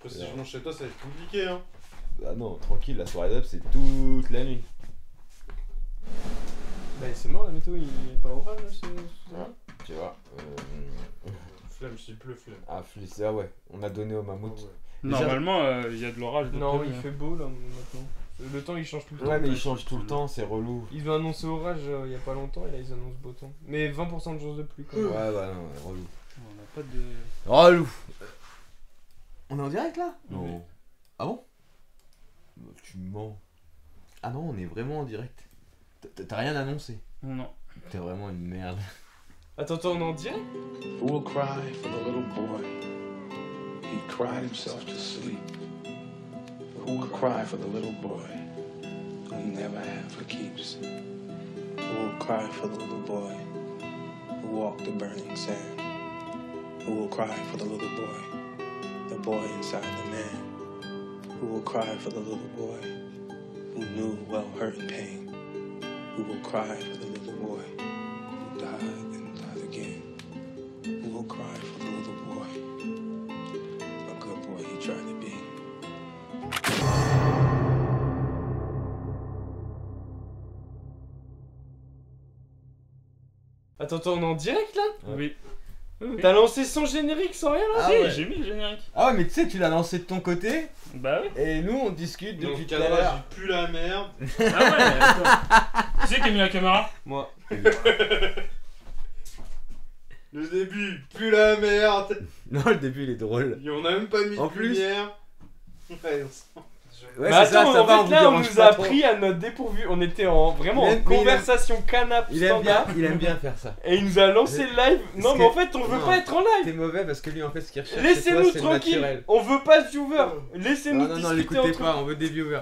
Si je monte chez toi, ça va être compliqué, hein. Ah non, tranquille, la soirée d'up c'est toute la nuit. Bah c'est mort la météo, il est pas orage là, c'est... Tu vois. Flemme, s'il pleut, flemme. Ah, ah ouais, on a donné au mammouth. Ah ouais. Normalement, il y a de l'orage. Non, il fait beau là maintenant. Le temps il change tout le temps. Ouais, mais il change tout le temps, c'est relou. Ils ont annoncé orage il y a pas longtemps et là ils annoncent beau temps. Mais 20% de chances de pluie quand même. Ouais, bah non, relou. On n'a pas de... Relou. On est en direct là? Oui. Non. Ah bon? Tu mens. Ah non, on est vraiment en direct. T'as rien annoncé. Non. T'es vraiment une merde. Attends, on est en direct? Who will cry for the little boy? He cried himself to sleep. Who will cry for the little boy who he never had for keeps? Who will cry for the little boy who walked the burning sand? Who will cry for the little boy inside the man? Who will cry for the little boy who knew well hurt and pain? Who will cry for the little boy who died and died again? Who will cry for the little boy? A good boy he tried to be. Attends, on est en direct là? Oui. T'as lancé son générique sans rien là? Ah Si, ouais. j'ai mis le générique. Ah ouais, mais tu sais, tu l'as lancé de ton côté Bah oui. et nous on discute Donc, depuis tout à cadrage, l'heure. il pue la merde. Ah ouais, attends. Qui c'est qui a mis la caméra? Moi. Le début, il pue la merde. Non, le début il est drôle. Et on a même pas mis En de plus. lumière. Ouais, on s'en- Ouais, Mais c'est ça, attends, ça en va, fait vous là on dérange nous pas a trop. pris à notre dépourvu. On était en vraiment Il en aime- mais conversation canap Il aime bien, standard. il aime bien faire ça. Et il nous a lancé le live. Non Parce mais en que- fait on veut non. pas être en live. T'es mauvais parce que lui en fait ce qu'il recherche Laissez-nous c'est toi, c'est le tranquille. naturel. On veut pas de viewers. Laissez-nous Non, discuter l'écoutez entre pas, nous. on veut des viewers.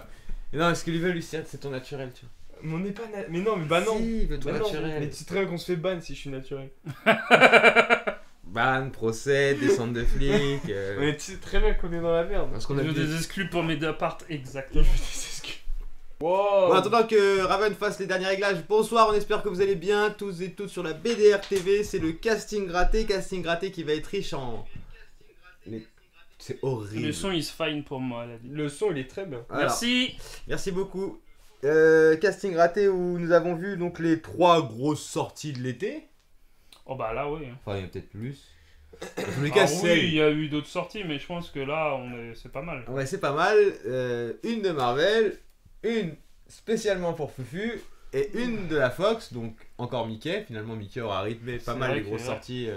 Et non, ce que lui veut, lui, c'est ton naturel, tu vois. Mais on n'est pas mais non mais bah non. Si, il veut ton Bah non. naturel. Mais c'est très bien qu'on se fait ban si je suis naturel. Ban, procès, descente de flics. Mais tu sais très bien qu'on est dans la merde. Parce qu'on Je a veux vu. des exclus pour Mediapart, exactement. Wow. Bon, en attendant que Raven fasse les derniers réglages, bonsoir, on espère que vous allez bien, tous et toutes sur la BDR TV. C'est le casting gratté qui va être riche en. C'est horrible. Le son is fine pour moi, la vie. Le son il est très bien. Voilà. Merci. Merci beaucoup. Casting raté où nous avons vu donc les 3 grosses sorties de l'été. Oh bah là, oui. Enfin, il y a peut-être plus. Dans tous les Ah cas, oui, c'est. il y a eu d'autres sorties, mais je pense que là, c'est pas mal. Ouais, c'est pas mal. Une de Marvel, une spécialement pour Fufu et une de la Fox, donc encore Mickey. Finalement, Mickey aura rythmé pas C'est mal vrai les grosses que- sorties.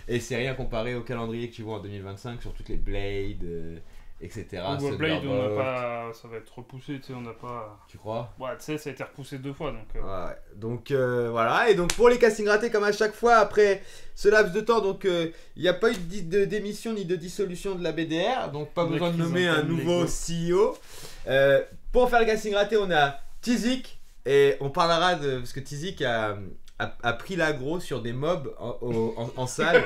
Et c'est rien comparé au calendrier que tu vois en 2025 sur toutes les Blade, etc. Ou Blade, on Thunderbolt. n'a pas... ça va être repoussé, tu sais, on n'a pas... Tu crois? Ouais, tu sais, ça a été repoussé 2 fois, donc... Ouais, donc voilà, et donc pour les castings ratés, comme à chaque fois, après ce laps de temps, donc il n'y a pas eu d'émission ni de dissolution de la BDR, donc pas La besoin de crise nommer un interne nouveau Lego. CEO. Pour faire le casting raté, on a Tizik, et on parlera de. Parce que Tizik a pris l'aggro sur des mobs en salle,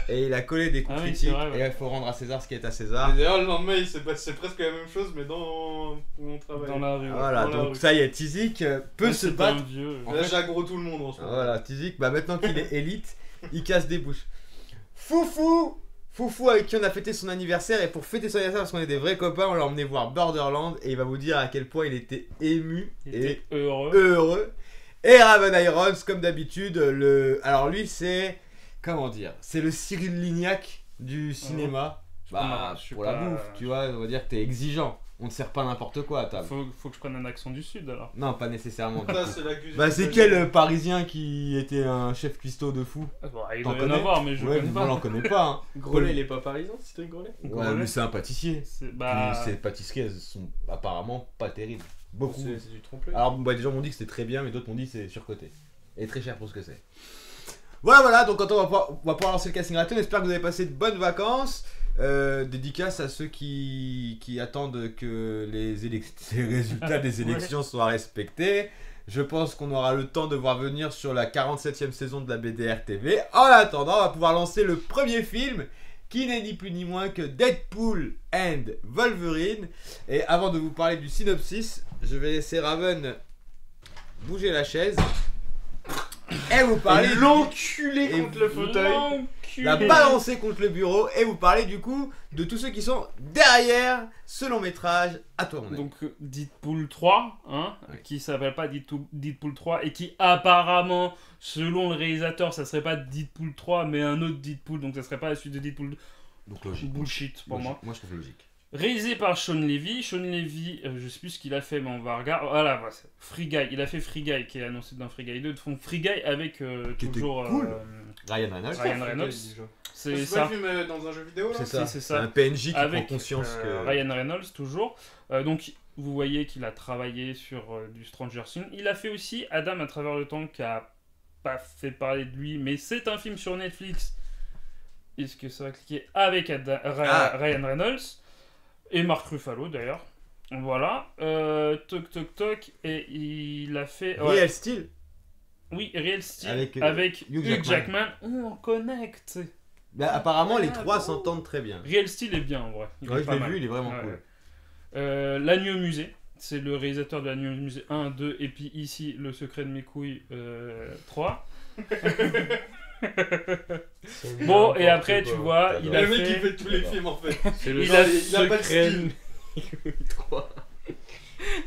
et il a collé des coups Ah oui, critiques, c'est vrai, ouais. et il faut rendre à César ce qui est à César. Et d'ailleurs, le lendemain, il s'est passé presque la même chose, mais dans où on travaille. Dans la rue. Voilà, dans la donc rue. ça y est, Tizik peut Ouais, se c'est battre. un vieux. En Là, fait- j'aggro tout le monde en ce moment. Voilà, Tizik, bah maintenant qu'il est élite, il casse des bouches. Foufou avec qui on a fêté son anniversaire, et pour fêter son anniversaire parce qu'on est des vrais copains, on l'a emmené voir Borderland et il va vous dire à quel point il était ému Il et était heureux. heureux. Et Raven Irons, comme d'habitude, alors lui c'est, comment dire, c'est le Cyril Lignac du cinéma. Bah, je suis pour la pas- bouffe, tu vois, on va dire que t'es exigeant. On te sert pas n'importe quoi à table. Faut que je prenne un accent du sud, alors. Non, pas nécessairement. du Ça, coup. c'est la cuisine. Bah, c'est quel parisien qui était un chef cuistot de fou? Bon, il T'en doit y en connais? avoir, mais je Ouais, connais mais on l'en pas. connaît pas. Hein. Grolet il est pas parisien, Cédric Grolet? Ouais, mais c'est un pâtissier. Bah... Puis ces pâtisseries, elles sont apparemment pas terribles. Beaucoup. C'est du trompe-l'œil. Alors, bah, des gens m'ont dit que c'était très bien, mais d'autres m'ont dit que c'est surcoté. Et très cher pour ce que c'est. Voilà, donc quand on va pouvoir lancer le casting raté, on espère que vous avez passé de bonnes vacances. Dédicace à ceux qui attendent que les résultats des élections soient respectés. Je pense qu'on aura le temps de voir venir sur la 47e saison de la BDR TV. En attendant, on va pouvoir lancer le premier film qui n'est ni plus ni moins que Deadpool and Wolverine. Et avant de vous parler du synopsis, je vais laisser Raven bouger la chaise et vous parler L'enculé Et contre le fauteuil. cul. la balancer contre le bureau et vous parler du coup de tous ceux qui sont derrière ce long métrage. À toi, mon ami. Donc Deadpool 3, hein, Ouais. qui s'appelle pas Deadpool 3 et qui apparemment, selon le réalisateur, ça serait pas Deadpool 3 mais un autre Deadpool, donc ça serait pas la suite de Deadpool. Donc logique. Bullshit pour moi. Moi je trouve logique. Réalisé par Sean Levy. Sean Levy, je sais plus ce qu'il a fait, mais on va regarder. Voilà, voilà, Free Guy. Il a fait Free Guy, qui est annoncé dans Free Guy 2. Donc Free Guy avec Qui était toujours cool. Ryan Reynolds. Ryan Reynolds. C'est C'est pas ça. le film dans un jeu vidéo là C'est ça. c'est C'est ça. un PNJ qui Avec prend conscience que. Ryan Reynolds, toujours. Donc, vous voyez qu'il a travaillé sur du Stranger Things. Il a fait aussi Adam à travers le temps, qui a pas fait parler de lui, mais c'est un film sur Netflix. Est-ce que ça va cliquer avec Ryan Reynolds et Mark Ruffalo d'ailleurs. Voilà. Toc toc toc. Et il a fait. ouais. Real Steel. Oui, Real Steel Avec, Hugh Jackman. On connecte. Bah, apparemment, les Ah, trois bon. s'entendent très bien. Real Steel est bien en vrai. Il Ouais, est je pas l'ai mal. vu, il est vraiment Ouais, cool. ouais. La Nuit au musée. C'est le réalisateur de La Nuit au musée 1, 2, et puis ici, Le secret de mes couilles 3. Bon, et après, tu vois, il a Le mec fait... qui fait tous les films en fait. C'est le Il a- il a pas de style. 3.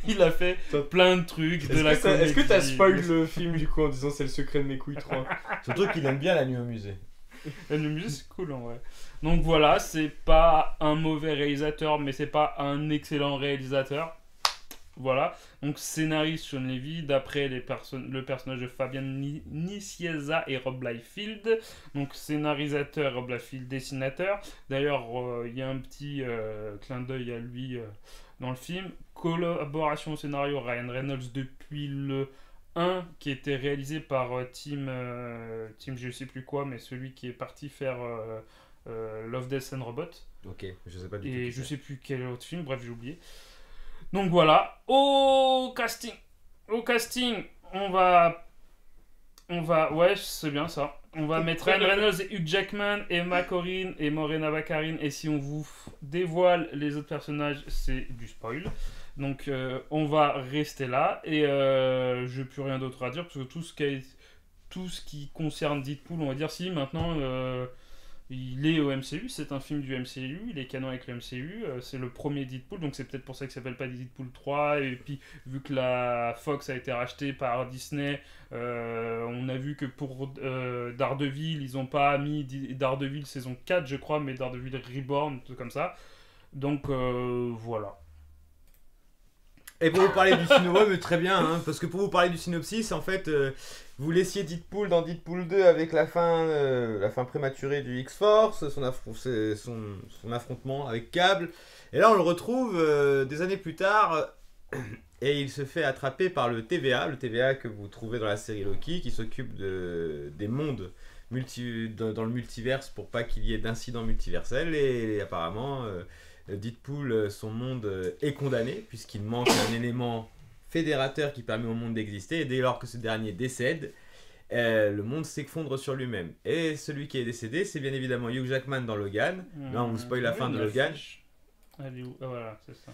Il a fait plein de trucs de la comédie. Est-ce que t'as spoil le film du coup en disant c'est le secret de mes couilles 3? Surtout qu'il aime bien la nuit au musée. La Nuit au musée, c'est cool en vrai. Donc voilà, c'est pas un mauvais réalisateur, mais c'est pas un excellent réalisateur. Voilà. Donc scénariste Sean Levy, d'après le personnage de Fabian Nicieza et Rob Liefeld. Donc scénarisateur Rob Liefeld, dessinateur. D'ailleurs, il y a un petit clin d'œil à lui dans le film. Collaboration au scénario Ryan Reynolds depuis le 1 qui était réalisé par Tim je sais plus quoi, mais celui qui est parti faire Love, Death and Robot. Ok, je sais pas du tout. Et qui je c'est. sais plus quel autre film, bref, j'ai oublié. Donc voilà, au casting, on va, ouais, c'est bien ça. On va mettre Ryan Reynolds et Hugh Jackman, Emma Corrin et Morena Baccarin. Et si on vous dévoile les autres personnages, c'est du spoil. Donc on va rester là. Et je n'ai plus rien d'autre à dire parce que tout ce qui concerne Deadpool, on va dire si maintenant il est au MCU, c'est un film du MCU, il est canon avec le MCU, c'est le premier Deadpool, donc c'est peut-être pour ça qu'il s'appelle pas Deadpool 3, et puis vu que la Fox a été rachetée par Disney, on a vu que pour Daredevil, ils ont pas mis Daredevil saison 4 je crois, mais Daredevil Reborn, tout comme ça, donc voilà. Et pour vous parler du synopsis, mais très bien, hein, parce que pour vous parler du synopsis, en fait, vous laissiez Deadpool dans Deadpool 2 avec la fin prématurée du X-Force, son affrontement avec Cable. Et là, on le retrouve des années plus tard, et il se fait attraper par le TVA que vous trouvez dans la série Loki, qui s'occupe des mondes dans le multiverse pour pas qu'il y ait d'incidents multiversels. Et apparemment... Deadpool, son monde est condamné puisqu'il manque un élément fédérateur qui permet au monde d'exister, et dès lors que ce dernier décède, le monde s'effondre sur lui-même. Et celui qui est décédé, c'est bien évidemment Hugh Jackman dans Logan. Là, on vous spoil la fin de Logan. Elle est où ? Ah, voilà, c'est ça.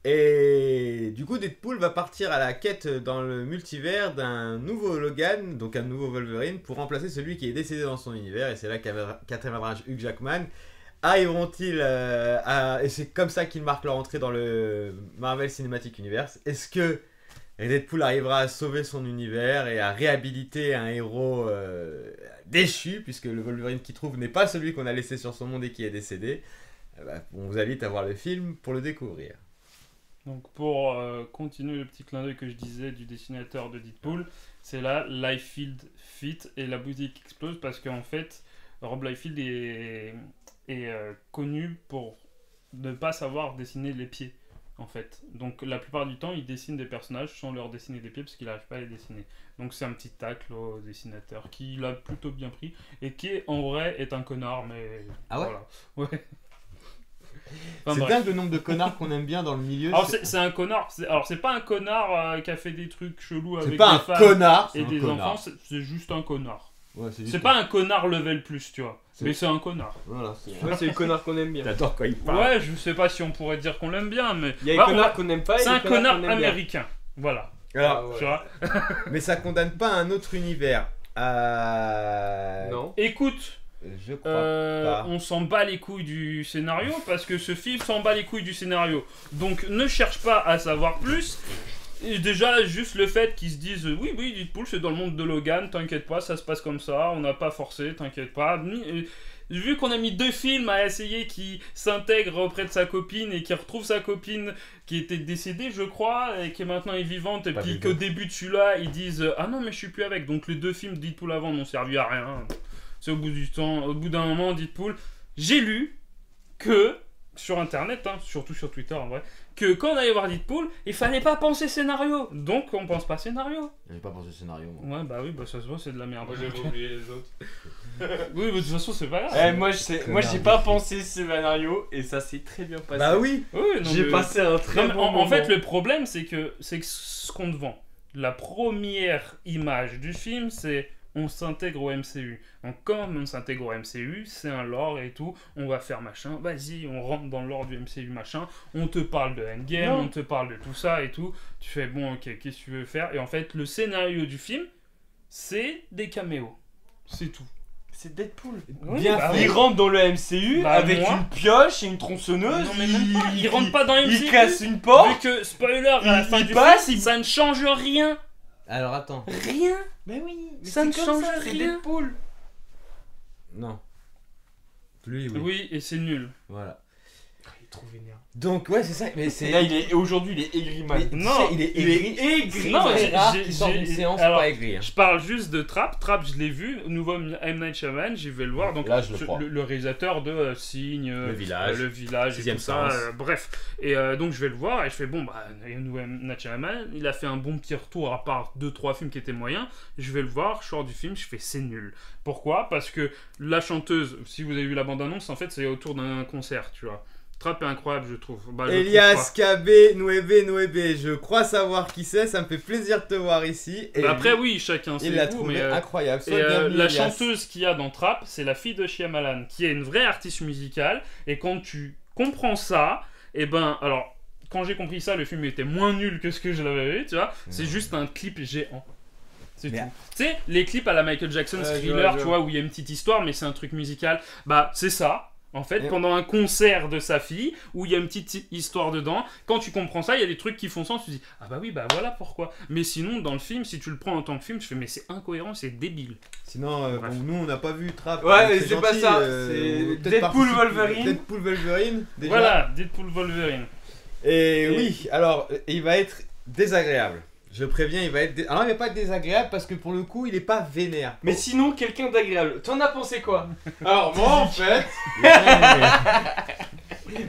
Et du coup, Deadpool va partir à la quête dans le multivers d'un nouveau Logan, donc un nouveau Wolverine, pour remplacer celui qui est décédé dans son univers. Et c'est là qu'interviendra Hugh Jackman. Arriveront-ils et c'est comme ça qu'ils marquent leur entrée dans le Marvel Cinematic Universe. Est-ce que Deadpool arrivera à sauver son univers et à réhabiliter un héros déchu, puisque le Wolverine qu'il trouve n'est pas celui qu'on a laissé sur son monde et qui est décédé? On vous invite à voir le film pour le découvrir. Donc pour continuer le petit clin d'œil que je disais du dessinateur de Deadpool, c'est là Liefeld Fit et la boutique explose parce qu'en fait Rob Liefeld est connu pour ne pas savoir dessiner les pieds en fait. Donc la plupart du temps il dessine des personnages sans leur dessiner des pieds parce qu'il n'arrive pas à les dessiner. Donc c'est un petit tacle au dessinateur qui l'a plutôt bien pris et qui en vrai est un connard, mais Ah ouais, voilà. Ouais. Enfin, c'est bref. dingue le nombre de connards qu'on aime bien dans le milieu. Alors c'est un connard, alors c'est pas un connard qui a fait des trucs chelous avec C'est pas des un femmes connard, c'est et un des connard. enfants, c'est juste un connard. Ouais, C'est juste- pas un connard level plus, tu vois, C'est- mais c'est un connard. Voilà, c'est... Ouais, c'est le connard qu'on aime bien. T'adores quand il parle. Ouais, je sais pas si on pourrait dire qu'on l'aime bien, mais Il y a les Ouais, on connards va- qu'on aime pas et c'est les un connards connard qu'on aime bien. américain. Voilà, Alors, Ah ouais. tu vois. mais ça condamne pas un autre univers. Non. Écoute, Je crois pas. On s'en bat les couilles du scénario parce que ce film s'en bat les couilles du scénario. Donc ne cherche pas à savoir plus. Et déjà, juste le fait qu'ils se disent oui, Deadpool c'est dans le monde de Logan, t'inquiète pas, ça se passe comme ça, on n'a pas forcé, t'inquiète pas. Vu qu'on a mis 2 films à essayer qui s'intègre auprès de sa copine et qui retrouve sa copine qui était décédée, je crois, et qui maintenant est vivante, et Pas puis du qu'au tout. début de celui-là, ils disent ah non, mais je suis plus avec. Donc les 2 films Deadpool avant n'ont servi à rien. C'est au bout du temps, au bout d'un moment, Deadpool. J'ai lu que, sur internet, hein, surtout sur Twitter en vrai, que quand on allait voir Deadpool, il fallait pas penser scénario. Donc on pense pas scénario. J'avais pas pensé au scénario, moi. Ouais, bah oui, bah ça se voit, c'est de la merde. Moi j'avais oublié les autres. Oui, mais de toute façon, c'est pas grave. Moi, j'ai pas pensé ce scénario et ça s'est très bien passé. Bah oui. Oui, non, J'ai mais- passé un très Non, mais bon en moment. fait, le problème, c'est que ce qu'on te vend. La première image du film, c'est on s'intègre au MCU. Donc, comme on s'intègre au MCU, c'est un lore et tout. On va faire machin. Vas-y, on rentre dans le lore du MCU machin. On te parle de Endgame, Non. on te parle de tout ça et tout. Tu fais bon, ok, qu'est-ce que tu veux faire? Et en fait, le scénario du film, c'est des caméos. C'est tout. C'est Deadpool. Oui, Bien bah fait. Il oui. rentre dans le MCU Bah, avec moi- une pioche et une tronçonneuse. Non, mais même pas. Il rentre pas dans le MCU. Il casse une porte. Vu que, spoiler, à la Il- fin il du passe, film, il- ça ne change rien. Alors attends. Rien. Mais oui, mais Ça c'est ne comme change c'est rien. Deadpool. Non. Lui, oui. Oui, et c'est nul. Voilà. Il est trop vénère. Donc, ouais, c'est ça. Mais c'est. Là, aujourd'hui, il est aigri Mais man. tu Non, sais, il est Il aigri. est aigri. Non, C'est j'ai- rare j'ai- qu'il sorte d'une j'ai- séance alors, pas aigri. hein. Je parle juste de Trap. Trap, je l'ai vu. Nouveau M. Night Shyamalan, j'y vais le voir. Donc, Là, je le crois. le réalisateur de Signe, Le Village. le village et Sixième tout ça. Sens. Bref. Et donc, je vais le voir et je fais bon, bah, il y a Nouveau M. Night Shyamalan. Il a fait un bon petit retour à part 2-3 films qui étaient moyens. Je vais le voir, je sors du film, je fais c'est nul. Pourquoi? Parce que la chanteuse, si vous avez vu la bande-annonce, en fait, c'est autour d'un concert, tu vois. Trap est incroyable, je trouve. Bah, je Elias trouve KB Nuebe, je crois savoir qui c'est, ça me fait plaisir de te voir ici. pas. Et Bah, après, lui, oui, chacun ses il l'a goûts, trouvé mais, incroyable. et, Sois bienvenu, la Elias. chanteuse qu'il y a dans Trap, c'est la fille de Shyamalan, qui est une vraie artiste musicale. Et quand tu comprends ça, et ben, alors, quand j'ai compris ça, le film était moins nul que ce que je l'avais vu, tu vois. C'est juste un clip géant. C'est Mais- tout. Tu sais, les clips à la Michael Jackson, Ouais, je Thriller, vois. tu vois, où il y a une petite histoire, mais c'est un truc musical. Bah, c'est ça. En fait, Et- pendant un concert de sa fille, où il y a une petite histoire dedans, quand tu comprends ça, il y a des trucs qui font sens, tu dis, ah bah oui, bah voilà pourquoi. Mais sinon, dans le film, si tu le prends en tant que film, je fais, mais c'est incohérent, c'est débile. Sinon, Bref. bon, nous on n'a pas vu Trap. Ouais, donc c'est pas gentil, ça, on c'est peut peut-être Deadpool participer- Wolverine. Deadpool Wolverine, déjà. Voilà, Deadpool Wolverine. Et oui, alors, il va être désagréable. Je préviens, il va être. Alors, il va pas être désagréable parce que pour le coup, il est pas vénère. Mais sinon, quelqu'un d'agréable. T'en as pensé quoi? Alors moi en fait,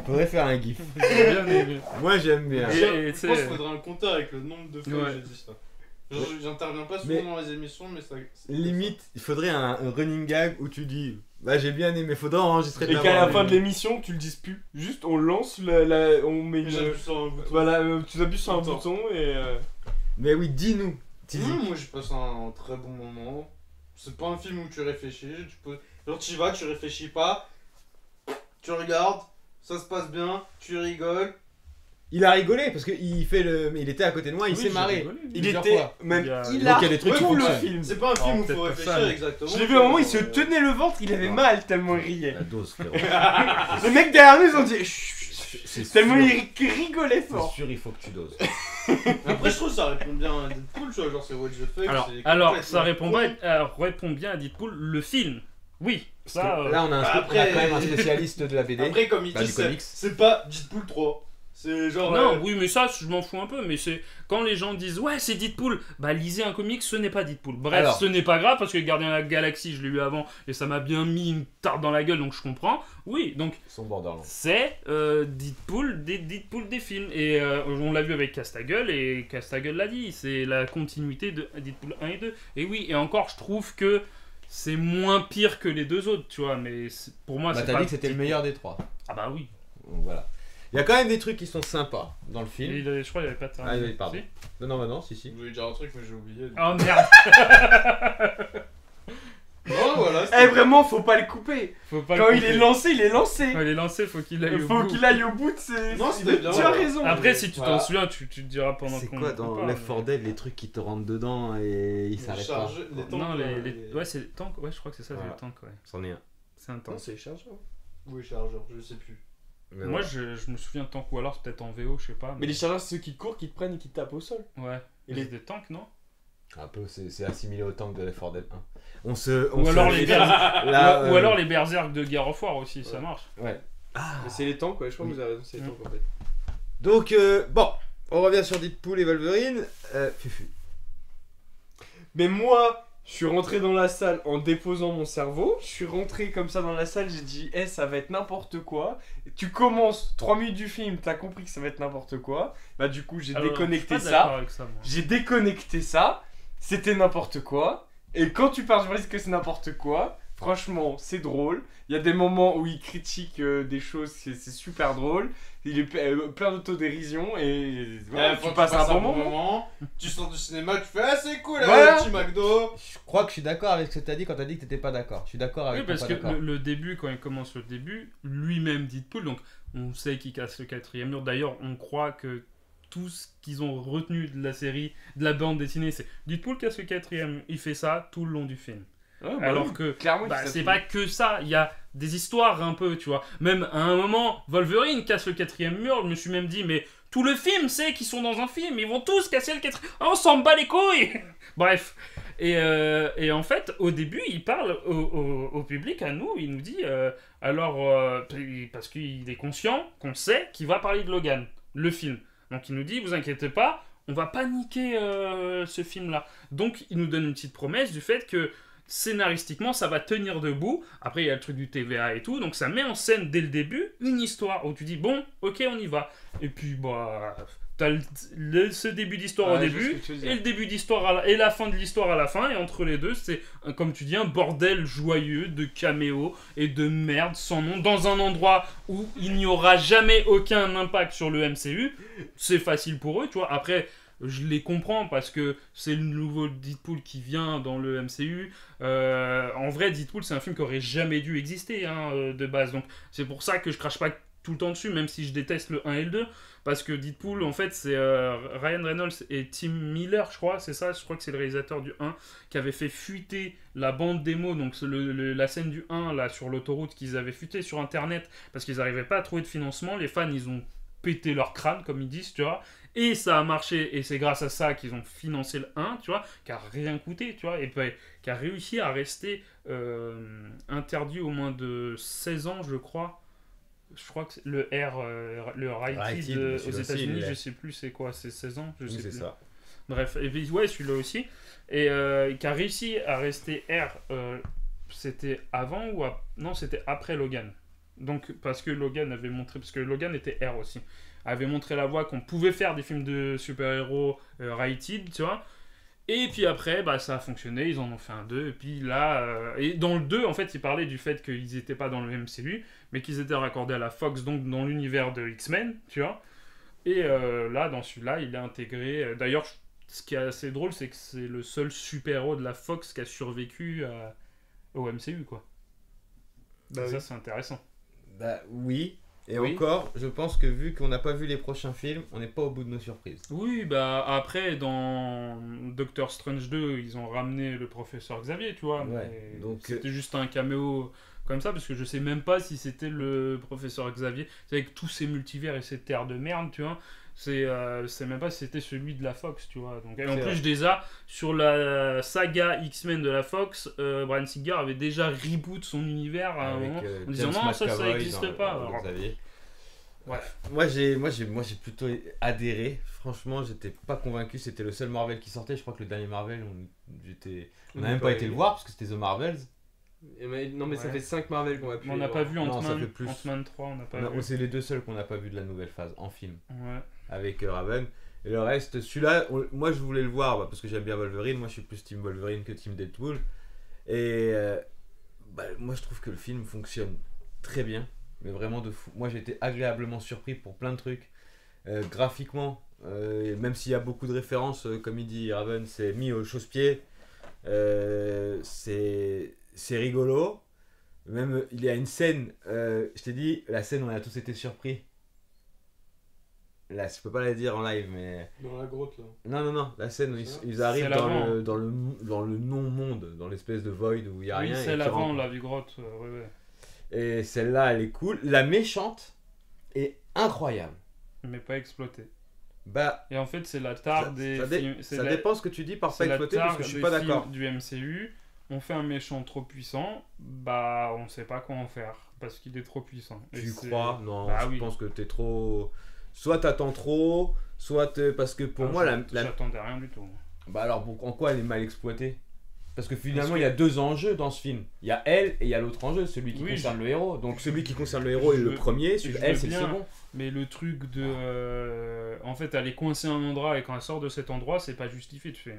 Faudrait faire un gif. J'ai bien aimé. Moi, j'aime bien. Et- je tu sais- pense qu'il faudrait un compteur avec le nombre de fois Ouais. que j'ai dit ça. Genre, j'interviens pas souvent Mais- dans les émissions, mais ça. c'est- Limite, il faudrait un running gag où tu dis bah j'ai bien aimé, faudrait enregistrer Et ta qu'à la voix. fin de l'émission, tu le dises plus. Juste, on lance on met une. J'appuie sur un bouton. Voilà, tu appuies sur un Attends. bouton et. Mais oui, dis-nous. Tizi. Moi j'ai passé un très bon moment. C'est pas un film où tu réfléchis. Genre tu y vas, tu réfléchis pas. Tu regardes, ça se passe bien, tu rigoles. Il a rigolé parce qu'il fait le. Mais il était à côté de moi, il Oui, s'est j'ai marré. rigolé. Il Plusieurs était fois. même Il y a- hilar. Donc, il y a des trucs qui tout le fonctionnent. film. C'est pas un film où peut-être faut pas réfléchir ça, mais- exactement. Je l'ai vu à un moment, il se tenait le ventre, il avait Non. mal tellement il riait. La dose, frérot. Les mecs derrière nous, ils ont dit. Chut, C'est tellement sûr. il rigolait C'est fort. sûr, il faut que tu doses. Après je trouve que ça répond bien à Deadpool, tu vois, genre c'est what the fuck. Alors, c'est alors complètement ça répond, con. répond bien à Deadpool, le film. Oui, Parce ça. que là, on a, un, Après- on a quand même un spécialiste de la BD. Après comme il Bah, dit, du comics. c'est pas Deadpool 3. C'est genre. Non, oui, mais ça, je m'en fous un peu. Mais c'est quand les gens disent ouais, c'est Deadpool, bah lisez un comic, ce n'est pas Deadpool. Bref, Alors. ce n'est pas grave parce que Gardien de la Galaxie, je l'ai eu avant et ça m'a bien mis une tarte dans la gueule, donc je comprends. Oui, donc Son Borderlands. c'est Deadpool des films. Et on l'a vu avec Castagueule et Castagueule l'a dit, c'est la continuité de Deadpool 1 et 2. Et oui, et encore, je trouve que c'est moins pire que les deux autres, tu vois. Mais pour moi, Bah, c'est t'as pas dit que c'était le meilleur des trois. Ah bah oui. Donc voilà. Il y a quand même des trucs qui sont sympas dans le Et film. je crois qu'il avait pas de Ah oui, pardon. Si. Non, non, si, si. Je voulais dire un truc, mais j'ai oublié. Oh merde. Non, voilà. Eh, vraiment, faut pas le couper. Faut pas Quand le il est couper. lancé, il est lancé. Quand il est lancé, faut qu'il aille Il au faut bout. qu'il aille au bout de ses. Non, c'était bien, Tu as ouais. raison. Après, si tu t'en Voilà. souviens, tu te diras pendant C'est qu'on quoi qu'on dans parle, Left 4 Dead les trucs qui te rentrent dedans et ils s'arrêtent pas? Les tanks, Non, ouais, c'est les tanks, ouais, je crois que c'est ça, Voilà. c'est les tanks, ouais. C'en est un. C'est un Non, tank. c'est les chargeurs. Ou les chargeurs, je sais plus. Mais Moi, voilà. je me souviens de tank, ou alors c'est peut-être en VO, je sais pas. Mais les chargeurs, c'est ceux qui courent, qui te prennent et qui te tapent au sol. Ouais. Et Et les- les des tanks, non? Un peu, c'est assimilé au tank de Left 4 Dead 1. Ou alors les Là, ou alors les berserk de Gears of War aussi, ça Ouais. marche. Ouais. Mais c'est les tanks, ouais, je crois que vous avez raison, c'est les Mm. tanks en fait. Donc, bon, on revient sur Deadpool et Wolverine. Fufu. Mais moi, je suis rentré dans la salle en déposant mon cerveau. Je suis rentré comme ça dans la salle, j'ai dit, ça va être n'importe quoi. Tu commences 3 minutes du film, t'as compris que ça va être n'importe quoi. Bah, du coup, j'ai Alors, déconnecté je suis pas d'accord ça. avec ça, moi. J'ai déconnecté ça. C'était n'importe quoi. Et quand tu parles, je me dis que c'est n'importe quoi. Franchement, c'est drôle. Il y a des moments où il critique des choses, c'est super drôle. Il est plein d'autodérision et voilà, tu passes un bon moment. Tu sors du cinéma, tu fais ah c'est cool, Voilà. petit McDo. Je crois que je suis d'accord avec ce que t'as dit quand t'as dit que t'étais pas d'accord. Je suis d'accord avec Oui, toi, parce pas que d'accord. le début, quand il commence le début, lui-même Deadpool, donc on sait qu'il casse le 4e mur. D'ailleurs, on croit que tout ce qu'ils ont retenu de la série, de la bande dessinée, c'est Deadpool casse le 4e, il fait ça tout le long du film. Ouais, bah Alors oui, que clairement, bah, ça c'est fait- pas que ça, il y a des histoires un peu, tu vois. Même à un moment, Wolverine casse le 4e mur, je me suis même dit, mais tout le film sait qu'ils sont dans un film, ils vont tous casser le 4e... On s'en bat les couilles. Bref. Et en fait, au début, il parle au public, à nous, il nous dit, parce qu'il est conscient qu'on sait qu'il va parler de Logan, le film. Donc il nous dit, vous inquiétez pas, on va pas niquer ce film-là. Donc il nous donne une petite promesse du fait que scénaristiquement ça va tenir debout. Après il y a le truc du TVA et tout, donc ça met en scène dès le début une histoire où tu dis bon, ok, on y va. Et puis bah t'as ce début d'histoire au Ouais, je vois début ce que tu veux dire. et le début d'histoire et la fin de l'histoire à la fin, et entre les deux c'est comme tu dis un bordel joyeux de caméos et de merde sans nom dans un endroit où il n'y aura jamais aucun impact sur le MCU. C'est facile pour eux, tu vois. Après je les comprends parce que c'est le nouveau Deadpool qui vient dans le MCU. En vrai, Deadpool, c'est un film qui aurait jamais dû exister de base. Donc, c'est pour ça que je crache pas tout le temps dessus, même si je déteste le 1 et le 2. Parce que Deadpool, en fait, c'est Ryan Reynolds et Tim Miller, je crois, c'est ça. Je crois que c'est le réalisateur du 1 qui avait fait fuiter la bande démo, donc la scène du 1 là, sur l'autoroute qu'ils avaient fuité sur Internet parce qu'ils n'arrivaient pas à trouver de financement. Les fans, ils ont pété leur crâne, comme ils disent, tu vois. Et ça a marché, et c'est grâce à ça qu'ils ont financé le 1, tu vois, qui a rien coûté, tu vois, et puis, qui a réussi à rester interdit au moins de 16 ans, je crois. Je crois que le Rated Rated, aux celui-là aussi, États-Unis, il est. je sais plus c'est quoi, c'est 16 ans, je Oui, sais c'est plus. ça. Bref, et puis ouais, celui-là aussi, et qui a réussi à rester R, c'était avant ou non, c'était après Logan. Donc parce que Logan avait montré, parce que Logan était R aussi, avait montré la voie qu'on pouvait faire des films de super-héros rated, tu vois. Et puis après, bah, ça a fonctionné, ils en ont fait un 2, et puis là... et dans le 2, en fait, ils parlaient du fait qu'ils n'étaient pas dans le MCU, mais qu'ils étaient raccordés à la Fox, donc dans l'univers de X-Men, tu vois. Et là, dans celui-là, il est intégré... D'ailleurs, ce qui est assez drôle, c'est que c'est le seul super-héros de la Fox qui a survécu au MCU, quoi. Bah Ça, oui. c'est intéressant. Bah oui. Et Oui. encore, je pense que vu qu'on n'a pas vu les prochains films, on n'est pas au bout de nos surprises. Oui, bah après, dans Doctor Strange 2, ils ont ramené le professeur Xavier, tu vois. Ouais, mais donc, c'était juste un caméo comme ça, parce que je sais même pas si c'était le professeur Xavier. C'est avec tous ces multivers et ces terres de merde, tu vois. C'est même pas si c'était celui de la Fox, tu vois. Donc, et en C'est plus, vrai. déjà, sur la saga X-Men de la Fox, Bryan Singer avait déjà reboot son univers à un moment, en disant James non, ça McAvoy n'existe dans- pas. dans Alors, Xavier. bref. Moi j'ai plutôt adhéré. Franchement, j'étais pas convaincu. C'était le seul Marvel qui sortait. Je crois que le dernier Marvel, on n'a même pas été le voir parce que c'était The Marvels. Non, mais ça Ouais. fait 5 Marvel qu'on va plus. On n'a pas vu Non, ça Ant-Man, fait plus. Ant-Man 3, on n'a pas vu. C'est les deux seuls qu'on n'a pas vu de la nouvelle phase en film Ouais. avec Raven. Et le reste, celui-là, moi je voulais le voir parce que j'aime bien Wolverine. Moi je suis plus Team Wolverine que Team Deadpool. Et moi je trouve que le film fonctionne très bien, mais vraiment de fou. Moi j'ai été agréablement surpris pour plein de trucs. Graphiquement, même s'il y a beaucoup de références, comme il dit Raven, c'est mis au chausse-pied. C'est rigolo. Même il y a une scène, je t'ai dit, la scène où on a tous été surpris. Là, je peux pas la dire en live, mais. Dans la grotte là. Non, la scène où Ça ils arrivent C'est dans l'avant. le non-monde, dans l'espèce de void où il y a Oui, rien. et c'est qui l'avant, rentrent. la vie grotte. Ouais, ouais. Et celle-là, elle est cool. La méchante est incroyable. Mais pas exploité. Bah, Et en fait, c'est la tare des films. C'est ça la- dépend ce que tu dis par c'est pas la exploité parce tare que je suis des pas films d'accord. du MCU. On fait un méchant trop puissant, bah on sait pas quoi en faire parce qu'il est trop puissant. Et Tu c'est- crois? Non, Bah je oui. pense que t'es trop. Soit t'attends trop, parce que pour Ah, moi, j'attendais rien du tout. bah alors en quoi elle est mal exploitée? Parce que finalement, Parce que- il y a deux enjeux dans ce film. Il y a elle et il y a l'autre enjeu, celui qui Oui, concerne le héros. Donc celui qui concerne le héros est je le veux- premier, celui je elle veux c'est le bien. second. Mais le truc de. En fait, elle est coincée à un endroit et quand elle sort de cet endroit, c'est pas justifié. Tu fais.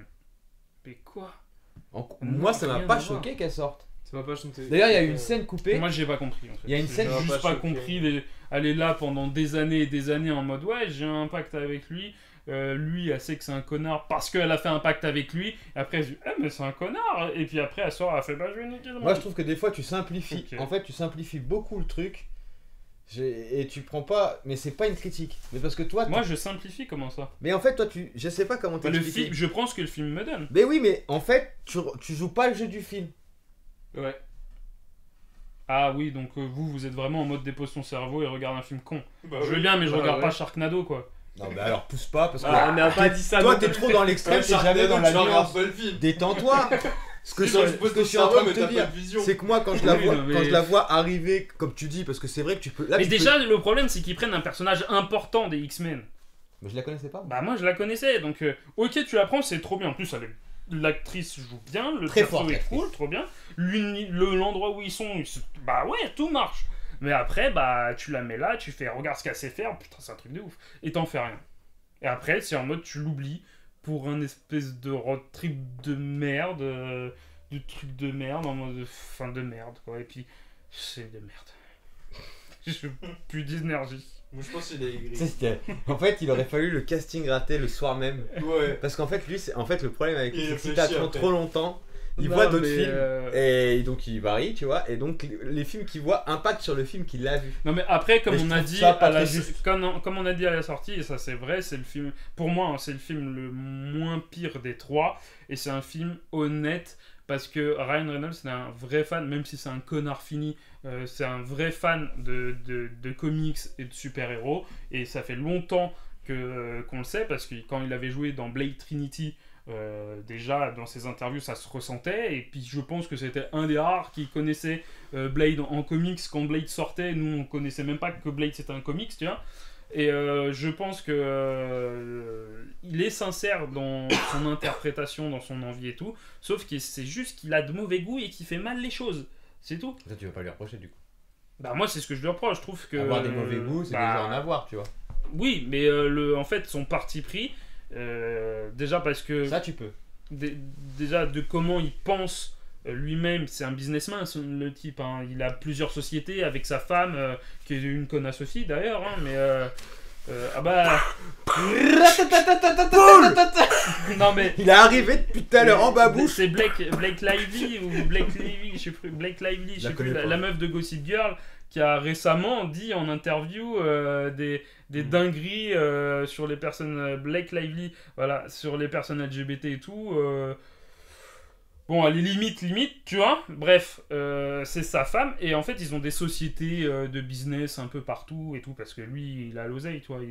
Mais quoi? Non, Moi, ça m'a rien pas à voir. choqué qu'elle sorte. Ça m'a pas chanté. D'ailleurs, il y a une scène coupée. Moi, j'ai pas compris. En fait. Il y a une scène- J'ai Ça juste m'a pas pas choqué. compris. Elle est là pendant des années et des années en mode ouais, j'ai un pacte avec lui. Lui, elle sait que c'est un connard parce qu'elle a fait un pacte avec lui. Et après, elle se dit ah, mais c'est un connard. Et puis après, elle sort, elle fait bah, je vais niquer le Moi, monde. je trouve que des fois, tu simplifies. Ok. En fait, tu simplifies beaucoup le truc. Et tu prends pas. Mais c'est pas une critique. Mais parce que toi. Moi, je simplifie comment ça. Mais en fait, toi, je sais pas comment Bah, le t'expliquer. film, je prends ce que le film me donne. Mais oui, mais en fait, tu joues pas le jeu du film. Ouais. Ah oui, donc vous êtes vraiment en mode dépose ton cerveau et regarde un film con. Bah Je veux oui. bien, mais je Bah regarde ouais. pas Sharknado quoi. Non, mais alors pousse pas parce que. Ah, on n'a pas dit ça. Toi, non t'es plus. trop dans l'extrême, t'es jamais dans la tu regardes nuance. pas le film. Détends-toi. Ce que, Si, je, moi, je ce pose que ton je suis en cerveau, train de mais te t'as dire, pas de vision. c'est que moi, quand je la Oui, vois, non, mais- quand je la vois arriver, comme tu dis, parce que c'est vrai que tu peux. Là, Mais tu déjà, le problème c'est qu'ils prennent un personnage important des X-Men. peux- Mais je la connaissais pas. Bah moi je la connaissais, donc ok tu la prends, c'est trop bien. En plus l'actrice joue bien, le Très perso forte, est l'actrice. cool, trop bien. L'endroit où ils sont, bah ouais, tout marche. Mais après, bah tu la mets là, tu fais regarde ce qu'elle sait faire, putain c'est un truc de ouf. Et t'en fais rien. Et après c'est en mode tu l'oublies pour un espèce de road trip de merde, de truc de merde, en mode fin de merde quoi. Et puis c'est de merde. J'ai plus d'énergie. Moi, je pense qu'il est aigri. Tu sais, en fait, il aurait fallu le casting raté le soir même. Ouais. Parce qu'en fait, lui, en fait, le problème avec lui, Il c'est que si réfléchit t'attends après. trop longtemps, il Non, voit d'autres mais, films. Et donc, il varie, tu vois. Et donc, les films qu'il voit impactent sur le film qu'il a vu. Non mais après comme Et je on a trouve dit ça pas à la, très juste. comme on a dit à la sortie et ça c'est vrai, c'est le film pour moi hein, c'est le film le moins pire des trois et c'est un film honnête parce que Ryan Reynolds c'est un vrai fan même si c'est un connard fini c'est un vrai fan de comics et de super-héros et ça fait longtemps qu'on le sait parce que quand il avait joué dans Blade Trinity déjà dans ses interviews ça se ressentait et puis je pense que c'était un des rares qui connaissait Blade en comics quand Blade sortait nous on connaissait même pas que Blade c'était un comics tu vois et je pense que il est sincère dans son interprétation dans son envie et tout sauf que c'est juste qu'il a de mauvais goût et qu'il fait mal les choses c'est tout. Ça, tu vas pas lui reprocher du coup. Bah moi c'est ce que je lui reproche je trouve que Avoir des mauvais goûts, c'est bah, déjà en avoir, tu vois. oui mais en fait son parti pris déjà parce que Ça, tu peux. déjà de comment il pense lui-même, c'est un businessman le type, hein. Il a plusieurs sociétés avec sa femme, qui est une connasse aussi d'ailleurs, hein, mais ah bah... non mais... Il est arrivé depuis tout à l'heure en babouche. C'est Blake Lively ou Blake Lively, je sais plus, Blake Lively, je sais plus, la meuf de Gossip Girl qui a récemment dit en interview des dingueries sur les personnes Blake Lively, voilà, sur les personnes LGBT et tout. Bon, elle est limite, tu vois. Bref, c'est sa femme. Et en fait, ils ont des sociétés de business un peu partout et tout. Parce que lui, il a l'oseille, tu vois.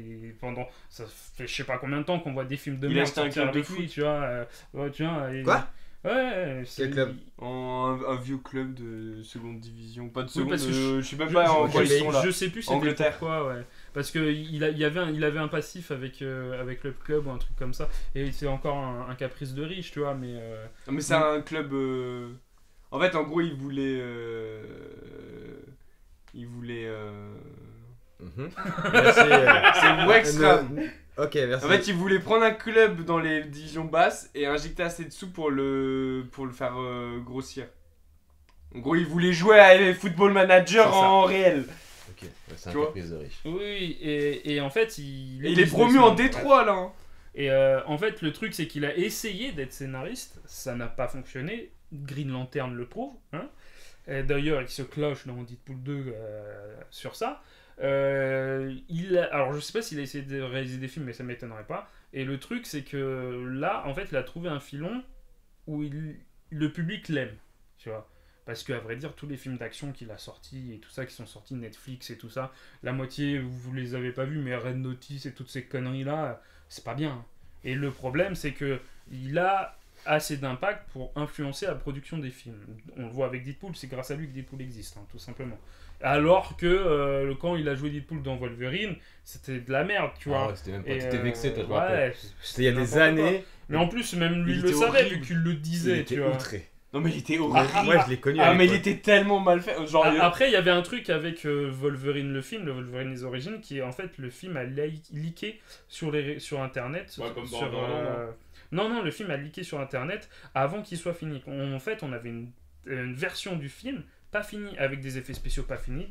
Pendant, ça fait je sais pas combien de temps qu'on voit des films de Il a merde acheté un sortir club de avec lui, foot. tu vois. Ouais, tu vois Quoi Ouais, Quel club Un vieux club de seconde division. Pas de Oui, seconde, parce que je sais même pas en quoi ils sont là. je sais plus c'était Angleterre. pourquoi, ouais. Parce qu'il avait un passif avec le club ou un truc comme ça. Et c'est encore un caprice de riche, tu vois, mais... Non, mais c'est un club. En fait, en gros, il voulait. Mhm. Merci. C'est Wexham. Ok, merci. En fait, il voulait prendre un club dans les divisions basses et injecter assez de sous pour le faire grossir. En gros, il voulait jouer à Football Manager C'est ça. en réel. Ok, ouais, c'est un Tu vois. caprice de riche. Oui, et en fait, Et il est promu en Détroit là. Hein. Et en fait, le truc, c'est qu'il a essayé d'être scénariste, ça n'a pas fonctionné. Green Lantern le prouve. Hein. Et d'ailleurs, il se cloche dans Deadpool 2 sur ça. Alors, je sais pas s'il a essayé de réaliser des films, mais ça m'étonnerait pas. Et le truc, c'est que là, en fait, il a trouvé un filon où le public l'aime. Tu vois. Parce qu'à vrai dire, tous les films d'action qu'il a sortis et tout ça, qui sont sortis Netflix et tout ça, la moitié, vous les avez pas vus, mais Red Notice et toutes ces conneries-là, c'est pas bien. Et le problème, c'est que il a assez d'impact pour influencer la production des films. On le voit avec Deadpool, c'est grâce à lui que Deadpool existe, hein, tout simplement. Alors que quand il a joué Deadpool dans Wolverine, c'était de la merde, tu vois. Ah ouais, c'était même pas. Et, T'étais vexé, toi, je me rappelle. ouais, C'était il y a des n'importe quoi. années. Mais en plus, même lui Il il le était savait, horrible. vu qu'il le Il disait, était tu vois. outré. Non, mais il était horrible. Moi, je l'ai connu. Ah, à mais il l'époque. était tellement mal fait. Genre, Après, il y avait un truc avec Wolverine le film, le Wolverine les origines, qui est en fait le film a leaké sur internet. Ouais, comme sur, Borderlands. non, le film a leaké sur internet avant qu'il soit fini. En fait, on avait une version du film pas finie, avec des effets spéciaux pas finis,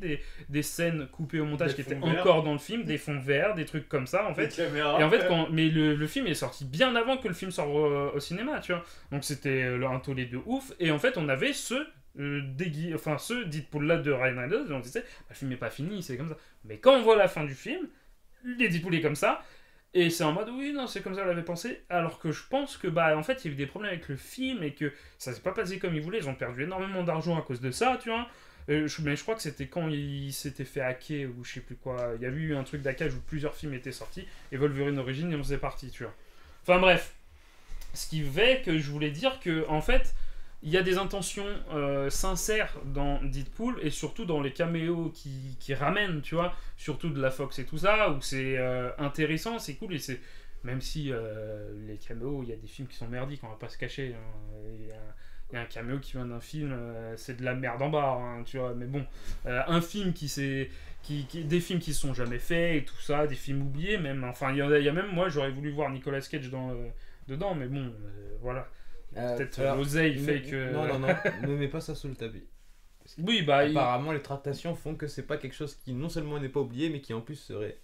des scènes coupées au montage Des qui étaient fonds verts. encore dans le film, des fonds verts, des trucs comme ça en fait. Et en fait, mais le film est sorti bien avant que le film sorte au cinéma, tu vois. Donc c'était un tollé de ouf. Et en fait, on avait ce Deadpool là de Ryan Reynolds, et on disait, le film est pas fini, c'est comme ça. Mais quand on voit la fin du film, les Deadpool est comme ça. Et c'est en mode, oui, non, c'est comme ça, on l'avait pensé. Alors que je pense que, en fait, il y a eu des problèmes avec le film et que ça s'est pas passé comme ils voulaient. Ils ont perdu énormément d'argent à cause de ça, tu vois. Mais je crois que c'était quand il s'était fait hacker ou je sais plus quoi. Il y avait eu un truc d'hackage où plusieurs films étaient sortis et Wolverine Origins, et on faisait partie, tu vois. Enfin bref. Ce qui fait que je voulais dire que, en fait, il y a des intentions sincères dans Deadpool et surtout dans les caméos qui ramènent, tu vois, surtout de la Fox et tout ça, où c'est intéressant, c'est cool, et c'est même si les caméos, il y a des films qui sont merdiques, on va pas se cacher, hein. Il y a un caméo qui vient d'un film, c'est de la merde en barre, hein, tu vois, mais bon, un film des films qui se sont jamais faits et tout ça, des films oubliés même, enfin il y a même, moi j'aurais voulu voir Nicolas Cage dedans, mais bon, voilà. Peut-être alors, l'oseille fait que... Non, ne mets pas ça sous le tapis. Oui, Apparemment, les tractations font que c'est pas quelque chose qui non seulement n'est pas oublié, mais qui en plus serait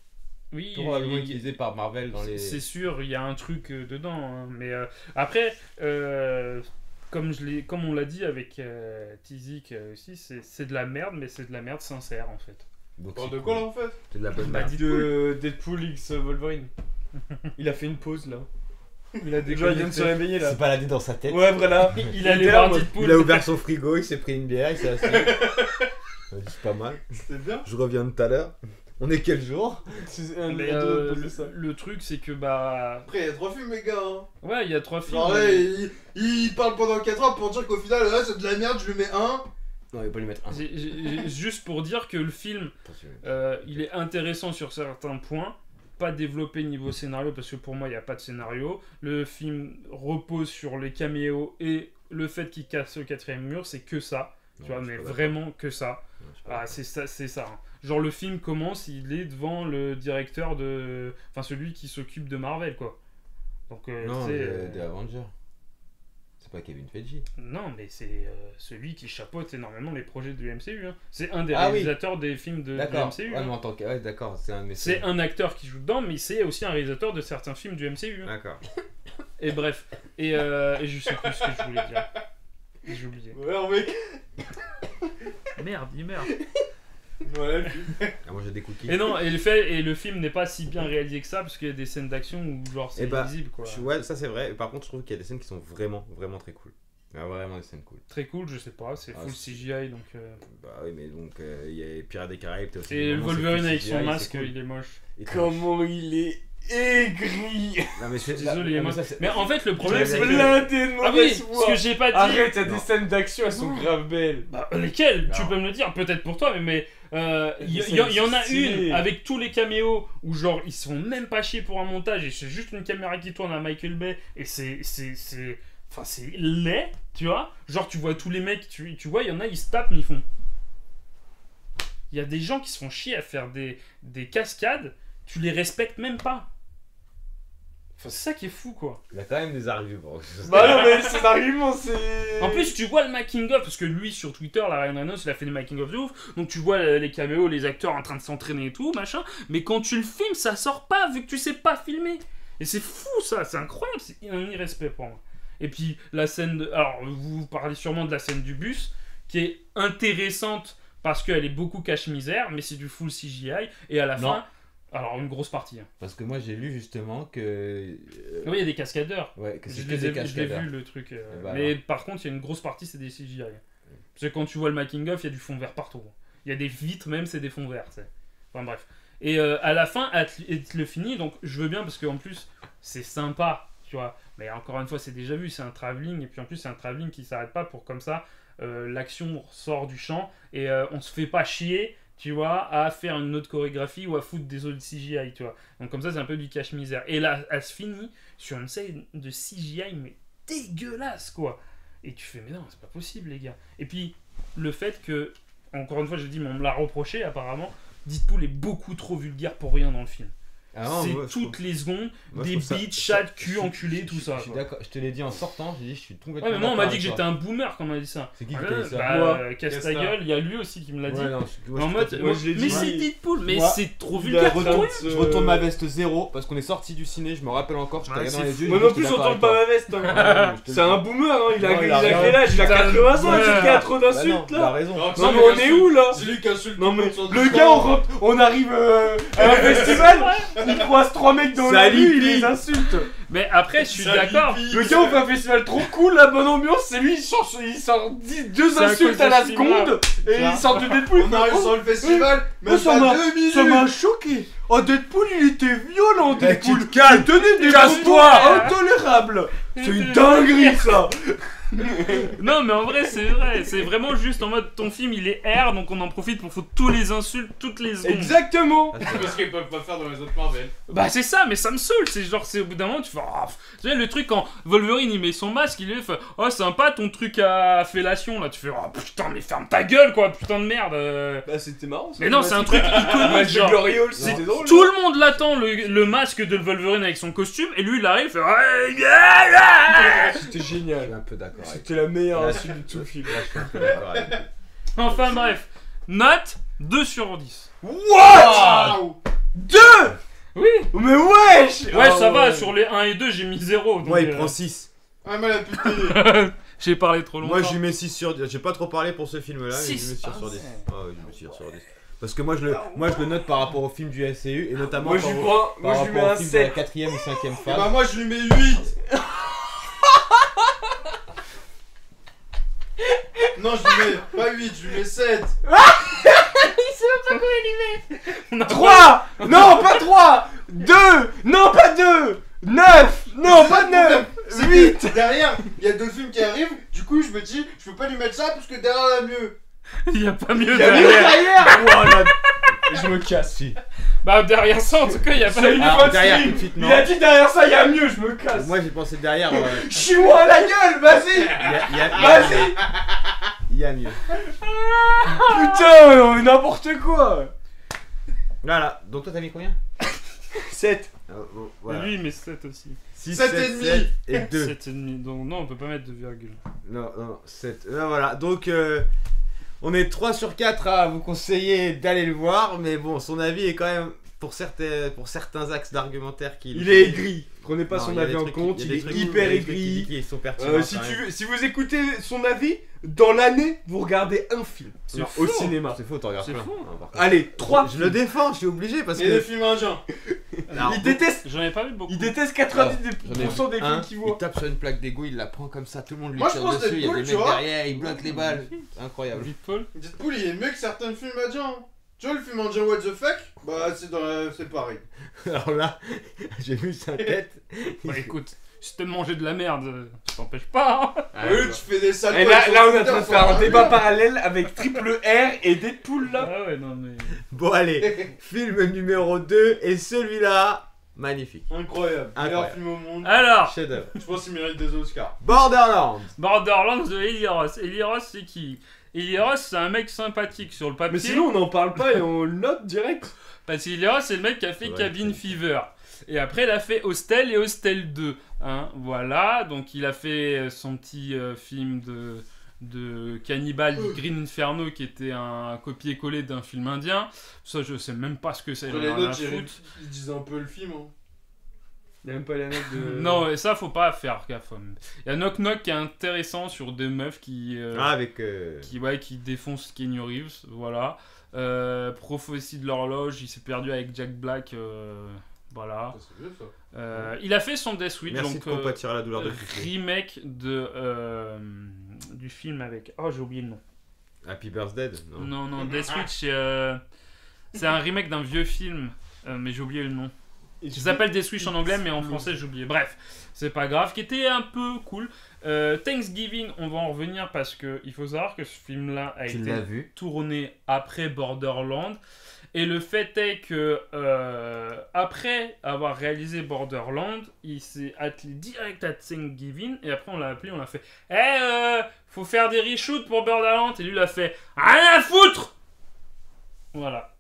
oui, probablement utilisé par Marvel dans les. C'est sûr, il y a un truc dedans, hein, mais après, comme on l'a dit avec Tizik aussi, c'est de la merde, mais c'est de la merde sincère en fait. Donc, Parle c'est de quoi cool. là en fait? C'est de la bonne Bah, merde. de Deadpool X Wolverine. Il a fait une pause là. Il a Genre, déjà vient de se réveiller là. C'est baladé dans sa tête. Ouais, voilà. Il allait voir mode- Deadpool. Il a ouvert son frigo, il s'est pris une bière, il s'est assis. C'est pas mal. C'est bien. Je reviens de tout à l'heure. On est quel jour? Mais, le truc c'est que Après, il y a 3 films, les gars. Hein. ouais, il y a 3 films. Genre, là, il parle pendant 4 heures pour dire qu'au final, là, c'est de la merde, je lui mets 1. Non, il va pas lui mettre un. Juste pour dire que le film, il est intéressant sur certains points, pas développé niveau scénario parce que pour moi il n'y a pas de scénario. Le film repose sur les caméos et le fait qu'il casse le 4ème mur, c'est que ça, tu vois, mais vraiment que ça. C'est ça. Hein. Genre le film commence, il est devant le directeur enfin celui qui s'occupe de Marvel quoi. Donc Non, tu sais, des Avengers. C'est pas Kevin Feige. non, mais c'est celui qui chapeaute énormément les projets du MCU. Hein. C'est un des Ah oui. réalisateurs des films du D'accord. MCU. Ouais, hein. mais en tant que. Ouais, d'accord. C'est un acteur qui joue dedans, mais c'est aussi un réalisateur de certains films du MCU. Hein. D'accord. Et bref. Et je sais plus ce que je voulais dire. J'ai oublié. Ouais, mec. Merde, il meurt. Voilà, Ah, moi j'ai des cookies. Et non, et le film n'est pas si bien réalisé que ça, parce qu'il y a des scènes d'action où genre c'est Eh bah, visible quoi. Ouais, ça c'est vrai. Par contre, je trouve qu'il y a des scènes qui sont vraiment, vraiment très cool. Il y a vraiment des scènes cool. Très cool, je sais pas, c'est Ah, full c'est- CGI donc. Bah oui, mais donc il y a Pirates des Caraïbes. t'as aussi Et des le moments, c'est Wolverine full avec CGI, son c'est masque, cool. il est moche. Et Comment il est aigri. Non, mais Je suis désolé, il est moche. ça, c'est- Mais en fait, le problème c'est que. Blindé de Ah oui, mauvaise ce foi. que j'ai pas dit. Arrête, t'as des Non. scènes d'action, elles sont Non. grave belles. Bah, lesquels? Tu Non. peux me le dire, peut-être pour toi, mais il Des y en a stylées. une avec tous les caméos où genre ils se font même pas chier pour un montage et c'est juste une caméra qui tourne à Michael Bay et c'est laid, tu vois. Genre tu vois tous les mecs, tu vois, il y en a ils se tapent mais ils font. Il y a des gens qui se font chier à faire des cascades, tu les respectes même pas. Enfin, c'est ça qui est fou quoi. Il a quand même des arguments. Bah non, mais c'est argument, c'est. En plus, tu vois le making of, parce que lui sur Twitter, la Ryan Reynolds, il a fait des making of de ouf. Donc tu vois les caméos, les acteurs en train de s'entraîner et tout, machin. Mais quand tu le filmes, ça sort pas, vu que tu sais pas filmer. Et c'est fou ça, c'est incroyable, c'est un irrespect pour moi. Et puis la scène de. Alors, vous parlez sûrement de la scène du bus, qui est intéressante parce qu'elle est beaucoup cache-misère, mais c'est du full CGI. Et à la Non. fin. Alors, une grosse partie. Hein. Parce que moi j'ai lu justement que. Oui, il y a des cascadeurs. Ouais, que Je c'est que les des ai vu cascadeurs. le truc. bah mais alors. par contre, il y a une grosse partie, c'est des CGI. Parce que quand tu vois le making of, il y a du fond vert partout. Il y a des vitres même, c'est des fonds verts. Enfin bref. Et à la fin, elle te le finit, donc je veux bien parce qu'en plus, c'est sympa, tu vois. Mais encore une fois, c'est déjà vu, c'est un travelling, et puis en plus, c'est un travelling qui s'arrête pas pour comme ça, l'action sort du champ, et on se fait pas chier, tu vois, à faire une autre chorégraphie ou à foutre des autres CGI, tu vois. Donc comme ça, c'est un peu du cache-misère. Et là, elle se finit sur une scène de CGI, mais dégueulasse, quoi. Et tu fais, mais non, c'est pas possible, les gars. Et puis, le fait que, encore une fois, je dis, mais on me l'a reproché, apparemment, Deadpool est beaucoup trop vulgaire pour rien dans le film. Ah non, C'est moi, je toutes trouve- les secondes, moi, je des trouve ça- bites, chat, cul, enculé, tout ça. Je suis quoi. d'accord, je te l'ai dit en sortant, j'ai dit je suis complètement Ouais, mais moi, on m'a d'accord dit que avec j'étais toi. un boomer quand on m'a dit ça. C'est qui qui Ah, t'a dit ça Moi, Castagueule, il y a lui aussi qui me l'a dit. Ouais, non, moi, En je mode, suis pas- moi, je l'ai dit. mais Moi, c'est Deadpool, mais moi, c'est trop il vulgaire a pour raison. rien. Je retourne ma veste zéro parce qu'on est sorti du ciné, je me rappelle encore, je t'ai Ouais, regardé dans c'est les yeux. Moi j'ai non dit, plus, je je suis d'accord retourne pas avec ma veste. Hein. toi. Je te le C'est dis. un boomer, hein. Il a Non, il a quel âge? Il a Putain, 80 ans, ouais. c'est qui a trop Bah non, d'insultes il a là? raison. Non, mais on est où là? C'est lui qui insulte Non tout le mais monde sur le Discord. gars, on arrive à un festival, il croise 3 mecs dans la Salut, rue, il Pi. les insulte. Mais après, je suis d'accord. Le gars, on fait un festival trop cool, la bonne ambiance, c'est lui, il sort 2 C'est à insultes cause à de la ce film-là. seconde et il sort du Deadpool. On arrive sur le festival, Oh, mais ça pas m'a- 2 minutes. Ça m'a choqué. Oh, Deadpool, il était violent, Deadpool. tu te calmes. Il tenait des Casse-toi. propos intolérables. C'est une dinguerie, ça. Non, mais en vrai, c'est vrai. C'est vraiment juste en mode ton film il est R, donc on en profite pour foutre tous les insultes toutes les secondes. Exactement. Parce qu'ils peuvent pas faire dans les autres Marvel. Bah, c'est ça, mais ça me saoule. C'est genre, c'est au bout d'un moment, tu fais. Oh, tu sais, le truc quand Wolverine il met son masque, il lui fait oh, sympa ton truc à fellation là. Tu fais oh putain, mais ferme ta gueule quoi, putain de merde. Bah, c'était marrant. Mais non, c'est un truc iconique. Genre, Glory Hall, c'est- c'était drôle. tout le monde l'attend, le masque de Wolverine avec son costume, et lui il arrive, il fait ouais, yeah, yeah. C'était Je suis génial. un peu d'accord avec C'était la meilleure Là, insulte de tout le film. Là, je suis un peu d'accord avec toi. Enfin bref, note 2 sur 10. What? 2? Oui. Mais wesh! Ouais, Ah ça va, ouais. sur les 1 et 2, j'ai mis 0. Moi, il prend 6. Ah, mais la putain. J'ai parlé trop longtemps. Moi, je lui mets 6 sur 10. J'ai pas trop parlé pour ce film-là, mais je lui mets 6 6. sur 10. Ah Ah ouais, je lui mets 6 sur 10. Parce que moi, je le note par rapport au film du SCU et notamment Moi, je par, lui au- prends- par moi, je lui mets rapport un au film de la 7. 4ème ou 5ème Et bah, phase. moi, je lui mets 8. Non, je lui mets pas 8, je lui mets 7. 3! Non, pas 3! 2! Non, pas 2! 9! Non, C'est pas ça le problème. 9! C'est 8! que derrière, il y a 2 films qui arrivent. Du coup, je me dis, je peux pas lui mettre ça parce que derrière, il y a mieux. Il y a pas mieux Il y a mieux derrière. derrière! Voilà. Je me casse. Si. Bah, derrière ça, en tout cas, il y a pas C'est mieux. une Alors, fois de derrière, stream. tout de suite, Il non. a dit derrière ça, il y a mieux, je me casse. Moi, j'ai pensé derrière. Chie-moi à la gueule, vas-y! Vas-y! Il y a mieux. Putain, n'importe quoi! Voilà, donc toi, t'as mis combien 7. Voilà. Lui, il met 7 aussi. 6, 7 7, et demi. 7 et 2. 7,5. Donc, non, on peut pas mettre de virgule. Non, non, 7. Voilà, donc on est 3 sur 4 à vous conseiller d'aller le voir, mais bon, son avis est quand même, pour certains axes d'argumentaire qu'il Il est aigri. Prenez pas Non, son il y a avis des en trucs- compte, y a il des est trucs- hyper il y a des trucs aigri. qui sont pertinents. Si vous écoutez son avis, dans l'année, vous regardez un film C'est au fou. cinéma. C'est faux, t'en regardes C'est plein. fou. Non, par contre. Allez, 3 Je le défends, je suis obligé parce Et les que. films indiens. Alors, Il déteste, J'en ai pas vu beaucoup. il déteste j'en ai 90% vu des un, films qu'il il voit. tape sur une plaque d'égout, il la prend comme ça, tout le monde lui Moi, je tire pense dessus, il y a Deadpool, des tu mecs vois. derrière, il bloque les balles. Incroyable. Deadpool. Deadpool, il est mieux que certains films indiens. Tu vois le film indien What the fuck? Bah, c'est pareil. Alors là, j'ai vu sa tête. Bah, écoute, si t'aimes manger de la merde, ça t'empêche pas. Hein. Ah, Oui, tu fais des saltos. Et là, avec là, son on est en train de Twitter, faire un faut débat arrêter. parallèle avec Triple R et Deadpool là. Ah ouais, non mais. Bon, allez, film numéro 2, et celui-là, magnifique. Incroyable. Meilleur Incroyable. film au monde. Alors, Chef-d'œuvre. Je pense qu'il mérite des Oscars. Borderlands. Borderlands de Eli Roth. Eli Roth, c'est qui? Eli Roth, c'est un mec sympathique sur le papier. Mais sinon, on n'en parle pas et on le note direct. Parce qu'Eli Roth, c'est le mec qui a fait Ouais, Cabin c'est- Fever. Et après, il a fait Hostel et Hostel 2. Hein, voilà, donc il a fait son petit film de cannibale Green Inferno qui était un copier-coller d'un film indien. Ça, je sais même pas ce que c'est. Sur j'en ai les rien à notes, foutre. ils disent un peu le film. Hein. Il y a même pas la note de. Non, et ça, faut pas faire gaffe. Il y a Knock Knock qui est intéressant sur des meufs qui. Ah, avec. qui défonce Keanu Reeves, voilà. Prophétie de l'horloge, il s'est perdu avec Jack Black, voilà. Ça, c'est vieux, ça. Il a fait son Death Wish, Merci donc de compatir à la douleur de Christine. remake du film avec... Oh, j'ai oublié le nom. Happy Birthday non. Non, Death Switch, c'est un remake d'un vieux film, mais j'ai oublié le nom. Ça s'appelle Death Switch en anglais, mais en français j'ai oublié. Bref, c'est pas grave, qui était un peu cool. Thanksgiving, on va en revenir parce que il faut savoir que ce film-là a Tu été l'as vu? tourné après Borderland. Et le fait est que après avoir réalisé Borderland, il s'est attelé direct à Thanksgiving et après on l'a appelé, on l'a fait faut faire des reshoots pour Borderland et lui il a fait rien à foutre. Voilà.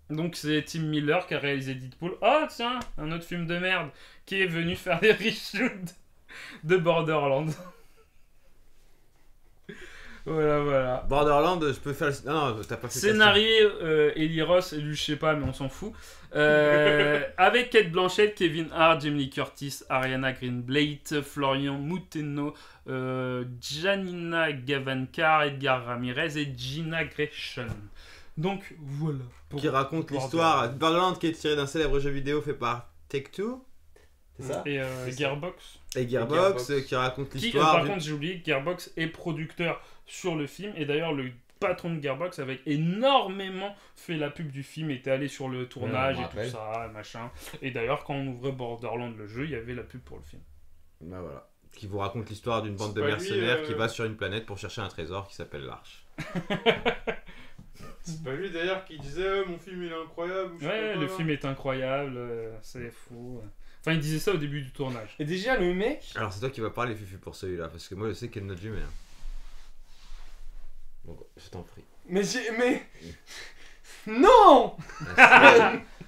Donc c'est Tim Miller qui a réalisé Deadpool. Oh tiens, un autre film de merde qui est venu faire des reshoots de Borderland. Voilà. Borderland, je peux faire... Non, t'as pas fait... Scénarié Eli Ross, lui je sais pas mais on s'en fout. Avec Kate Blanchett, Kevin Hart, Jamie Lee Curtis, Ariana Greenblatt, Florian Moutenot, Janina Gavankar, Edgar Ramirez et Gina Gresham. Donc voilà. Qui raconte l'histoire... Borderland qui est tiré d'un célèbre jeu vidéo fait par Take-Two. C'est ça? Et C'est ça. Gearbox. Et Gearbox, qui raconte Qui, l'histoire... par contre j'ai oublié, Gearbox est producteur sur le film. Et d'ailleurs le patron de Gearbox avait énormément fait la pub du film, était allé sur le tournage Ouais, on et tout rappelle. ça, machin. Et d'ailleurs quand on ouvrait Borderland le jeu, il y avait la pub pour le film. Bah voilà. Qui vous raconte l'histoire d'une bande de C'est pas lui, mercenaires qui va sur une planète pour chercher un trésor qui s'appelle l'Arche. C'est pas lui d'ailleurs qui disait mon film il est incroyable. ou je sais Ouais, pas le quoi. film est incroyable, c'est fou. Enfin, il disait ça au début du tournage. Et déjà, le mec, Alors c'est toi qui vas parler Fufu pour celui-là, parce que moi je sais quelle note je mets. Hein. Donc je t'en prie. mais non.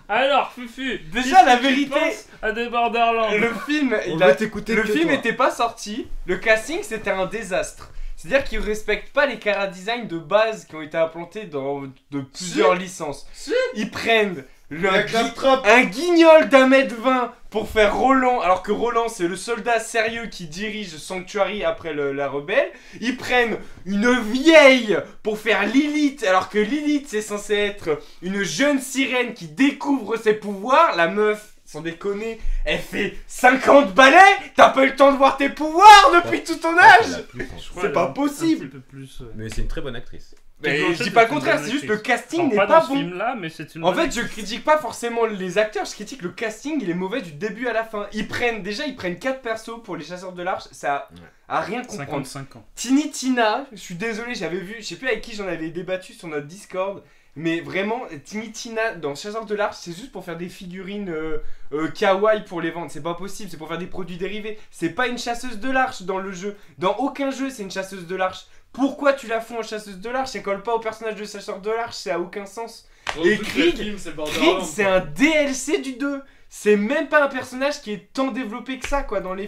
Alors, Fufu, Déjà, la qu'est-ce que tu vérité, penses à des Borderlands. le film, On il va a... t'écouter le que film toi. était pas sorti, le casting c'était un désastre. C'est-à-dire qu'ils respectent pas les chara design de base qui ont été implantés dans de plusieurs licences. Si. Ils prennent le La claptrap. un guignol d'1m20 pour faire Roland, alors que Roland c'est le soldat sérieux qui dirige Sanctuary après la rebelle. Ils prennent une vieille pour faire Lilith, alors que Lilith c'est censé être une jeune sirène qui découvre ses pouvoirs. La meuf, sans déconner, elle fait 50 balais. T'as pas eu le temps de voir tes pouvoirs depuis tout ton âge. Je crois c'est elle pas a un possible. petit peu plus. Mais c'est une très bonne actrice. Mais Blanchett, je dis pas le c'est une contraire, bonne c'est juste le actrice. casting Alors, n'est pas pas dans ce bon. film-là, mais c'est une En bonne fait, je critique pas forcément les acteurs, je critique le casting, il est mauvais du début à la fin. Ils prennent 4 persos pour les chasseurs de l'arche, ça a rien comprendre. 55 ans. Tini Tina, je suis désolé, j'avais vu, je sais plus avec qui j'en avais débattu sur notre Discord, mais vraiment, Tini Tina dans Chasseurs de l'arche, c'est juste pour faire des figurines kawaii pour les vendre. C'est pas possible, c'est pour faire des produits dérivés. C'est pas une chasseuse de l'arche dans le jeu. Dans aucun jeu, c'est une chasseuse de l'arche. Pourquoi tu la fous en chasseuse de l'arche? Elle colle pas au personnage de chasseur de l'arche, ça a aucun sens. Dans Et tous Krieg- les films, c'est Krieg, Borderlands, c'est quoi. un DLC du 2. C'est même pas un personnage qui est tant développé que ça, quoi, dans les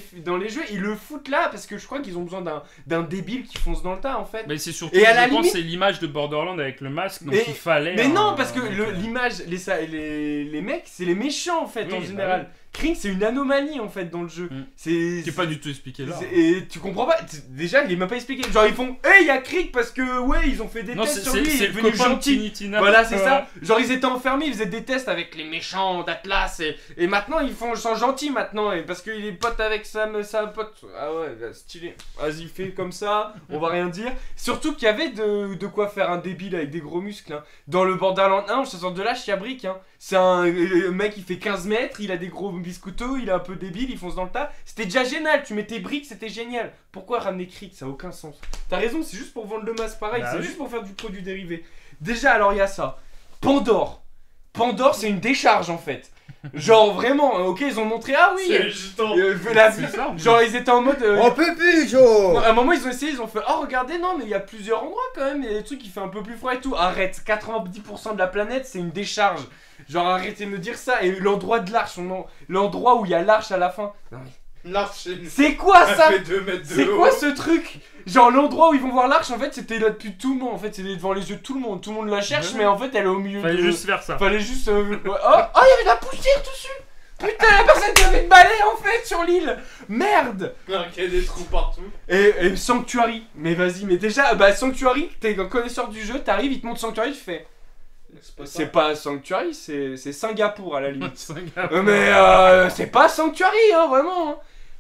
jeux. Ils le foutent là parce que je crois qu'ils ont besoin d'un débile qui fonce dans le tas, en fait. Mais c'est surtout, Et à la je pense, limite- c'est l'image de Borderland avec le masque, donc Mais- il fallait. Mais non, parce que mec, l'image, les mecs, c'est les méchants, en fait, Oui, en bah général. Krieg, c'est une anomalie, en fait, dans le jeu. Mm. C'est... qui est pas du tout expliqué là. Et tu comprends pas, déjà il est même pas expliqué. Genre ils font hey, il y a Krieg parce que ouais, ils ont fait des Non, tests c'est sur lui, il c'est est le devenu copain de gentil. Tini Tina. Voilà, c'est ça. Genre ils étaient enfermés, ils faisaient des tests avec les méchants d'Atlas et maintenant ils sont gentils maintenant et parce qu'il est pote avec sa pote. Ah ouais, là, stylé. Vas-y, fais comme ça, on va rien dire. Surtout qu'il y avait de quoi faire un débile avec des gros muscles. Hein. Dans le Borderland 1, chasseur de lâche, il y a Brick. Hein. C'est un mec, il fait 15 mètres, il a des gros biscouteaux, il est un peu débile, il fonce dans le tas. C'était déjà génial, tu mettais Brick, c'était génial. Pourquoi ramener Krieg? Ça a aucun sens. T'as raison, c'est juste pour vendre le masque pareil, Bah c'est oui. juste pour faire du produit dérivé. Déjà, alors il y a ça. Pandore. Pandore, c'est une décharge en fait. Genre vraiment, ok, ils ont montré, ah oui, C'est agitant. C'est ça, en plus. genre ils étaient en mode. On peut plus, Joe. Non, à un moment ils ont essayé, ils ont fait oh regardez non mais il y a plusieurs endroits quand même, il y a des trucs qui fait un peu plus froid et tout. Arrête, 90% de la planète c'est une décharge. Genre arrêtez de me dire ça. Et l'endroit de l'arche, l'endroit où il y a l'arche à la fin. Non, mais L'arche, c'est quoi ça? fait 2 mètres de C'est haut. quoi ce truc? Genre l'endroit où ils vont voir l'arche en fait c'était là depuis tout le monde. En fait c'était devant les yeux de tout le monde. Tout le monde la cherche Ouais. mais en fait elle est au milieu Fallait de... juste faire ça. Fallait juste... ouais. Oh, il y avait de la poussière dessus. Putain, la personne qui avait de balai en fait sur l'île. Merde. Alors qu'il y a des trous partout. Et Sanctuary, mais vas-y, mais déjà, bah Sanctuary, t'es un connaisseur du jeu, t'arrives, il te montre Sanctuary, tu fais. C'est pas Sanctuary, c'est Singapour à la limite. Mais c'est pas Sanctuary, hein, vraiment. Hein.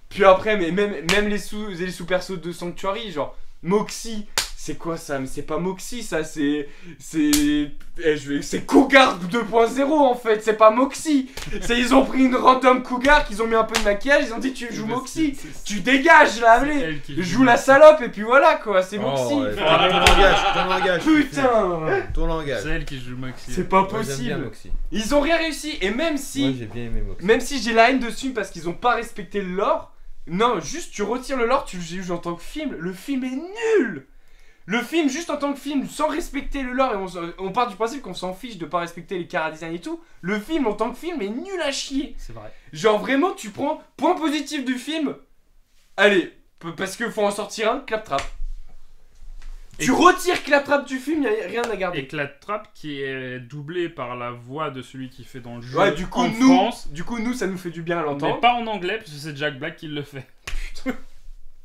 Puis après, mais même les sous-persos de Sanctuary, genre Moxie, c'est quoi ça? Mais c'est pas Moxie, ça, c'est Cougar 2.0 en fait, c'est pas Moxie. Ils ont pris une random Cougar, qu'ils ont mis un peu de maquillage, ils ont dit tu joues Moxie, tu dégages là, allez, joue la salope et puis voilà quoi, c'est Moxie. Oh, ton langage. Putain, Ton langage. C'est elle qui joue Moxie. c'est pas Moi, j'aime bien possible. Moxie. Ils ont rien réussi et même si, Moi j'ai bien aimé Moxie. même si j'ai la haine dessus parce qu'ils ont pas respecté le lore, non, juste tu retires le lore, tu le juges en tant que film, le film est nul. Le film, juste en tant que film, sans respecter le lore, et on part du principe qu'on s'en fiche de pas respecter les chara-design et tout, le film en tant que film est nul à chier. C'est vrai. Genre vraiment, tu prends point positif du film, allez, parce que faut en sortir un, Claptrap. Tu retires Claptrap du film, y a rien à garder. Et Claptrap qui est doublé par la voix de celui qui fait dans le jeu Ouais, du coup, en nous, France, ça nous fait du bien à mais l'entendre. pas en anglais parce que c'est Jack Black qui le fait.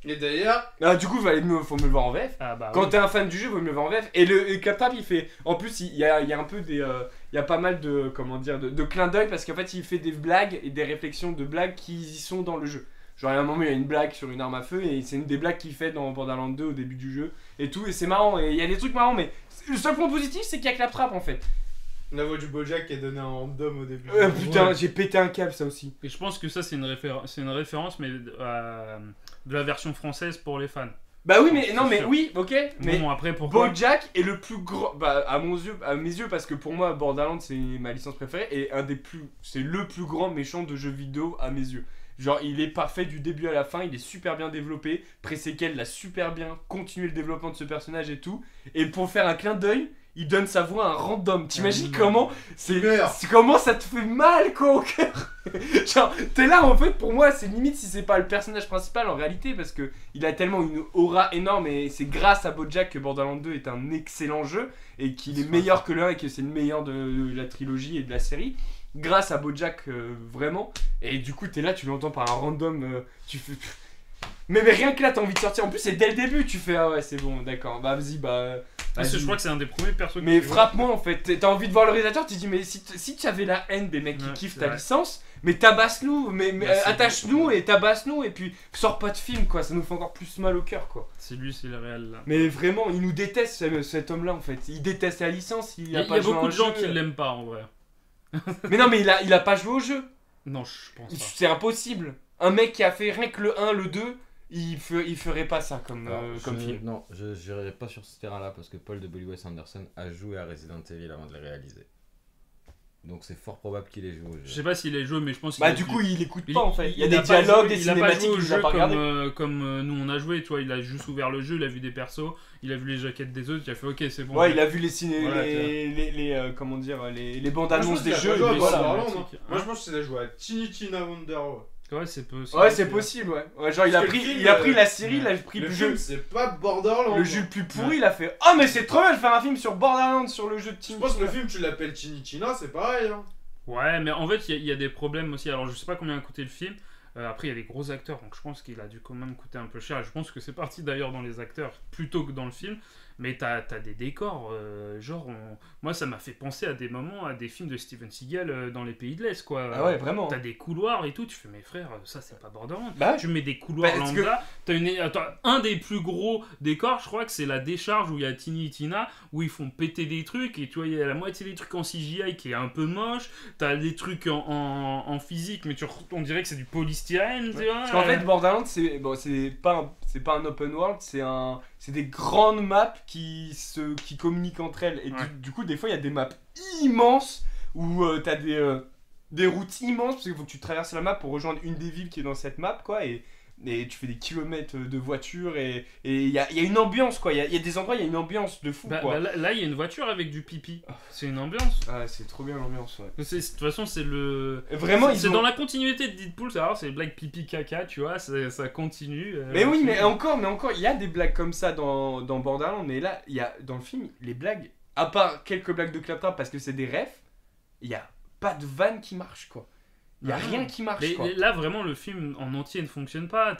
Et d'ailleurs, Ah, du coup, faut me le voir en VF. Ah bah Quand oui. t'es un fan du jeu, vaut mieux le voir en VF. Et le Claptrap, il fait. En plus, il y a un peu des. Il y a pas mal de. Comment dire. De clins d'œil parce qu'en fait, il fait des blagues et des réflexions de blagues qui y sont dans le jeu. Genre, à un moment, il y a une blague sur une arme à feu et c'est une des blagues qu'il fait dans Borderlands 2 au début du jeu et tout. Et c'est marrant. Et il y a des trucs marrants, mais le seul point positif, c'est qu'il y a Claptrap en fait. la voix du Bojack est donnée en random au début. Putain, j'ai pété un câble, ça aussi. Et je pense que ça c'est une référence mais de la version française pour les fans. Bah oui, mais C'est non, mais sûr. oui, ok. Mais Bon après pourquoi Bojack est le plus grand, bah à mes yeux, parce que pour moi Borderlands c'est ma licence préférée et c'est le plus grand méchant de jeux vidéo à mes yeux. Genre il est parfait du début à la fin, il est super bien développé, Pré-Sequel l'a super bien continué le développement de ce personnage et tout. Et pour faire un clin d'œil, il donne sa voix à un random. T'imagines comment comment ça te fait mal quoi au cœur. Genre t'es là en fait, pour moi c'est limite si c'est pas le personnage principal en réalité parce que il a tellement une aura énorme et c'est grâce à Bojack que Borderlands 2 est un excellent jeu et qu'il est meilleur que le 1 et que c'est le meilleur de la trilogie et de la série. Grâce à Bojack vraiment, et du coup t'es là, tu l'entends par un random, tu fais mais rien que là t'as envie de sortir, en plus c'est dès le début tu fais ah ouais c'est bon d'accord, bah vas-y Parce que je crois que c'est un des premiers persos que mais tu vois. frappe-moi en fait, t'as envie de voir le réalisateur, tu te dis mais si tu avais la haine des mecs qui Ouais, kiffent c'est ta vrai. licence, mais tabasse-nous, mais Bah, c'est attache-nous bon. et tabasse-nous et puis sors pas de film quoi, ça nous fait encore plus mal au cœur quoi. C'est lui, c'est le réel là. Mais vraiment il nous déteste cet homme là en fait, il déteste la licence, Il y a pas joué à beaucoup un de gens jeu. qui l'aiment pas en vrai. Mais non mais il a pas joué au jeu. Non, je pense pas. C'est impossible. Un mec qui a fait rien que le 1, le 2, il ferait pas ça comme film. Non, je n'irai pas sur ce terrain-là parce que Paul W. Anderson a joué à Resident Evil avant de le réaliser. Donc c'est fort probable qu'il ait joué au jeu. Je sais pas s'il est joué, mais je pense qu'il Bah a du dû- coup il écoute il- pas en fait. Il y a il des pas dialogues, joué- des il a pas joué cinématiques au qu'il jeu a pas regardé. comme nous on a joué, tu vois, il a juste ouvert le jeu, il a vu des persos, il a vu les jaquettes des autres, il a fait ok c'est bon. Ouais, il a vu les ciné, Voilà, comment dire, les bandes Moi, je annonces pense des qu'il a jeux. pas joué à et voilà. Borderlands, cinématique. Moi je pense qu'il a joué à Tiny Tina Wonder. Ouais, c'est possible. Ouais, c'est possible, ouais. Ouais, genre il a Parce que le pris, film, il a pris la série, il a pris Le le film jeu. c'est pas Borderlands. Le jeu le plus pourri, il a fait oh mais c'est trop bien de faire un film sur Borderlands sur le jeu de Je Team. pense que le film tu l'appelles Tiny Tina, c'est pareil. Hein. Ouais, mais en fait, il y a des problèmes aussi. Alors, je sais pas combien a coûté le film. Après, il y a des gros acteurs, donc je pense qu'il a dû quand même coûter un peu cher. Et je pense que c'est parti d'ailleurs dans les acteurs plutôt que dans le film. Mais t'as des décors, moi ça m'a fait penser à des moments, à des films de Steven Seagal dans les pays de l'Est, quoi. Ah ouais, vraiment. T'as des couloirs et tout, tu fais, mes frères, ça c'est pas Borderlands. Bah ouais. Tu mets des couloirs Parce lambda, attends, un des plus gros décors, je crois que c'est la décharge où il y a Tiny et Tina, où ils font péter des trucs, et tu vois, il y a la moitié des trucs en CGI qui est un peu moche, t'as des trucs en physique, mais on dirait que c'est du polystyrène, tu vois. Parce qu'en fait, Borderlands, c'est pas un open world, c'est des grandes maps qui communiquent entre elles. Et Ouais. du coup, des fois, il y a des maps immenses où t'as des routes immenses parce qu'il faut que tu traverses la map pour rejoindre une des villes qui est dans cette map, quoi. Et tu fais des kilomètres de voiture et il y a une ambiance, quoi. Il y a des endroits, il y a une ambiance de fou, quoi. Là, il y a une voiture avec du pipi. C'est une ambiance. Ah, c'est trop bien l'ambiance, ouais. De toute façon, c'est le. Vraiment, C'est dans la continuité de Deadpool, c'est blague pipi caca, tu vois, ça continue. Mais oui, mais encore, il y a des blagues comme ça dans Borderlands, mais là, il y a dans le film, les blagues, à part quelques blagues de Claptrap parce que c'est des refs, il y a pas de vanne qui marche, quoi. Il y a Ah non. rien qui marche, quoi. Là, vraiment, le film en entier ne fonctionne pas.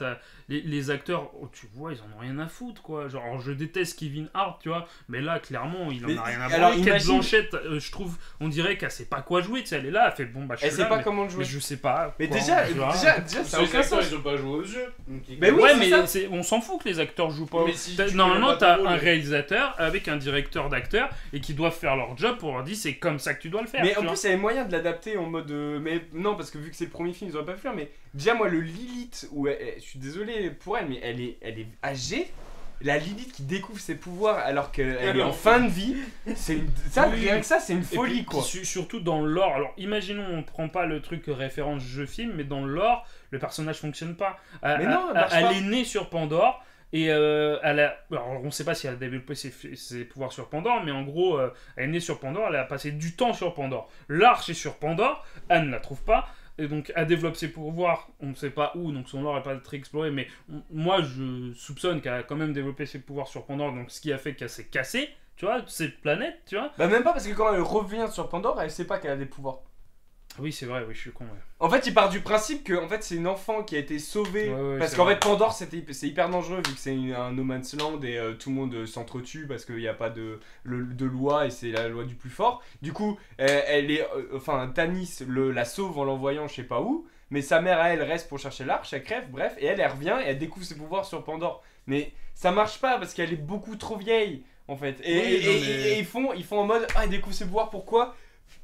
Les acteurs, tu vois, ils en ont rien à foutre, quoi. Genre, alors, je déteste Kevin Hart, tu vois, mais là, clairement, il en Mais a rien à alors, voir. Kate imagine- Blanchett, je trouve, on dirait qu'elle sait pas quoi jouer, tu sais, elle est là, elle fait bon, bah, je Elle suis sait là, pas mais, comment le jouer. mais je sais pas. Mais quoi, déjà, tu vois. ça a Les aucun acteurs, sens. ils ont pas joué aux yeux. Donc, Mais oui, Ouais, c'est mais ça. on s'en fout que les acteurs jouent pas. Mais si T'as- tu Normalement, connais pas t'as ton un rôle. réalisateur avec un directeur d'acteurs et qui doivent faire leur job pour leur dire c'est comme ça que tu dois le faire. Mais tu en vois. plus, il y avait moyen de l'adapter en mode. Mais non, parce que vu que c'est le premier film, ils auraient pas pu faire. Mais déjà, moi, le Lilith, je suis désolé pour elle, mais elle est âgée. La Lilith qui découvre ses pouvoirs alors qu'elle est en fin de vie, ça, Oui. rien que ça, c'est une Et folie, puis, quoi. surtout dans le lore. Alors, imaginons, on prend pas le truc référence jeu-film, mais dans le lore, le personnage fonctionne pas. Mais non, elle marche pas. est née sur Pandore. Et elle a. Alors, on sait pas si elle a développé ses pouvoirs sur Pandore, mais en gros, elle est née sur Pandore, elle a passé du temps sur Pandore. L'arche est sur Pandore, elle ne la trouve pas. Et donc, elle développe ses pouvoirs, on ne sait pas où, donc son lore n'est pas très exploré, mais moi je soupçonne qu'elle a quand même développé ses pouvoirs sur Pandore, donc ce qui a fait qu'elle s'est cassée, tu vois, cette planète, tu vois. Bah, même pas parce que quand elle revient sur Pandore, elle sait pas qu'elle a des pouvoirs. Oui, c'est vrai, oui, je suis con, ouais. En fait, il part du principe que en fait, c'est une enfant qui a été sauvée. Ouais, parce c'est qu'en vrai. fait, Pandore, c'est hyper dangereux vu que c'est un no man's land et tout le monde s'entretue parce qu'il n'y a pas de loi et c'est la loi du plus fort. Du coup, Tanis la sauve en l'envoyant je sais pas où. Mais sa mère, elle reste pour chercher l'arche, elle crève, bref. Et elle revient et elle découvre ses pouvoirs sur Pandore. Mais ça marche pas parce qu'elle est beaucoup trop vieille en fait. Et ils font en mode elle découvre ses pouvoirs, pourquoi ?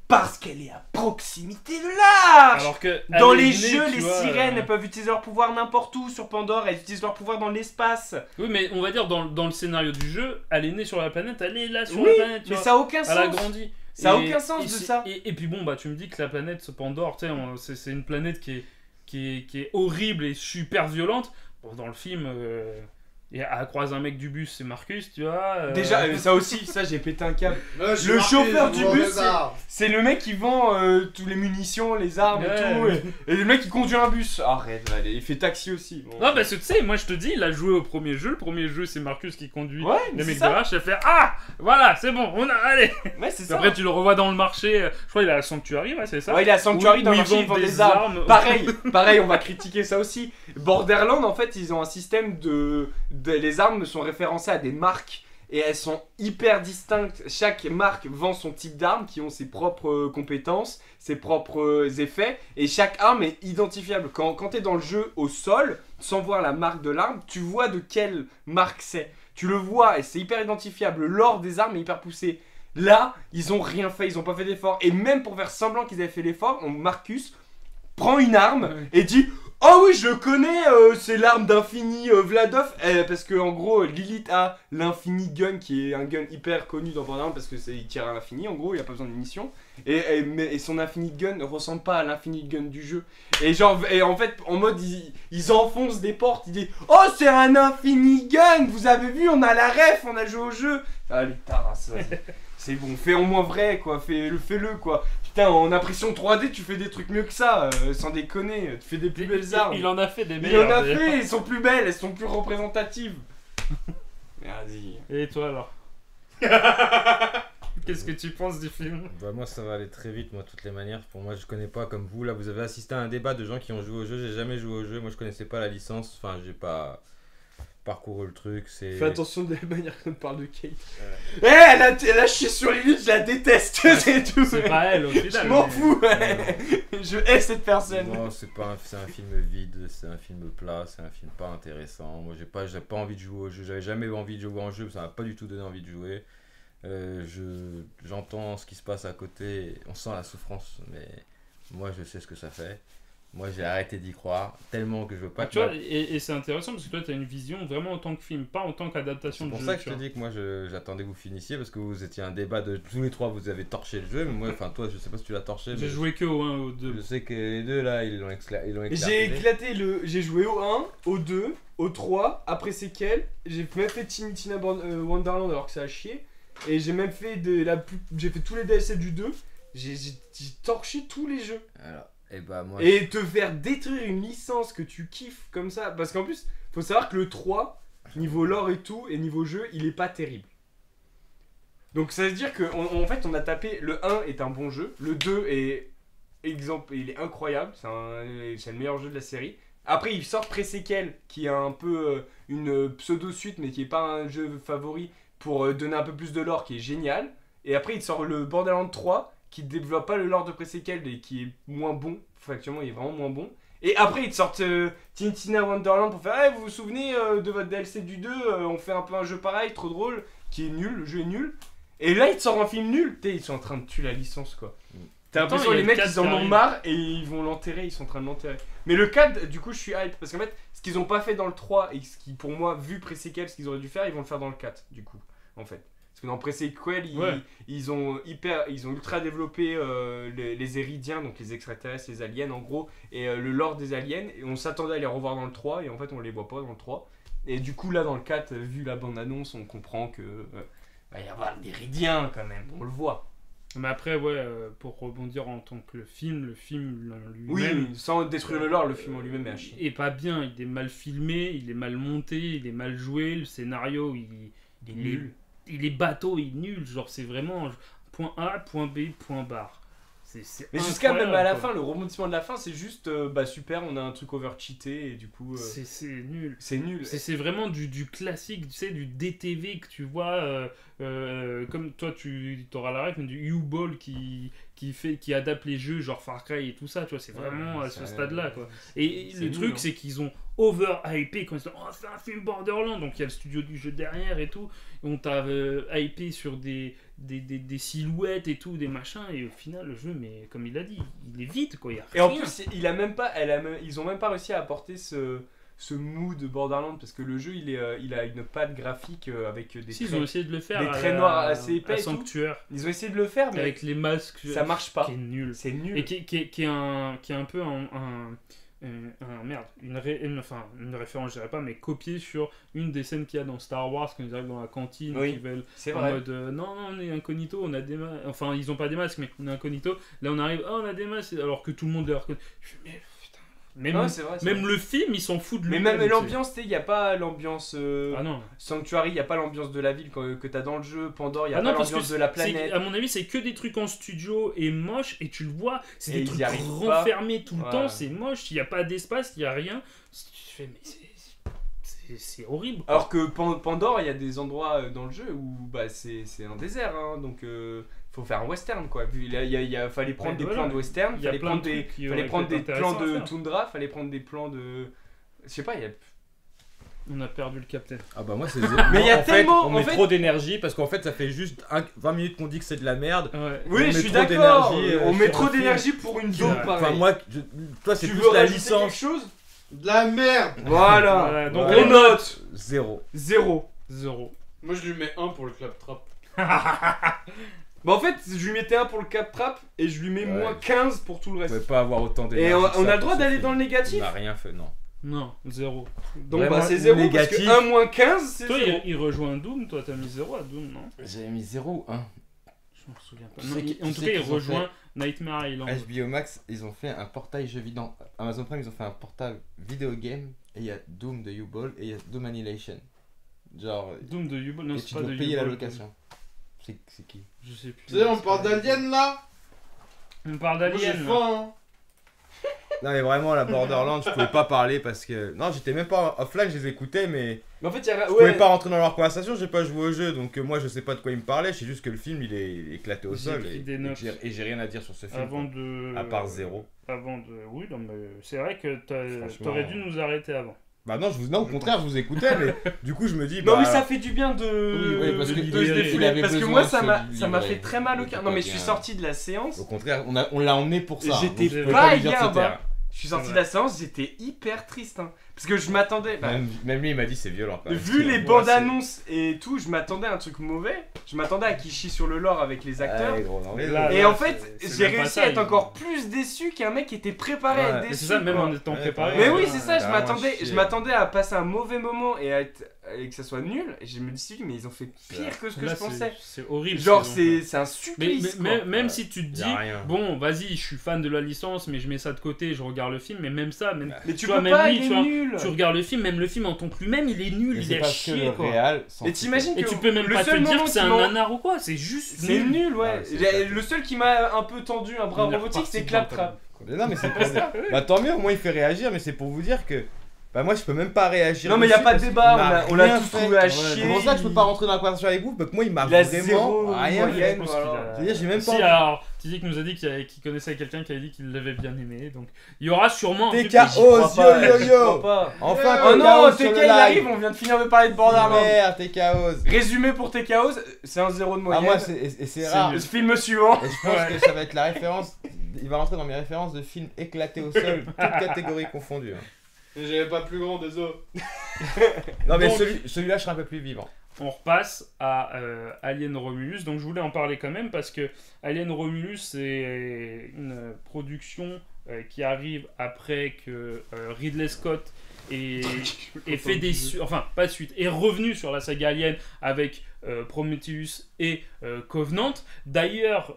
Parce qu'elle est à proximité de l'arche. Alors que. Dans elle est les née, jeux, tu les vois, sirènes, elles peuvent utiliser leur pouvoir n'importe où sur Pandore, elles utilisent leur pouvoir dans l'espace. Oui, mais on va dire, dans le scénario du jeu, elle est née sur la planète, elle est là sur Oui, la planète, tu mais vois. ça a aucun Elle a sens. grandi. Ça a Et- aucun sens et de c'est- ça. Et puis bon, bah tu me dis que la planète Pandore, tu sais, c'est une planète qui est horrible et super violente. Bon, dans le film, elle croise un mec du bus, c'est Marcus, tu vois. Déjà, ça aussi, ça j'ai pété un câble. Là, j'ai Le marqué, chauffeur je du vois bus, des arbres. C'est le mec qui vend tous les munitions, les armes et tout. Ouais. Et le mec qui conduit un bus. Arrête, allez, il fait taxi aussi. Bon. Non, parce que tu sais, moi je te dis, il a joué au premier jeu. Le premier jeu, c'est Marcus qui conduit. Ouais, mais Le c'est mec de ça. l'arche, elle fait ah, voilà, c'est bon, allez. Ouais, c'est Puis ça. après, tu le revois dans le marché. Je crois qu'il a la Sanctuary, ouais, c'est ça. Ouais, il est à Sanctuary Où- dans où le ils marché, ils vendent vendent des armes. armes. Pareil, on va critiquer ça aussi. Borderland, en fait, ils ont un système les armes sont référencées à des marques et elles sont hyper distinctes. Chaque marque vend son type d'arme qui ont ses propres compétences, ses propres effets et chaque arme est identifiable. Quand tu es dans le jeu au sol, sans voir la marque de l'arme, tu vois de quelle marque c'est. Tu le vois et c'est hyper identifiable. L'or des armes est hyper poussé. Là, ils ont rien fait, ils ont pas fait d'effort. Et même pour faire semblant qu'ils avaient fait l'effort, Marcus prend une arme Ouais. et dit oh oui, je le connais, c'est l'arme d'Infini Vladov. Parce que en gros, Lilith a l'Infini Gun qui est un gun hyper connu dans Borderlands parce que il tire à l'infini. En gros, il a pas besoin de munitions. Et son Infinite Gun ne ressemble pas à l'Infinite Gun du jeu. Et en fait, en mode, ils enfoncent des portes. Ils disent oh, c'est un Infinite Gun. Vous avez vu, on a la ref, on a joué au jeu. Allez, tarasse, vas-y. C'est bon, fais au moins vrai, quoi. Fais-le, quoi. Putain, en impression 3D, tu fais des trucs mieux que ça, sans déconner. Tu fais des plus belles armes. Il en a fait des Il meilleures. en a d'ailleurs. fait, elles sont plus belles, elles sont plus représentatives. Vas-y. Et toi alors Qu'est-ce que tu penses du film? Bah moi ça va aller très vite, moi de toutes les manières. Pour moi je connais pas comme vous, là vous avez assisté à un débat de gens qui ont joué au jeu, j'ai jamais joué au jeu, moi je connaissais pas la licence, enfin j'ai pas parcouru le truc, c'est... Fais attention de la manière qu'on parle de Kate. Elle a chié sur Lilith, je la déteste, c'est tout. C'est pas elle au final. Je m'en mais- fous, je hais cette personne. Non, c'est un film vide, c'est un film plat, c'est un film pas intéressant. Moi j'ai pas envie de jouer au jeu, j'avais jamais envie de jouer en jeu, ça m'a pas du tout donné envie de jouer. J'entends ce qui se passe à côté, on sent la souffrance, mais moi je sais ce que ça fait. Moi j'ai arrêté d'y croire, tellement que je veux pas... Tu vois, et c'est intéressant parce que toi tu as une vision vraiment en tant que film, pas en tant qu'adaptation C'est de pour jeu. ça que tu je te vois. dis que moi j'attendais que vous finissiez parce que vous étiez un débat de tous les trois, vous avez torché le jeu, mais moi, enfin toi je sais pas si tu l'as torché, mais J'ai joué que au 1 au 2. je sais que les deux là ils l'ont éclaté. J'ai joué au 1, au 2, au 3, après Sequel, j'ai même fait Tina Wonderland alors que ça a chié, et j'ai même fait j'ai fait tous les DLC du 2, j'ai torché tous les jeux. Alors, et bah moi... Et te faire détruire une licence que tu kiffes comme ça, parce qu'en plus, faut savoir que le 3, niveau lore et tout, et niveau jeu, il est pas terrible. Donc ça veut dire que en fait, on a tapé, le 1 est un bon jeu, le 2 est exemple, il est incroyable, c'est le meilleur jeu de la série. Après, il sort Pré-Séquel, qui est un peu une pseudo-suite, mais qui est pas un jeu favori, pour donner un peu plus de lore, qui est génial. Et après, il sort le Borderlands 3, qui développe pas le lore de Pré-Séquel, et qui est moins bon. Factuellement, il est vraiment moins bon. Et après, ils te sortent Tina Wonderland pour faire vous vous souvenez de votre DLC du 2, on fait un peu un jeu pareil, trop drôle, qui est nul, le jeu est nul. Et là, ils te sortent un film nul. Ils sont en train de tuer la licence, quoi. T'as l'impression que les mecs, ils en ont marre et ils vont l'enterrer, ils sont en train de l'enterrer. Mais le 4, du coup, je suis hype. Parce qu'en fait, ce qu'ils ont pas fait dans le 3 et ce qui, pour moi, vu Pré-Séquel, ce qu'ils auraient dû faire, ils vont le faire dans le 4, du coup, en fait. Parce que dans Pré-Séquel, ils ont ultra développé les Éridiens, donc les extraterrestres, les aliens en gros, et le lore des aliens. Et on s'attendait à les revoir dans le 3, et en fait on les voit pas dans le 3. Et du coup là dans le 4, vu la bande-annonce, on comprend que va y avoir des Éridiens quand même, on le voit. Mais après, pour rebondir en tant que le film lui-même... Oui, sans détruire le lore, le film en lui-même est à chier. Et pas bien, il est mal filmé, il est mal monté, il est mal joué, le scénario, il est nul. Il est bateau, il est nul, genre c'est vraiment point A, point B, point barre. Mais jusqu'à même à la fin, le rebondissement de la fin, c'est juste super, on a un truc over-cheaté et du coup... C'est nul. C'est nul. C'est vraiment du classique, tu sais, du DTV que tu vois, comme toi tu auras la règle, du U-Ball qui adapte les jeux genre Far Cry et tout ça, tu vois, c'est vraiment à ce stade-là, quoi. Et le truc, c'est qu'ils ont over-hypé quand ils ont dit, c'est un film Borderlands, donc il y a le studio du jeu derrière et tout, et on t'a hypé sur des silhouettes et tout, des machins, et au final le jeu, mais comme il a dit, il est vide, quoi, il y a rien. Et en plus ils ont même pas réussi à apporter ce mood de Borderlands, parce que le jeu il a une patte graphique avec des ils ont essayé de le faire, des traits noirs assez épais, Sanctuaire. Ils ont essayé de le faire, mais avec les masques, ça marche pas. Qui est nul. C'est nul. Et qui est un peu une référence, je dirais pas, mais copié sur une des scènes qu'il y a dans Star Wars quand ils arrivent dans la cantine, oui, qui veulent c'est en vrai. mode non, on est incognito, on a des masques, enfin ils ont pas des masques, mais on est incognito. Là on arrive, on a des masques, alors que tout le monde les reconnaît. Je fais, mais putain, même le film, ils s'en foutent de lui. Mais même l'ambiance, il n'y a pas l'ambiance Sanctuary, il n'y a pas l'ambiance de la ville que tu as dans le jeu. Pandore, il n'y a pas l'ambiance de la planète. À mon avis, c'est que des trucs en studio et moche, et tu le vois, c'est des trucs renfermés tout le temps, c'est moche, il n'y a pas d'espace, il n'y a rien. Je fais, mais c'est horrible, quoi. Alors que Pandore, il y a des endroits dans le jeu où c'est un désert, hein, donc faut faire un western, quoi. Il fallait prendre des plans de western, fallait prendre des plans de toundra, fallait prendre des plans de... Je sais pas, On a perdu le capitaine. Ah bah moi c'est... Mais il y a tellement... On met trop d'énergie parce qu'en fait ça fait juste 20 minutes qu'on dit que c'est de la merde. Ouais. Oui, je suis d'accord. On met trop d'énergie pour une zone pareille. Enfin moi, toi c'est tu plus veux la rajouter licence. quelque chose ? De la merde. Voilà. Donc on note 0. 0. Moi je lui mets 1 pour le claptrap. Bah en fait, je lui mettais 1 pour le claptrap et je lui mets moins 15 pour tout le reste. On pouvait pas avoir autant d'énergie. Et on a le droit d'aller dans le négatif. On a rien fait, non. Non, 0. Donc vraiment, c'est 0 négatif. parce que 1 moins 15 c'est toi, 0. il rejoint Doom, toi t'as mis 0 à Doom, non? J'avais mis 0 ou 1. Je m'en souviens pas. En tout cas, il rejoint Nightmare Island. HBO Max, ils ont fait un portail jeu vidéo. Amazon Prime, ils ont fait un portail vidéo game. Et il y a Doom de U-Ball et il y a Doom Annihilation. Genre. Doom de U-Ball, non, et c'est tu pas dois de payer U-Ball. la location. C'est qui? Je sais plus. Tu sais, on parle d'Alien là. On parle Moi j'ai d'Alien. faim, hein. Non mais vraiment la Borderlands, je pouvais pas parler parce que... Non, j'étais même pas offline, je les écoutais mais... Mais en fait, il y a... Je pouvais pas rentrer dans leur conversation, j'ai pas joué au jeu, donc moi je sais pas de quoi ils me parlaient, je sais juste que le film il est éclaté au J'ai sol pris et, des notes. et j'ai rien à dire sur ce film. Avant quoi. de. À part 0. Avant de. Oui, non, mais c'est vrai que Franchement, t'aurais dû nous arrêter avant. Bah non, au contraire, je vous écoutais, mais du coup je me dis... Non bah, mais ça fait du bien de... Oui, parce de que se il défouler, avait parce que besoin moi de ça se m'a livrer. fait très mal au cœur. Non mais je suis Bien. sorti de la séance, Au contraire, on l'a emmené pour ça. J'étais donc je peux pas lui dire de se hier, taire. je suis sorti de la séance, j'étais hyper triste, hein. Parce que je m'attendais... Même lui il m'a dit c'est violent quand même. Vu les bandes annonces et tout, je m'attendais à un truc mauvais. Je m'attendais à qu'il chie sur le lore avec les acteurs. Ouais, gros, non, mais Là, Et en fait, c'est j'ai même pas réussi ça, à être il- encore plus déçu qu'un mec qui était préparé à être Ouais, déçu. C'est ça, même quoi. en étant Ouais, préparé. Mais ouais, oui, c'est ça, je vraiment m'attendais chier. à passer un mauvais moment et à être et que ça soit nul. Et je me dis, mais ils ont fait pire que ce que Là, je pensais. c'est horrible. Genre, ce qu'ils ont fait. c'est un Mais, supplice. mais- quoi. même si tu te Y dis, a rien. bon, vas-y, je suis fan de la licence, mais je mets ça de côté, je regarde le film, mais même ça, même. Mais tu vois, peux même pas, lui, il tu est vois, nul. Tu regardes le film, même le film en tant que lui-même, il est nul, Mais il c'est est à parce que chier, le quoi. réal s'en Et fout. t'imagines Et que tu peux même le pas te seul dire moment que c'est qui un m'a- nanar ou quoi, c'est juste C'est nul. nul, ouais. Ah, c'est éclaté. Le seul qui m'a un peu tendu un bras Il est robotique, reparti c'est dedans, Claptrap. Mais non, mais c'est pour dire. Bah tant mieux, au moins il fait réagir, mais c'est pour vous dire que. Bah moi je peux même pas réagir. Non, mais y a dessus pas de parce débat, qu'il m'a on l'a rien tous fait. trouvé à Ouais, chier. C'est pour ça que je peux pas rentrer dans la conversation avec vous, parce que moi il m'a Il a vraiment zéro rien moyenne, fait. Je pense voilà. qu'il a- C'est-à-dire, j'ai même Si, pas envie. alors, Tizik nous a dit qu'il connaissait quelqu'un qui avait dit qu'il l'avait bien aimé, donc il y aura sûrement un TK, truc que j'y ose, crois pas. yo, yo, J'y yo. crois pas. Enfin, Oh non, TK sur TK le il arrive, live. on vient de finir de parler de Borderlands. Merde, TK ose. Résumé pour TK House, c'est un 0 de Ah moyenne. moi et c'est rare. Le film suivant. Et je pense que ça va être la référence. Il va rentrer dans mes références de films éclatés au sol, toutes catégories confondues. hein. Et j'avais pas plus grand, désolé. Non mais Donc- celui-là je serai un peu plus vivant. On repasse à Alien Romulus. Donc je voulais en parler quand même parce que Alien Romulus c'est une production qui arrive après que Ridley Scott ait fait des enfin pas de suite, est revenu sur la saga Alien avec Prometheus et Covenant. D'ailleurs,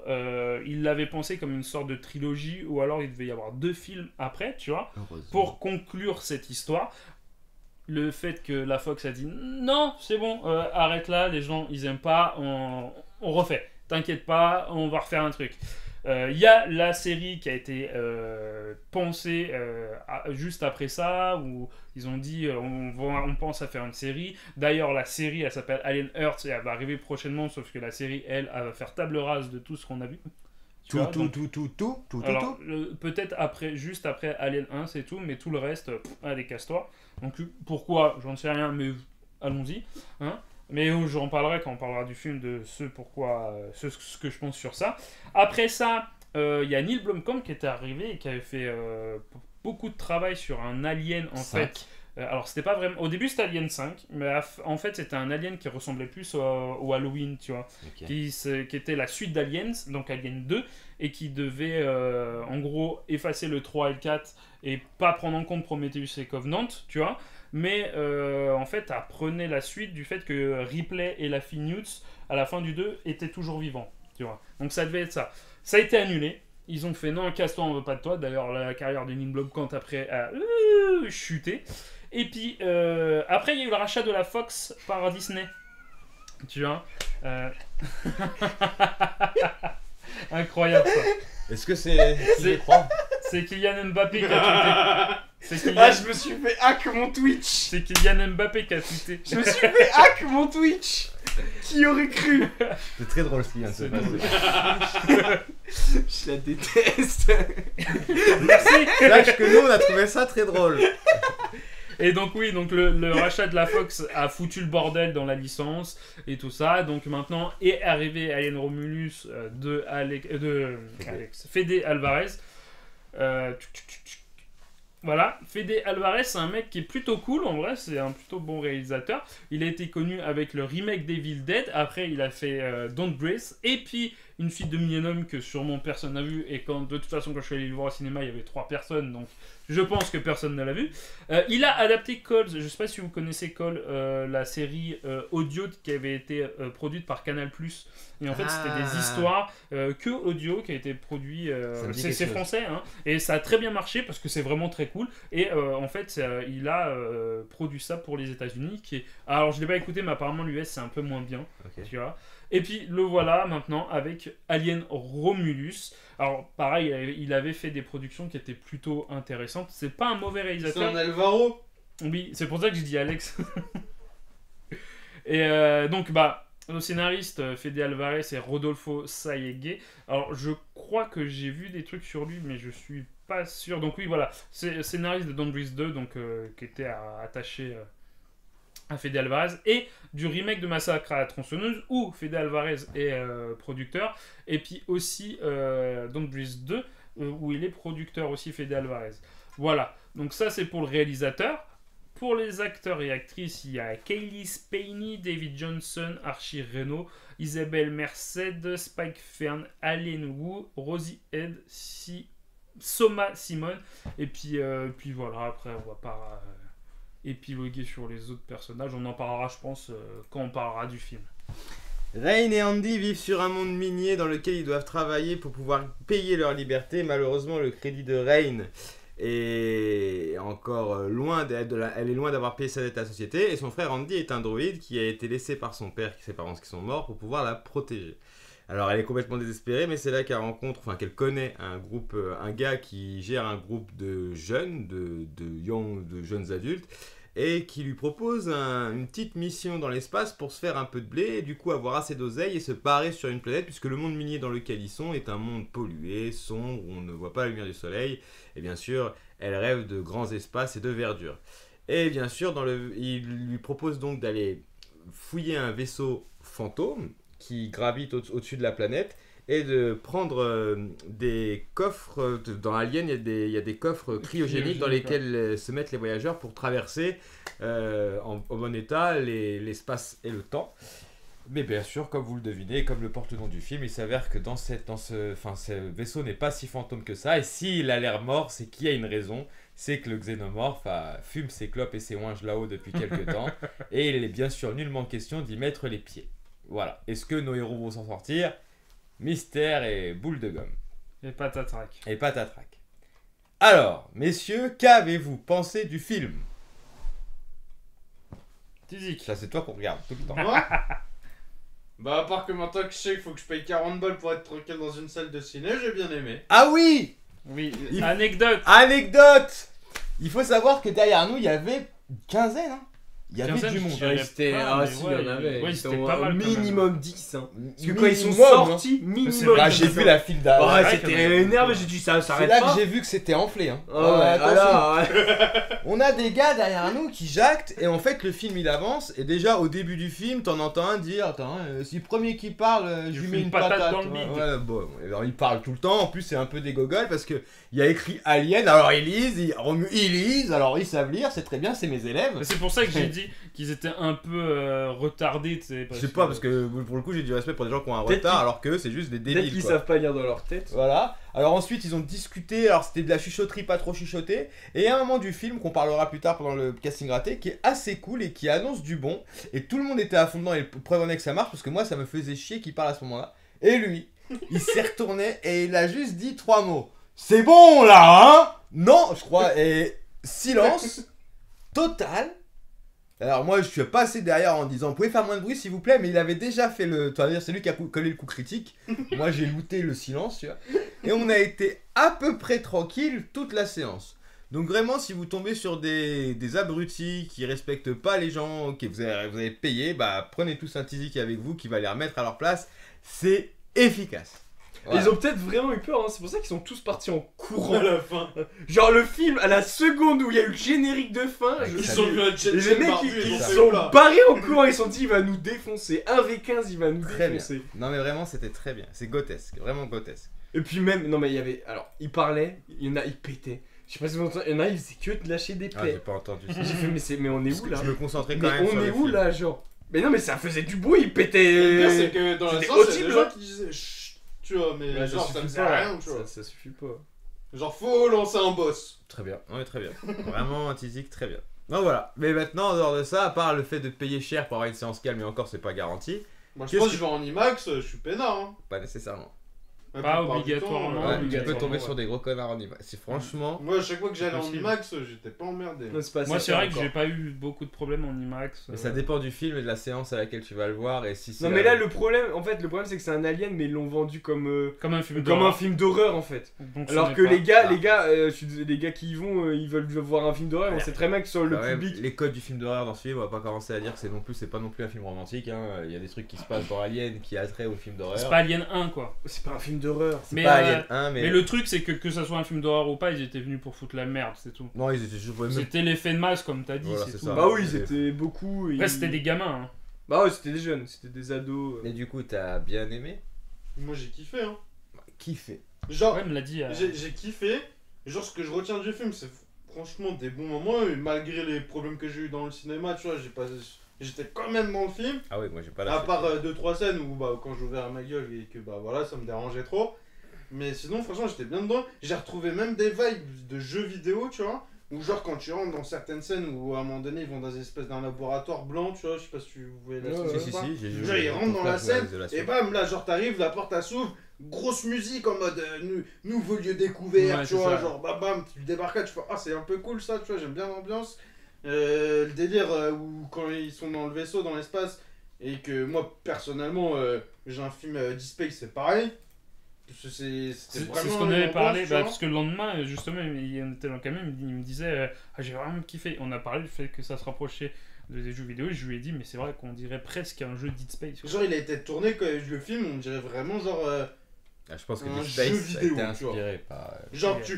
il l'avait pensé comme une sorte de trilogie ou alors il devait y avoir 2 films après, tu vois. Pour conclure cette histoire, le fait que la Fox a dit non, c'est bon, arrête là, les gens ils aiment pas, on refait. T'inquiète pas, on va refaire un truc. Il y a la série qui a été pensée juste après ça, où ils ont dit on pense à faire une série. D'ailleurs, la série elle s'appelle Alien Earth et elle va arriver prochainement, sauf que la série elle va faire table rase de tout ce qu'on a vu. Tu vois, donc- Tout. alors, peut-être après, juste après Alien 1, c'est tout, mais tout le reste, allez, casse-toi. Donc, pourquoi j'en sais rien, mais allons-y. Hein. Mais j'en parlerai quand on parlera du film de ce que je pense sur ça. Après ça, il y a Neil Blomkamp qui était arrivé et qui avait fait beaucoup de travail sur un alien en fait. Alors, c'était pas vraiment. Au début, c'était Alien 5, mais en fait, c'était un alien qui ressemblait plus au Halloween, tu vois. Qui était la suite d'Aliens, donc Alien 2, et qui devait en gros effacer le 3 et le 4 et pas prendre en compte Prometheus et Covenant, tu vois. Mais en fait, apprenait la suite du fait que Ripley et la fille Newt, à la fin du 2, étaient toujours vivants, tu vois. Donc ça devait être ça. Ça a été annulé. Ils ont fait non, casse-toi, on veut pas de toi. D'ailleurs, la carrière de Neil Blomkamp après a chuté. Et puis, après, il y a eu le rachat de la Fox par Disney. Tu vois Incroyable, ça. Est-ce que c'est qui je crois? C'est Kylian Mbappé qui a tweeté. Ah, je me suis fait hack mon Twitch. C'est Kylian Mbappé qui a tweeté. Je me suis fait hack mon Twitch. Qui aurait cru? C'est très drôle ce qui vient de se C'est passer. Je la déteste. Sache que nous on a trouvé ça très drôle. Et donc oui, donc le rachat de la Fox a foutu le bordel dans la licence et tout ça. Donc maintenant est arrivé Alien Romulus de Fede Alvarez. Voilà, Fede Alvarez, c'est un mec qui est plutôt cool, en vrai, c'est un plutôt bon réalisateur. Il a été connu avec le remake d'Evil Dead, après il a fait Don't Breathe, et puis une suite de Millennium que sûrement personne n'a vu, et de toute façon quand je suis allé le voir au cinéma, il y avait 3 personnes, donc je pense que personne ne l'a vu. Il a adapté Calls, je sais pas si vous connaissez Call, la série audio qui avait été produite par Canal+. Et en fait, c'était des histoires que audio qui a été produit. C'est français, hein, et ça a très bien marché parce que c'est vraiment très cool. Et en fait, il a produit ça pour les États-Unis. Alors, je l'ai pas écouté, mais apparemment, l'US c'est un peu moins bien. Ok. Tu vois. Et puis, le voilà maintenant avec Alien Romulus. Alors, pareil, il avait fait des productions qui étaient plutôt intéressantes. C'est pas un mauvais C'est réalisateur. un Alvaro. Oui, c'est pour ça que je dis Alex. Et donc, le scénariste Fede Alvarez et Rodolfo Sayegue. Alors, je crois que j'ai vu des trucs sur lui, mais je suis pas sûr. Donc, oui, voilà. C'est scénariste de Don't Breathe 2, donc, qui était attaché à Fede Alvarez. Et du remake de Massacre à la tronçonneuse, où Fede Alvarez est producteur. Et puis aussi Don't Breathe 2, où il est producteur aussi, Fede Alvarez. Voilà. Donc, ça, c'est pour le réalisateur. Pour les acteurs et actrices, il y a Kaylee Spaeny, David Johnson, Archie Reno, Isabelle Merced, Spike Fern, Allen Wu, Rosie Head, Soma Simon. Et puis voilà, après, on va pas épiloguer sur les autres personnages. On en parlera, je pense, quand on parlera du film. Rain et Andy vivent sur un monde minier dans lequel ils doivent travailler pour pouvoir payer leur liberté. Malheureusement, le crédit de Rain est encore loin elle est loin d'avoir payé sa dette à la société. Et son frère Andy est un droïde qui a été laissé par son père, ses parents qui sont morts, pour pouvoir la protéger. Alors elle est complètement désespérée, mais c'est là qu'elle connaît un gars qui gère un groupe de jeunes, de jeunes adultes, et qui lui propose une petite mission dans l'espace pour se faire un peu de blé, et du coup avoir assez d'oseille et se barrer sur une planète, puisque le monde minier dans lequel ils sont est un monde pollué, sombre, où on ne voit pas la lumière du soleil, et bien sûr, elle rêve de grands espaces et de verdure. Et bien sûr, il lui propose donc d'aller fouiller un vaisseau fantôme, qui gravite au-dessus de la planète, et de prendre des coffres. Dans Alien, il y a des coffres cryogéniques dans lesquels se mettent les voyageurs pour traverser en bon état l'espace et le temps. Mais bien sûr, comme vous le devinez, comme le porte le nom du film, il s'avère que ce vaisseau n'est pas si fantôme que ça, et s'il a l'air mort, c'est qu'il y a une raison. C'est que le xénomorphe fume ses clopes et ses ouinges là-haut depuis quelques temps, et il est bien sûr nullement question d'y mettre les pieds. Voilà. Est-ce que nos héros vont s'en sortir? Mystère et boule de gomme. Et patatrac. Et patatrac. Alors, messieurs, qu'avez-vous pensé du film? Tizik. Ça, c'est toi qu'on regarde tout le temps. Moi Bah, à part que maintenant que je sais qu'il faut que je paye 40 balles pour être tranquille dans une salle de ciné, j'ai bien aimé. Ah oui! Oui, anecdote. Anecdote! Il faut savoir que derrière nous, il y avait une quinzaine, hein. Il y avait Quinzaine, du je monde. dirais C'était... pas, Ah mais si, ouais, il y en avait. ouais, Ils c'était sont pas mal, quand même. minimum 10. Hein. Parce que quand ils sont Minimum, sortis, C'est minimum. vrai Ah, que j'ai vu la file Ouais, d'arrêt. Ouais, quand c'était même. énervé, j'ai dit ça C'est s'arrête là pas. que j'ai vu que c'était enflé, hein. Ah ouais, attention. ouais. On a des gars derrière nous qui jactent, et en fait le film il avance, et déjà au début du film t'en entends un dire attends, si le premier qui parle, je lui mets une patate dans le bide. Ouais, bon, alors il parle tout le temps, en plus c'est un peu des gogoles parce que il y a écrit Alien, alors ils lisent, ils lisent, alors ils savent lire, c'est très bien, c'est mes élèves. Mais c'est pour ça que j'ai dit qu'ils étaient un peu retardés, tu sais. Je sais pas, parce que pour le coup j'ai du respect pour des gens qui ont un Peut-être retard, qu'ils- alors que c'est juste des Peut-être débiles qu'ils quoi. savent pas lire dans leur tête. Voilà, alors ensuite ils ont discuté, alors c'était de la chuchotterie pas trop chuchotée, et il y a un moment du film qu'on parlera plus tard pendant le casting raté qui est assez cool et qui annonce du bon, et tout le monde était à fond dedans et preuve en est que ça marche parce que moi ça me faisait chier qu'il parle à ce moment-là, et lui, il s'est retourné et il a juste dit 3 mots. C'est bon là, hein? Non, je crois, et silence total. Alors moi je suis passé derrière en disant vous pouvez faire moins de bruit s'il vous plaît, mais il avait déjà fait le... Tu vas dire c'est lui qui a collé le coup critique. Moi j'ai looté le silence, tu vois. Et on a été à peu près tranquille toute la séance. Donc vraiment si vous tombez sur des abrutis qui respectent pas les gens que vous avez payé, bah prenez tous un Tizik avec vous qui va les remettre à leur place. C'est efficace. Voilà. Ils ont peut-être vraiment eu peur, hein. C'est pour ça qu'ils sont tous partis en courant. À la fin. Genre le film, à la seconde où il y a eu le générique de fin, Ouais, je- Ils ça sont dit- venus à les Tchétchène mecs barbu, ils ont fait sont plat. barrés en courant, ils se sont dit il va nous défoncer. 1v15 il va nous Très bien. défoncer. Non mais vraiment c'était très bien. C'est grotesque, vraiment grotesque. Et puis même, non mais il y avait, alors il parlait, il y en a, il pétait. Je sais pas si vous entendez, il y en a, il faisait que de lâcher des Ah j'ai plaies. pas entendu ça. J'ai fait mais on est Parce où que là? je me concentrais Mais quand même sur on est le où film. là genre? Mais non mais ça faisait du bruit, il Le pire, c'est pétait. que dans la c'était séance, il y a des audible, gens hein. qui disaient chut, tu vois, mais Ouais, genre ça suffit faisait pas, rien, tu vois. ça suffit pas. Genre faut lancer un boss. Très bien, ouais, très bien. Vraiment un Tizik très bien. Donc voilà, mais maintenant en dehors de ça, à part le fait de payer cher pour avoir une séance calme, et encore c'est pas garanti, Moi je Qu'est-ce pense que que- je vais en IMAX, je suis peinard. Hein. pas nécésairement. La Pas plupart du obligatoirement, temps, Ouais, tu peux obligatoirement, tomber ouais. sur des gros connards en image. C'est franchement. Moi à chaque fois que j'allais en possible. IMAX, j'étais pas emmerdé. Non, c'est pas Moi, assez c'est vrai cher que encore. j'ai pas eu beaucoup de problèmes en IMAX. Mais ça dépend du film et de la séance à laquelle tu vas le voir et si c'est. Non mais là le problème, en fait le problème c'est que c'est un alien mais ils l'ont vendu comme Comme un film comme un d'horreur. film d'horreur en fait. Donc, ce Alors n'est que pas- les gars, je suis désolé, les gars qui y vont, ils veulent voir un film d'horreur, on sait très bien que sur le Quand même, public. les codes du film d'horreur dans ce film, on va pas commencer à dire que c'est pas non plus un film romantique. Hein. Il y a des trucs qui se passent dans Alien qui a trait au film d'horreur. C'est pas Alien 1, quoi. C'est pas un film d'horreur. C'est mais, pas euh, Alien 1, mais. Mais le truc, c'est que ça soit un film d'horreur ou pas, ils étaient venus pour foutre la merde, c'est tout. Non, ils étaient juste. même- C'était l'effet de masse, comme t'as dit, Voilà, c'est c'est tout. ça. Bah oui, ils étaient beaucoup. Après, c'était des gamins. Hein. Bah ouais, c'était des jeunes, c'était des ados. Mais du coup, t'as bien aimé? Moi j'ai kiffé. Hein. Kiffé. Genre, Ouais, il me l'a dit. j'ai kiffé. Genre ce que je retiens du film, c'est franchement des bons moments. Et malgré les problèmes que j'ai eu dans le cinéma, tu vois, j'étais quand même dans le film. Ah oui, moi j'ai pas À lâché. part 2-3 scènes où bah, quand j'ouvrais ma gueule et que bah voilà ça me dérangeait trop. Mais sinon franchement j'étais bien dedans. J'ai retrouvé même des vibes de jeux vidéo tu vois. Ou genre quand tu rentres dans certaines scènes où à un moment donné ils vont dans des espèces d'un laboratoire blanc, tu vois, je sais pas si tu voyais la scène. Si, ou pas. j'ai joué. Genre ils rentrent dans la scène Isolation. et bam, là genre t'arrives, la porte elle s'ouvre, grosse musique en mode nouveau lieu découvert, Ouais, tu c'est vois, ça. genre bam bam, tu débarques là, tu fais ah c'est un peu cool ça, tu vois, j'aime bien l'ambiance. Le délire où quand ils sont dans le vaisseau, dans l'espace, et que moi personnellement j'ai un film Deep Space, c'est pareil. Parce que c'était C'est vraiment ce qu'on une avait ambiance, parlé, tu vois. parce que le lendemain, justement, il était dans le camion, il me disait ah, j'ai vraiment kiffé. On a parlé du fait que ça se rapprochait des jeux vidéo, et je lui ai dit, mais c'est vrai qu'on dirait presque un jeu Dead Space. Genre il a été tourné quand le film, on dirait vraiment genre Je pense que un Deep jeu Space a vidéo, été tu vois. inspiré par. genre Ok.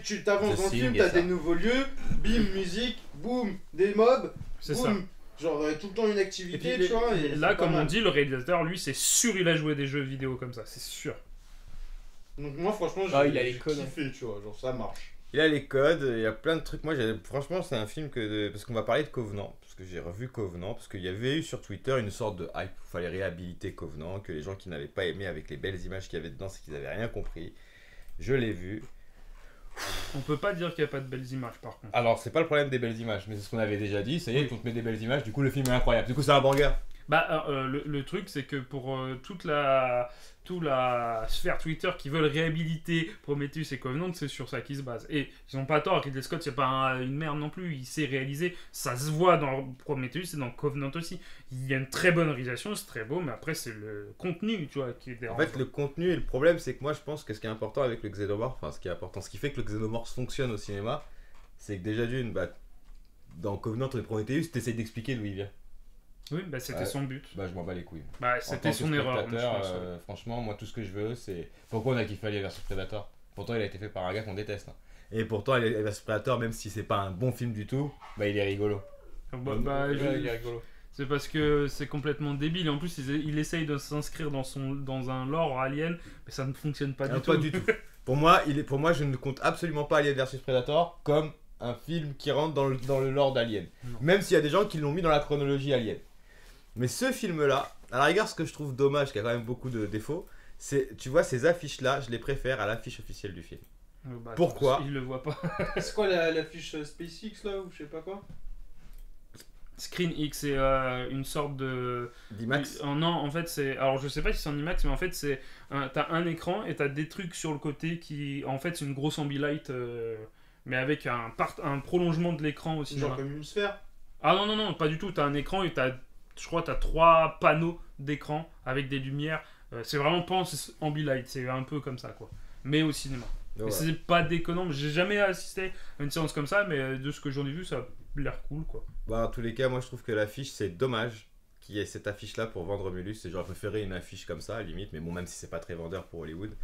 tu t'avances The dans le film, Thing et t'as ça. des nouveaux lieux, bim musique, boum des mobs, C'est ça. boum, genre tout le temps une Et activité, puis, tu vois. et Et là, c'est pas comme on mal. dit, le réalisateur, lui, c'est sûr, il a joué des jeux vidéo comme ça, c'est sûr. Donc moi franchement Ah, j'ai il a les j'ai codes, hein. kiffé, tu vois, genre ça marche. Il a les codes, il y a plein de trucs. Moi, franchement, c'est un film que. Parce qu'on va parler de Covenant. Parce que j'ai revu Covenant. Parce qu'il y avait eu sur Twitter une sorte de hype. Il fallait réhabiliter Covenant. Que les gens qui n'avaient pas aimé avec les belles images qu'il y avait dedans, c'est qu'ils n'avaient rien compris. Je l'ai vu. On peut pas dire qu'il n'y a pas de belles images, par contre. Alors, c'est pas le problème des belles images. Mais c'est ce qu'on avait déjà dit. Ça y est, on te met des belles images. Du coup, le film est incroyable. Du coup, c'est un banger. Bah, le truc, c'est que pour toute la sphère Twitter qui veulent réhabiliter Prometheus et Covenant, c'est sur ça qu'ils se basent. Et ils ont pas tort, Ridley Scott, c'est pas une merde non plus, il sait réaliser, ça se voit dans Prometheus et dans Covenant aussi. Il y a une très bonne réalisation, c'est très beau, mais après, c'est le contenu, tu vois, qui est En dérangeant. fait, le contenu et le problème, c'est que moi, je pense que ce qui est important avec le Xenomorph, enfin, ce qui est important, ce qui fait que le Xenomorph fonctionne au cinéma, c'est que déjà d'une, bah, dans Covenant et Prometheus, t'essayes d'expliquer d'où il vient. Oui, bah, c'était Ouais. son but. Bah, je m'en bats les couilles. Bah, En c'était tant que son erreur. moi, je spectateur, pense, ouais. franchement, moi, tout ce que je veux, c'est. Pourquoi on a kiffé Alien vs Predator? Pourtant, il a été fait par un gars qu'on déteste. Hein. Et pourtant, Alien vs Predator, même si c'est pas un bon film du tout, bah, il est rigolo. Bah, Ouais, je- il est rigolo. C'est parce que c'est complètement débile. Et en plus, il essaye de s'inscrire dans un lore alien, mais ça ne fonctionne pas du tout. Pas du tout. Pour moi, je ne compte absolument pas Alien vs Predator comme un film qui rentre dans le lore d'Alien. Non. Même s'il y a des gens qui l'ont mis dans la chronologie Alien. Mais ce film-là, à la rigueur, ce que je trouve dommage, qui a quand même beaucoup de défauts, c'est, tu vois, ces affiches-là, je les préfère à l'affiche officielle du film. Bah, Pourquoi il le voit pas. C'est quoi la fiche SpaceX là ou je sais pas quoi? Screen X, c'est une sorte de. d'IMAX. Non, en fait, c'est. Alors, je sais pas si c'est en IMAX, mais en fait, c'est. T'as un écran et t'as des trucs sur le côté qui. En fait, c'est une grosse ambilight, mais avec un prolongement de l'écran aussi. Genre comme une sphère. Ah non, non, non, pas du tout. T'as un écran et je crois, t'as 3 panneaux d'écran avec des lumières. C'est vraiment pas en ambilight, c'est un peu comme ça, quoi. Mais au cinéma. Donc, Et voilà. c'est pas déconnant, j'ai jamais assisté à une séance comme ça, mais de ce que j'en ai vu, ça a l'air cool, quoi. Bah, en tous les cas, moi je trouve que l'affiche, c'est dommage qu'il y ait cette affiche-là pour vendre Romulus. Et j'aurais préféré une affiche comme ça, à la limite, mais bon, même si c'est pas très vendeur pour Hollywood.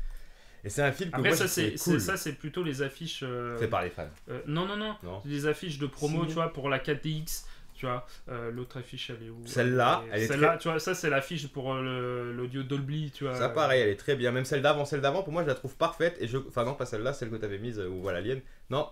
Et c'est un film que Après, moi ça, j'ai trouvé c'est cool. ça, c'est plutôt les affiches. Fait par les fans. Non, non, non, Non. les affiches de promo, Ciné. tu vois, pour la KTX. Tu vois, l'autre affiche, elle est où? Celle-là, elle est Celle-là, très- tu vois, ça, c'est l'affiche pour l'audio Dolby, tu vois. Ça pareil, elle est très bien. Même celle d'avant, pour moi je la trouve parfaite. Et enfin non, pas celle-là, celle que t'avais mise où voilà l'alien. Non,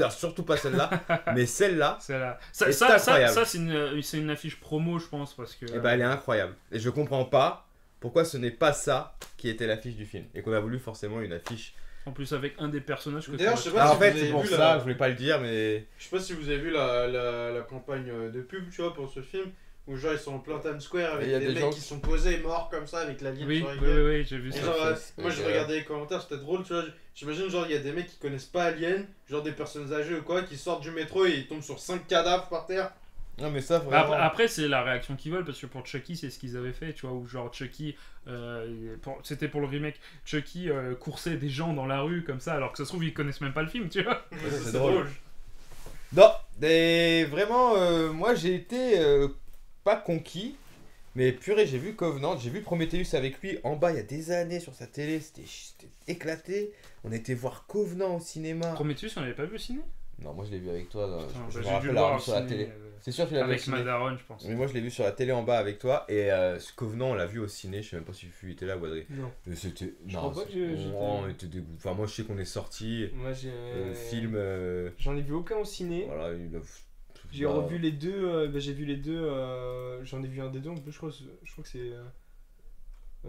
surtout pas celle-là. Mais celle-là, Celle-là. Et c'est incroyable. Ça, c'est une affiche promo, je pense, parce que. eh ben, elle est incroyable. Et je comprends pas pourquoi ce n'est pas ça qui était l'affiche du film. Et qu'on a voulu forcément une affiche. En plus, avec un des personnages que D'ailleurs, tu je sais vois. pas Ah, si en fait, vous c'est avez pour vu ça, la- je voulais pas le dire, mais. Je sais pas si vous avez vu la campagne de pub, tu vois, pour ce film, où genre ils sont en plein Times Square avec Et il y a des des mecs gens qui sont posés morts comme ça avec la ligne Oui, sur la oui, gueule. oui, j'ai vu Et ça. genre, c'est moi je agréable. regardais les commentaires, c'était drôle, tu vois. J'imagine genre il y a des mecs qui connaissent pas Alien, genre des personnes âgées ou quoi, qui sortent du métro et ils tombent sur 5 cadavres par terre. Non, mais ça, Bah, vraiment. après, c'est la réaction qu'ils veulent, parce que pour Chucky, c'est ce qu'ils avaient fait, tu vois, où genre Chucky, c'était pour le remake, Chucky coursait des gens dans la rue comme ça, alors que ça se trouve, ils connaissent même pas le film, tu vois. c'est drôle. Non, et vraiment, moi j'ai été pas conquis, mais purée, j'ai vu Covenant, j'ai vu Prometheus avec lui en bas il y a des années sur sa télé, c'était éclaté. On était voir Covenant au cinéma. Prometheus, on l'avait pas vu au ciné? Non, moi je l'ai vu avec toi, Putain, je bah, me j'ai dû rappelle le l'avoir voir vu au sur la ciné, télé. C'est sûr que tu l'as vu au avec ciné. Madaron, je pense. Mais moi je l'ai vu sur la télé en bas avec toi, et ce Covenant on l'a vu au ciné, je sais même pas si tu étais là ou Adrien. Non. C'était. Je non, crois pas que c'est- j'étais- on était dégoûtés. Enfin, moi je sais qu'on est sorti. Moi j'ai. Film. J'en ai vu aucun au ciné. Voilà, il a. J'ai bah, revu les deux. J'ai vu les deux. J'en ai vu un des deux. En plus, je crois que c'est.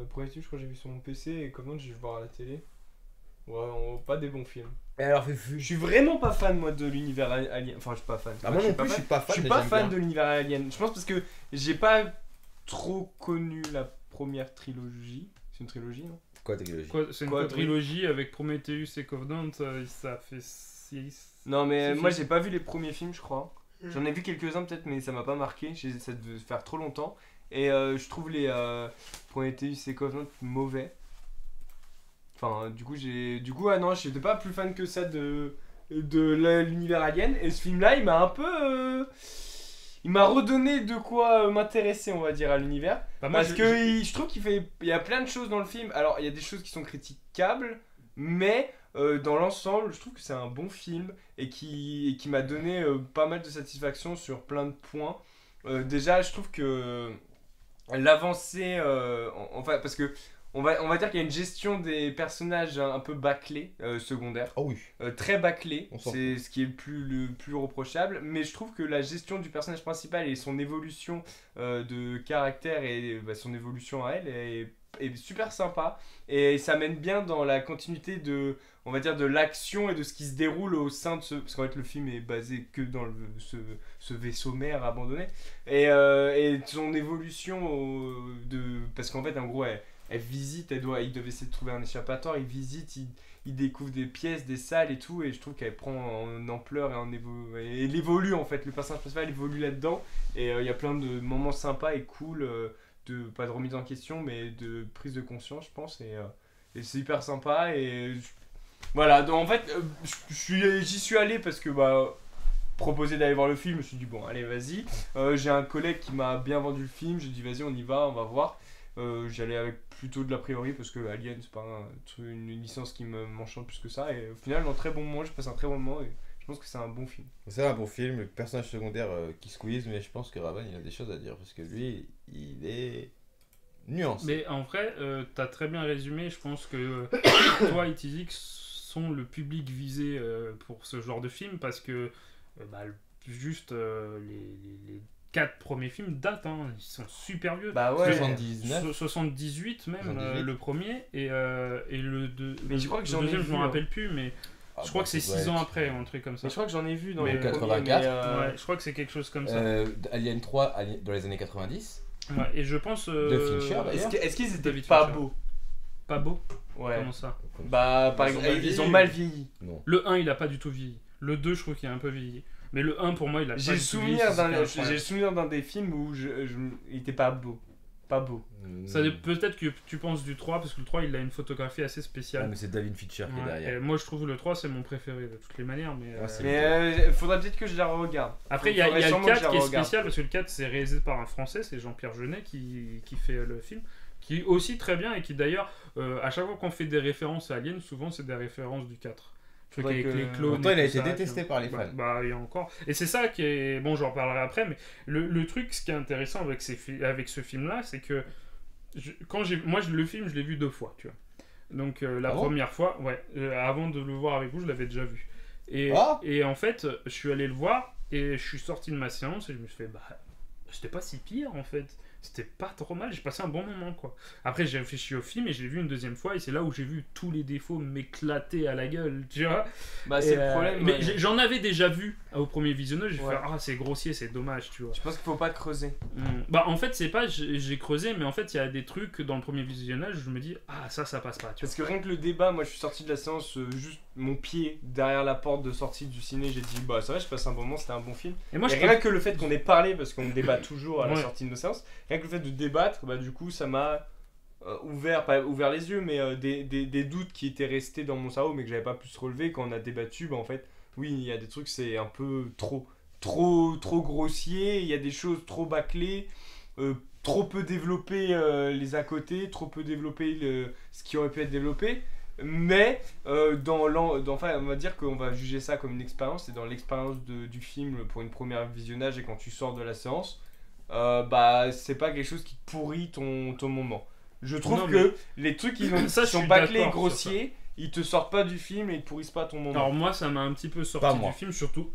Prometheus, je crois que j'ai vu sur mon PC et Covenant, j'ai vu voir à la télé. pas des bons films. Et alors, Je Fufu. suis vraiment pas fan moi de l'univers Alien. Enfin, je suis pas fan. Ah, moi non plus, je suis pas Je fan. suis mais pas j'aime fan bien. de l'univers Alien. Je pense parce que j'ai pas trop connu la première trilogie. C'est une trilogie, non? Quoi, technologie? C'est une Quoi, quadrilogie avec Prometheus et Covenant, ça fait 6. Non, mais Si, moi si. j'ai pas vu les premiers films, je crois. J'en ai vu quelques-uns peut-être, mais ça m'a pas marqué. Ça devait faire trop longtemps. Et je trouve les Prometheus et Covenant mauvais. Enfin, du coup, ah non, j'étais pas plus fan que ça de l'univers Alien. Et ce film-là, il m'a un peu. Il m'a redonné de quoi m'intéresser, on va dire, à l'univers. Bah, moi, Parce que je trouve il y a plein de choses dans le film. Alors, il y a des choses qui sont critiquables, mais dans l'ensemble, je trouve que c'est un bon film et qui m'a donné pas mal de satisfaction sur plein de points. Déjà, je trouve que l'avancée, enfin, parce que on va dire qu'il y a une gestion des personnages un peu bâclés, secondaires. Oh oui. Très bâclé, On s'en c'est ce qui est le plus reprochable, mais je trouve que la gestion du personnage principal et son évolution de caractère et son évolution à elle est super sympa et ça mène bien dans la continuité de, on va dire, de l'action et de ce qui se déroule au sein de ce, parce qu'en fait le film est basé que dans ce vaisseau mère abandonné et son évolution parce qu'en fait en gros elle visite, il devait essayer de trouver un échappatoire, il visite, il découvre des pièces, des salles et tout, et je trouve qu'elle prend en ampleur et elle évolue en fait, le personnage principal évolue là-dedans, et il y a plein de moments sympas et cool, pas de remise en question, mais de prise de conscience, je pense, et c'est hyper sympa, voilà, donc en fait, j'y suis allé parce que, proposé d'aller voir le film, je me suis dit, bon, allez, vas-y, j'ai un collègue qui m'a bien vendu le film, j'ai dit, vas-y, on y va, on va voir. J'allais avec plutôt de l'a priori parce que Alien c'est pas une licence qui m'enchante plus que ça et au final un très bon moment, je passe un très bon moment et je pense que c'est un bon film. C'est un bon film, le personnage secondaire qui squeeze, mais je pense que Ravan il a des choses à dire parce que lui il est nuancé. Mais en vrai, t'as très bien résumé. Je pense que toi et TZX sont le public visé pour ce genre de film parce que juste les 4 premiers films datent, hein, ils sont super vieux. Bah ouais. 79. 78 même 78. le premier et le deux. Mais je crois que le j'en ai deuxième, vu, je m'en hein. rappelle plus, mais Ah, je crois bah, que c'est ça doit 6 ans être- après, un truc comme ça. Mais je crois que j'en ai vu dans Mais les 84. premiers, Ouais, je crois que c'est quelque chose comme ça. Alien 3 dans les années 90. Ouais, et je pense. De Fincher, d'ailleurs. Est-ce qu'ils étaient David pas Fincher. beaux? Pas beau. Ouais. Comment ça? Bah par Ils ont exemple, mal ils ont vieilli. mal vieilli. Non. Le 1, il a pas du tout vieilli. Le 2, je trouve qu'il a un peu vieilli. Mais le 1, pour moi, il a pas J'ai du le tout vieilli. souvenir d'un des films où il était pas beau. Pas beau. Peut-être que tu penses du 3, parce que le 3, il a une photographie assez Ah, spéciale. mais c'est David Fincher qui est Ouais, derrière. et moi, je trouve le 3, c'est mon préféré de toutes les manières. Mais, Ah, c'est- Mais faudrait peut-être que je la regarde. Après, il y a Faudrait le sûrement que je 4 la qui est regarde. spécial, parce que le 4, c'est réalisé par un Français, c'est Jean-Pierre Jeunet qui fait le film. Qui est aussi très bien, et qui d'ailleurs, à chaque fois qu'on fait des références à Alien, souvent, c'est des références du 4. Truc Faudrait avec que- les clones. Pourtant, et il a tout été ça, détesté par les bah, fans. bah, il y a encore. Et c'est ça qui est. Bon, j'en reparlerai après, mais le truc, ce qui est intéressant avec ce film-là, c'est que. Moi, le film, je l'ai vu 2 fois, tu vois. Donc, la Ah bon première fois, ouais, avant de le voir avec vous, je l'avais déjà vu. Et, Ah et en fait, je suis allé le voir et je suis sorti de ma séance et je me suis fait, c'était pas si pire en fait. C'était pas trop mal, j'ai passé un bon moment quoi. Après, j'ai réfléchi au film et je l'ai vu une deuxième fois et c'est là où j'ai vu tous les défauts m'éclater à la gueule, tu vois. Bah Et, c'est le problème. Mais ouais. j'en avais déjà vu au premier visionnage, j'ai Ouais. fait, c'est grossier, c'est dommage, tu vois. Je pense qu'il faut pas creuser. Bah en fait, c'est pas, j'ai creusé, mais en fait, il y a des trucs dans le premier visionnage où je me dis, ça passe pas, tu vois. Parce que rien que le débat, moi je suis sorti de la séance, juste mon pied derrière la porte de sortie du ciné, j'ai dit bah ça va, je passe un bon moment, c'était un bon film. Et moi, Et je rien que le fait qu'on ait parlé, parce qu'on débat toujours à la Ouais. sortie de nos séances, rien que le fait de débattre, bah du coup ça m'a pas ouvert les yeux, mais des doutes qui étaient restés dans mon cerveau mais que j'avais pas pu se relever quand on a débattu, bah en fait, oui, il y a des trucs, c'est un peu trop grossier, il y a des choses trop bâclées, trop peu développées les à côté, trop peu développé ce qui aurait pu être développé. Mais enfin, on va dire qu'on va juger ça comme une expérience, et dans l'expérience du film pour une première visionnage et quand tu sors de la séance, bah c'est pas quelque chose qui te pourrit ton moment. Je trouve Non, que les trucs qui Ça, je sont suis bâclés, d'accord sur grossiers, ils te sortent pas du film et ils te pourrissent pas ton moment. Alors moi, ça m'a un petit peu Pas sorti moi. du film, surtout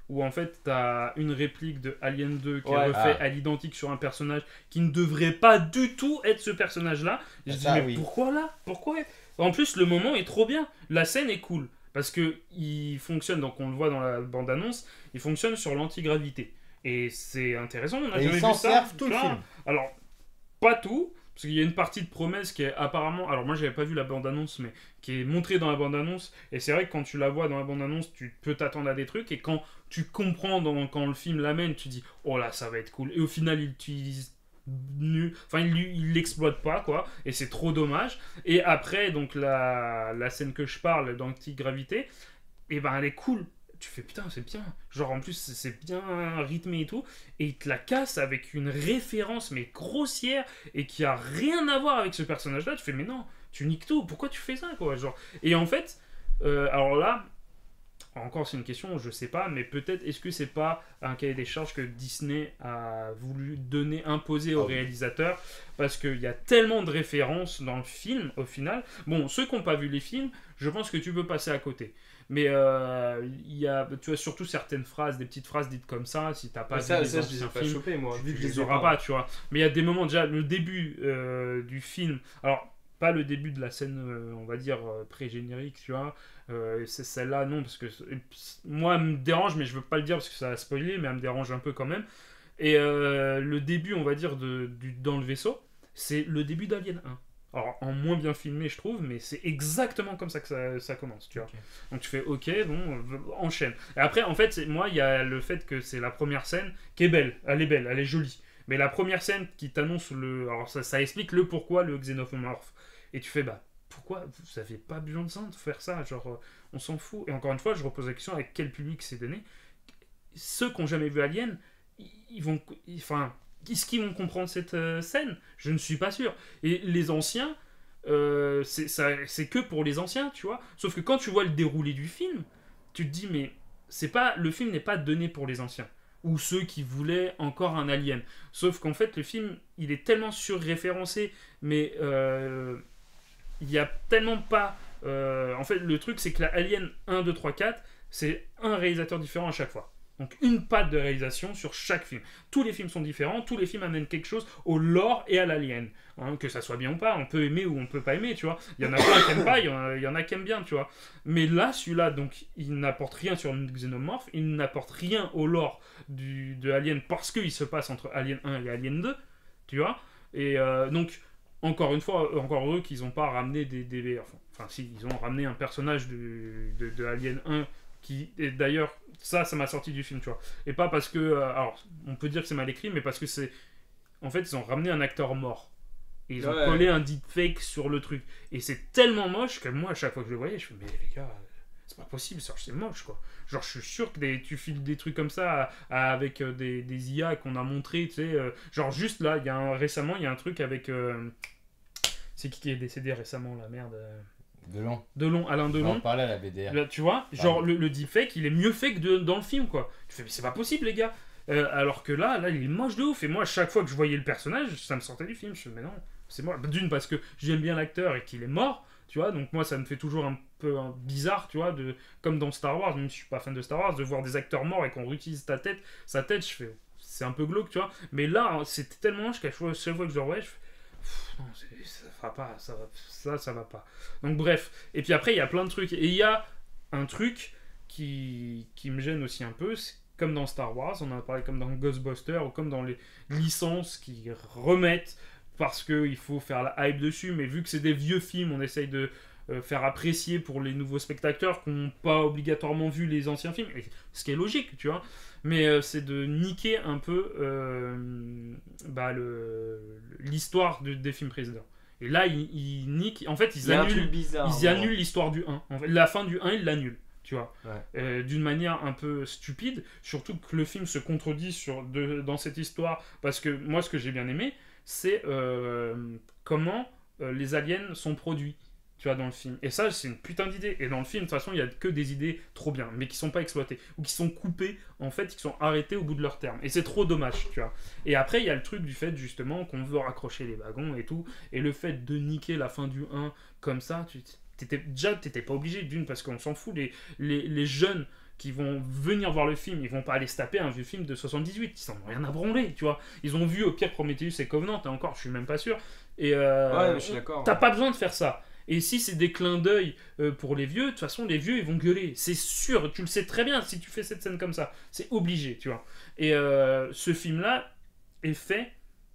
où en fait t'as une réplique de Alien 2 qui est Ouais. refait Ah. à l'identique sur un personnage qui ne devrait pas du tout être ce personnage-là. Et je dis Ça, mais oui. pourquoi là? Pourquoi? En plus, le moment est trop bien. La scène est cool. Parce que il fonctionne, donc on le voit dans la bande-annonce, il fonctionne sur l'antigravité. Et c'est intéressant, on a Et jamais ils s'en vu ça. servent tout tu le vois. film. Alors, pas tout, parce qu'il y a une partie de promesse qui est apparemment... Alors moi, j'avais pas vu la bande-annonce, mais qui est montrée dans la bande-annonce. Et c'est vrai que quand tu la vois dans la bande-annonce, tu peux t'attendre à des trucs. Et quand tu comprends, quand le film l'amène, tu dis « Oh là, ça va être cool ». Et au final, il utilise... il l'exploite pas, quoi. Et c'est trop dommage. Et après, donc, la scène que je parle d'antigravité, et ben elle est cool. Tu fais putain, c'est bien. Genre en plus, c'est bien rythmé et tout. Et il te la casse avec une référence, mais grossière, et qui a rien à voir avec ce personnage-là. Tu fais, mais non, tu niques tout. Pourquoi tu fais ça, quoi, genre. Et en fait, alors là, encore c'est une question, je sais pas, mais peut-être est-ce que c'est pas un cahier des charges que Disney a voulu imposer au réalisateur, parce qu'il y a tellement de références dans le film au final. Bon, ceux qui n'ont pas vu les films, je pense que tu peux passer à côté. Mais il y a, tu vois, surtout certaines phrases, des petites phrases dites comme ça, si t'as pas vu Ça, les je les ai anciens pas films, chopés, moi. tu vu que les ai auras pas, tu vois. Mais il y a des moments, déjà, le début du film, alors pas le début de la scène, on va dire, pré-générique, tu vois. C'est celle-là, non, parce que moi, elle me dérange, mais je veux pas le dire parce que ça va spoiler, mais elle me dérange un peu quand même. Et le début, on va dire, dans le vaisseau, c'est le début d'Alien 1. Alors, en moins bien filmé, je trouve, mais c'est exactement comme ça que ça commence, tu vois. Ok. Donc tu fais, ok, bon, enchaîne. Et après, en fait, moi, il y a le fait que c'est la première scène qui est belle, elle est jolie. Mais la première scène qui t'annonce alors ça explique le pourquoi le xénomorphe. Et tu fais, bah, pourquoi vous avez pas besoin de faire ça, genre, on s'en fout. Et encore une fois, je repose la question, avec quel public c'est donné. Ceux qui n'ont jamais vu Alien, est-ce qu'ils vont comprendre cette scène? Je ne suis pas sûr. Et les anciens, c'est que pour les anciens, tu vois. Sauf que quand tu vois le déroulé du film, tu te dis, mais le film n'est pas donné pour les anciens. Ou ceux qui voulaient encore un Alien. Sauf qu'en fait, le film, il est tellement surréférencé, mais il n'y a tellement pas... en fait, le truc, c'est que la Alien 1, 2, 3, 4, c'est un réalisateur différent à chaque fois. Donc une patte de réalisation sur chaque film. Tous les films sont différents, tous les films amènent quelque chose au lore et à l'alien. Hein, que ça soit bien ou pas, on peut aimer ou on peut pas aimer, tu vois. Il y en a plein qui aiment pas, il y en a qui aiment bien, tu vois. Mais là, celui-là, donc, il n'apporte rien sur le xénomorphe, il n'apporte rien au lore de Alien parce qu'il se passe entre Alien 1 et Alien 2, tu vois. Et donc, encore une fois, encore heureux qu'ils n'ont pas ramené enfin si, ils ont ramené un personnage de Alien 1 et d'ailleurs, ça m'a sorti du film, tu vois. Et pas parce que... alors, on peut dire que c'est mal écrit, mais parce que c'est... En fait, ils ont ramené un acteur mort. Et ils ont collé un deepfake sur le truc. Et c'est tellement moche que moi, à chaque fois que je le voyais, je me dis, mais les gars, c'est pas possible, ça, c'est moche, quoi. Genre, je suis sûr que tu files des trucs comme ça avec des IA qu'on a montré, tu sais. Genre, juste là, récemment, il y a un truc avec... c'est qui est décédé récemment, la merde Delon, Alain on Delon. en parlait à la BDR. Là, tu vois, genre le deepfake, il est mieux fait que dans le film, quoi. Tu fais, mais c'est pas possible, les gars. Alors que là, il est moche de ouf. Et moi, à chaque fois que je voyais le personnage, ça me sortait du film. Je fais, mais non, c'est moi. D'une, parce que j'aime bien l'acteur et qu'il est mort, tu vois. Donc moi, ça me fait toujours un peu bizarre, tu vois, comme dans Star Wars, même si je suis pas fan de Star Wars, de voir des acteurs morts et qu'on réutilise sa tête, je fais, c'est un peu glauque, tu vois. Mais là, c'était tellement moche qu'à chaque fois que je le revoyais, je fais, non, ça va pas, ça va pas. Donc bref, et puis après il y a plein de trucs, et il y a un truc qui me gêne aussi un peu, c'est comme dans Star Wars, on en a parlé comme dans Ghostbusters, ou comme dans les licences qui remettent parce qu'il faut faire la hype dessus, mais vu que c'est des vieux films, on essaye de faire apprécier pour les nouveaux spectateurs qui n'ont pas obligatoirement vu les anciens films, ce qui est logique, tu vois. Mais c'est de niquer un peu l'histoire des films précédents. Et là, ils niquent. En fait, ils annulent l'histoire du 1. En fait, la fin du 1, ils l'annulent. Tu vois. Ouais. D'une manière un peu stupide. Surtout que le film se contredit dans cette histoire. Parce que moi, ce que j'ai bien aimé, c'est comment les aliens sont produits. Tu vois, dans le film. Et ça, c'est une putain d'idée. Et dans le film, de toute façon, il n'y a que des idées trop bien, mais qui sont pas exploitées. Ou qui sont coupées, en fait, qui sont arrêtées au bout de leur terme. Et c'est trop dommage, tu vois. Et après, il y a le truc du fait, justement, qu'on veut raccrocher les wagons et tout. Et le fait de niquer la fin du 1 comme ça, t'étais pas obligé, d'une, parce qu'on s'en fout. Les jeunes qui vont venir voir le film, ils vont pas aller se taper un vieux film de 78. Ils en ont rien à branler, tu vois. Ils ont vu au pire Prometheus et Covenant, et encore, je suis même pas sûr. Et ouais, mais je suis d'accord. T'as pas besoin de faire ça. Et si c'est des clins d'œil pour les vieux, de toute façon, les vieux, ils vont gueuler. C'est sûr, tu le sais très bien si tu fais cette scène comme ça. C'est obligé, tu vois. Et ce film-là est fait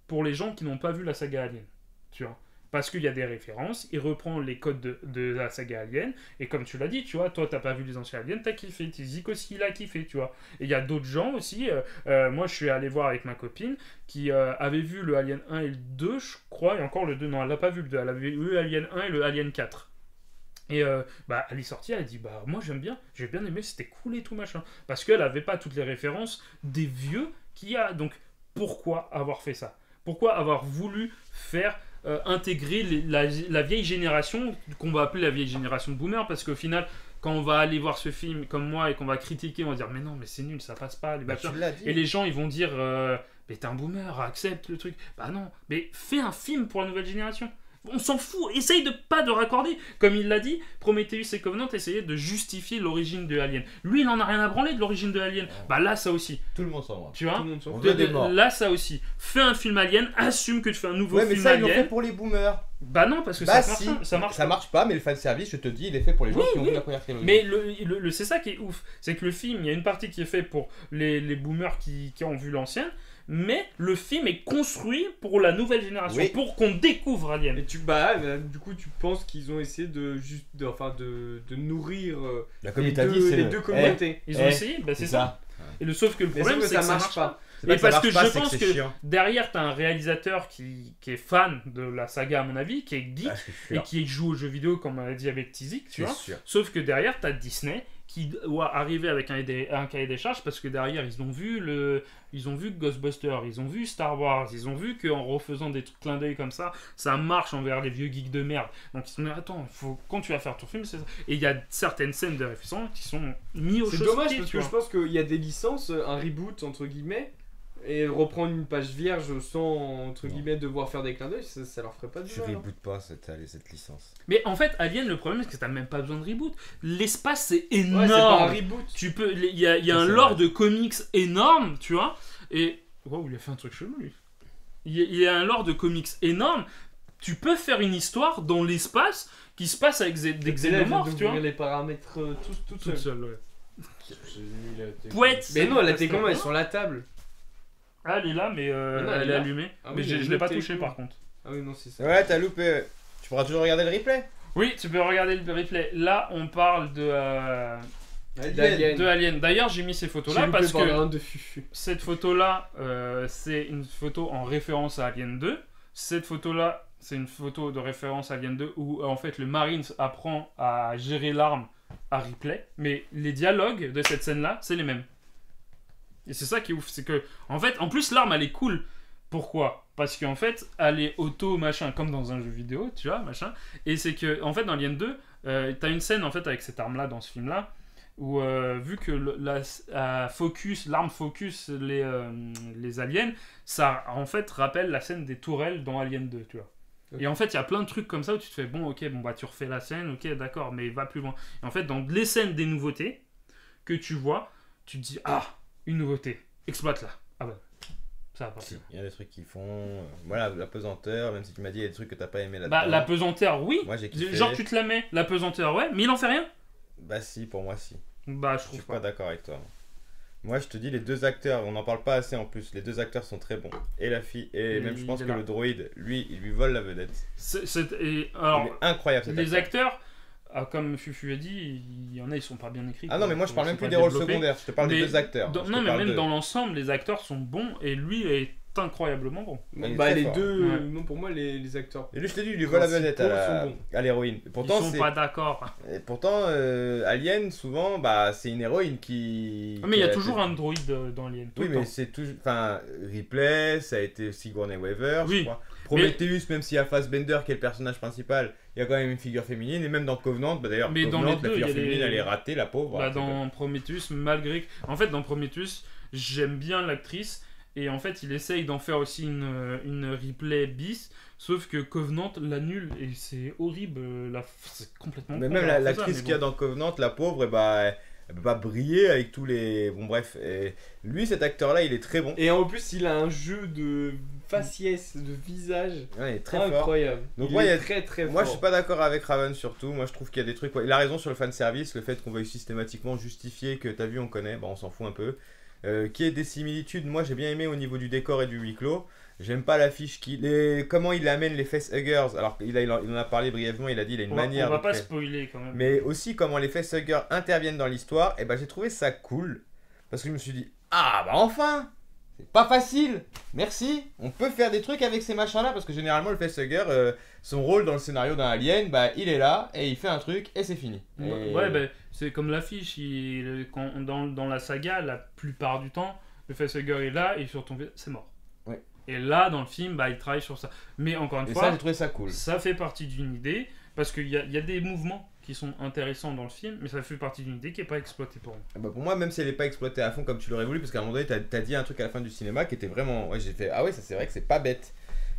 pour les gens qui n'ont pas vu la saga Alien, tu vois. Parce qu'il y a des références, il reprend les codes de la saga Alien, et comme tu l'as dit, tu vois, toi t'as pas vu les anciens Aliens, t'as kiffé, Tizik aussi il a kiffé, tu vois. Et il y a d'autres gens aussi, moi je suis allé voir avec ma copine, qui avait vu le Alien 1 et le 2, je crois, et encore le 2, non elle l'a pas vu le 2, elle avait vu Alien 1 et le Alien 4. Et elle est sortie, elle a dit bah moi j'aime bien, j'ai bien aimé, c'était cool et tout machin. Parce qu'elle avait pas toutes les références des vieux qu'il y a. Donc pourquoi avoir fait ça? Pourquoi avoir voulu faire intégrer la vieille génération, qu'on va appeler la vieille génération de boomers, parce qu'au final, quand on va aller voir ce film comme moi et qu'on va critiquer, on va dire mais non, mais c'est nul, ça passe pas, les machins. Et les gens ils vont dire mais t'es un boomer, accepte le truc. Bah non, mais fais un film pour la nouvelle génération. On s'en fout, essaye de pas de raccorder. Comme il l'a dit, Prometheus et Covenant essayaient de justifier l'origine de Alien. Lui, il en a rien à branler de l'origine de Alien. Bah là, ça aussi. Tout le monde s'en branle. Tu vois, On veut des morts. là, ça aussi. Fais un film Alien, assume que tu fais un nouveau Ouais, mais film ça, ils l'ont Alien. fait pour les boomers. Bah non, parce que Bah ça, si, ça marche pas. pas, mais le fanservice, je te dis, il est fait pour les gens Oui, qui ont oui. vu la première trilogie. Mais c'est ça qui est ouf. C'est que le film, il y a une partie qui est faite pour les boomers qui ont vu l'ancien. Mais le film est construit pour la nouvelle génération, Oui. pour qu'on découvre Alien. Et du coup, tu penses qu'ils ont essayé de nourrir La les communauté a dit, c'est les le- deux communautés. Ils ont essayé, bah c'est ça. Et sauf que le Mais problème, sauf c'est que que ça marche pas. C'est pas Et que ça parce que marche pas, je c'est pense c'est que chiant. derrière, t'as un réalisateur qui est fan de la saga, à mon avis, qui est geek Ah, c'est et sûr. qui joue aux jeux vidéo, comme on a dit avec Tizik, tu C'est vois. sûr. Sauf que derrière, t'as Disney qui doit arriver avec un cahier des charges parce que derrière, ils ont vu Ghostbusters, ils ont vu Star Wars, ils ont vu qu'en refaisant des trucs clins d'œil comme ça marche envers les vieux geeks de merde. Donc ils se sont dit, attends, quand tu vas faire ton film, c'est ça. Et il y a certaines scènes de référence qui sont mis au C'est chausse-pied, dommage parce tu que je vois. pense qu'il y a des licences, un reboot entre guillemets, et reprendre une page vierge sans entre Non. guillemets devoir faire des clins d'œil, ça leur ferait pas de Tu mal. Hein. rebootes pas cette licence. Mais en fait, Alien, le problème, c'est que t'as même pas besoin de reboot. L'espace, c'est Ouais, énorme. c'est pas un reboot. Tu peux, il y a Ça, un c'est lore vrai. de comics énorme, tu vois. Et waouh, il a fait un truc chelou lui. Il y a un lore de comics énorme. Tu peux faire une histoire dans l'espace qui se passe avec des xénomorphes, tu vois. les paramètres tout Toute seul. seule, ouais. Mais Pouette. non, la télécommande elle est sur la table. Ah, elle est là, mais non, elle elle est est là. allumée. Ah mais oui, je il y a l'ai une pas autre touché télécommande. par contre. Ah oui non c'est ça. Ouais, t'as loupé. Tu pourras toujours regarder le replay. Oui, tu peux regarder le replay. Là, on parle de Alien. D'ailleurs, j'ai mis ces photos-là parce que de Fufu. cette photo-là, c'est une photo en référence à Alien 2. Cette photo-là, c'est une photo de référence à Alien 2 où en fait le Marines apprend à gérer l'arme à Ripley. Mais les dialogues de cette scène-là, c'est les mêmes. Et c'est ça qui est ouf. C'est que, en fait, en plus, l'arme, elle est cool. Pourquoi ? Parce qu'en fait, elle est auto, machin, comme dans un jeu vidéo, tu vois, machin. Et c'est que, en fait, dans Alien 2, t'as une scène, en fait, avec cette arme-là, dans ce film-là, où, vu que l'arme focus les aliens, ça, en fait, rappelle la scène des tourelles dans Alien 2, tu vois. Ok. Et en fait, il y a plein de trucs comme ça où tu te fais, bon, ok, bon, bah, tu refais la scène, ok, d'accord, mais va plus loin. Et en fait, dans les scènes des nouveautés que tu vois, tu te dis, ah, une nouveauté, exploite-la. Ah bah, ça va pas. Si, il y a des trucs qui font. Voilà, la pesanteur, même si tu m'as dit il y a des trucs que t'as pas aimé là-dedans. Bah, la pesanteur, oui. Moi j'ai kiffé. Genre, tu te la mets, la pesanteur, ouais, mais il en fait rien. Bah si, pour moi si. Bah, je Je suis trouve pas pas. d'accord avec toi. Moi je te dis, les deux acteurs, on n'en parle pas assez en plus. Les deux acteurs sont très bons. Et la fille, et même je pense il est que là. le droïde, lui, il lui vole la vedette. Alors, il est incroyable cet les acteur. acteurs, comme Fufu a dit, il y en a, ils sont pas bien écrits. Ah non, mais moi je parle même plus des rôles secondaires, je te parle des deux acteurs. Je te Non, mais parle même de- dans l'ensemble, les acteurs sont bons et lui est incroyablement bon. Il est Bah très les fort. deux, Ouais. non pour moi les acteurs. Et lui, je te dis, il lui vole la vedette à Principaux sont à l'héroïne. Et Ils pourtant, sont c'est. pas d'accord. Et pourtant, Alien, souvent, bah, c'est une héroïne qui. Mais il y a qui toujours un droïde dans Alien. tout Oui, le mais temps. c'est toujours. Enfin, Ripley, ça a été Sigourney Weaver, Oui. je crois. Prometheus, même s'il y a Fassbender qui est le personnage principal, il y a quand même une figure féminine. Et même dans Covenant, bah, d'ailleurs, Mais dans Covenant, les deux, la figure il y a féminine, les- elle est ratée, la pauvre. Bah, dans Prometheus, malgré que... En fait, dans Prometheus, j'aime bien l'actrice. Et en fait, il essaye d'en faire aussi une Ripley bis. Sauf que Covenant l'annule. Et c'est horrible. C'est complètement Mais con même d'avoir fait ça, l'actrice mais qu'il y a bon. dans Covenant, la pauvre, et bah, elle peut pas briller avec tous les... Bon bref, et lui cet acteur-là il est très bon. Et en plus, il a un jeu de faciès, de visage Ouais, il est très fort. incroyable. Donc il moi, est il y a- très très fort. Moi je suis pas d'accord avec Raven surtout, moi je trouve qu'il y a des trucs... Il a raison sur le fanservice, le fait qu'on veuille systématiquement justifier que t'as vu on connaît, bah on s'en fout un peu. Qui est des similitudes, moi j'ai bien aimé au niveau du décor et du huis clos. J'aime pas l'affiche comment il amène les facehuggers. Alors il en a parlé brièvement, il a dit il a une manière On va de pas créer. spoiler quand même. Mais aussi comment les facehuggers interviennent dans l'histoire, et ben j'ai trouvé ça cool. Parce que je me suis dit, ah bah enfin, c'est pas facile, merci, on peut faire des trucs avec ces machins là, parce que généralement le facehugger, son rôle dans le scénario d'un alien, bah il est là, et il fait un truc, et c'est fini. Et- Ouais, bah, c'est comme l'affiche, dans la saga, la plupart du temps, le facehugger est là et sur ton c'est mort. Ouais. Et là, dans le film, bah, il travaille sur ça. Mais encore une Et fois, ça j'ai trouvé ça cool. ça fait partie d'une idée, parce qu'il y a des mouvements qui sont intéressants dans le film, mais ça fait partie d'une idée qui n'est pas exploitée pour nous. Ah bah pour moi, même si elle n'est pas exploitée à fond comme tu l'aurais voulu, parce qu'à un moment donné, t'as dit un truc à la fin du cinéma qui était vraiment. Ouais, j'ai fait, ah ouais, ça c'est vrai que c'est pas bête.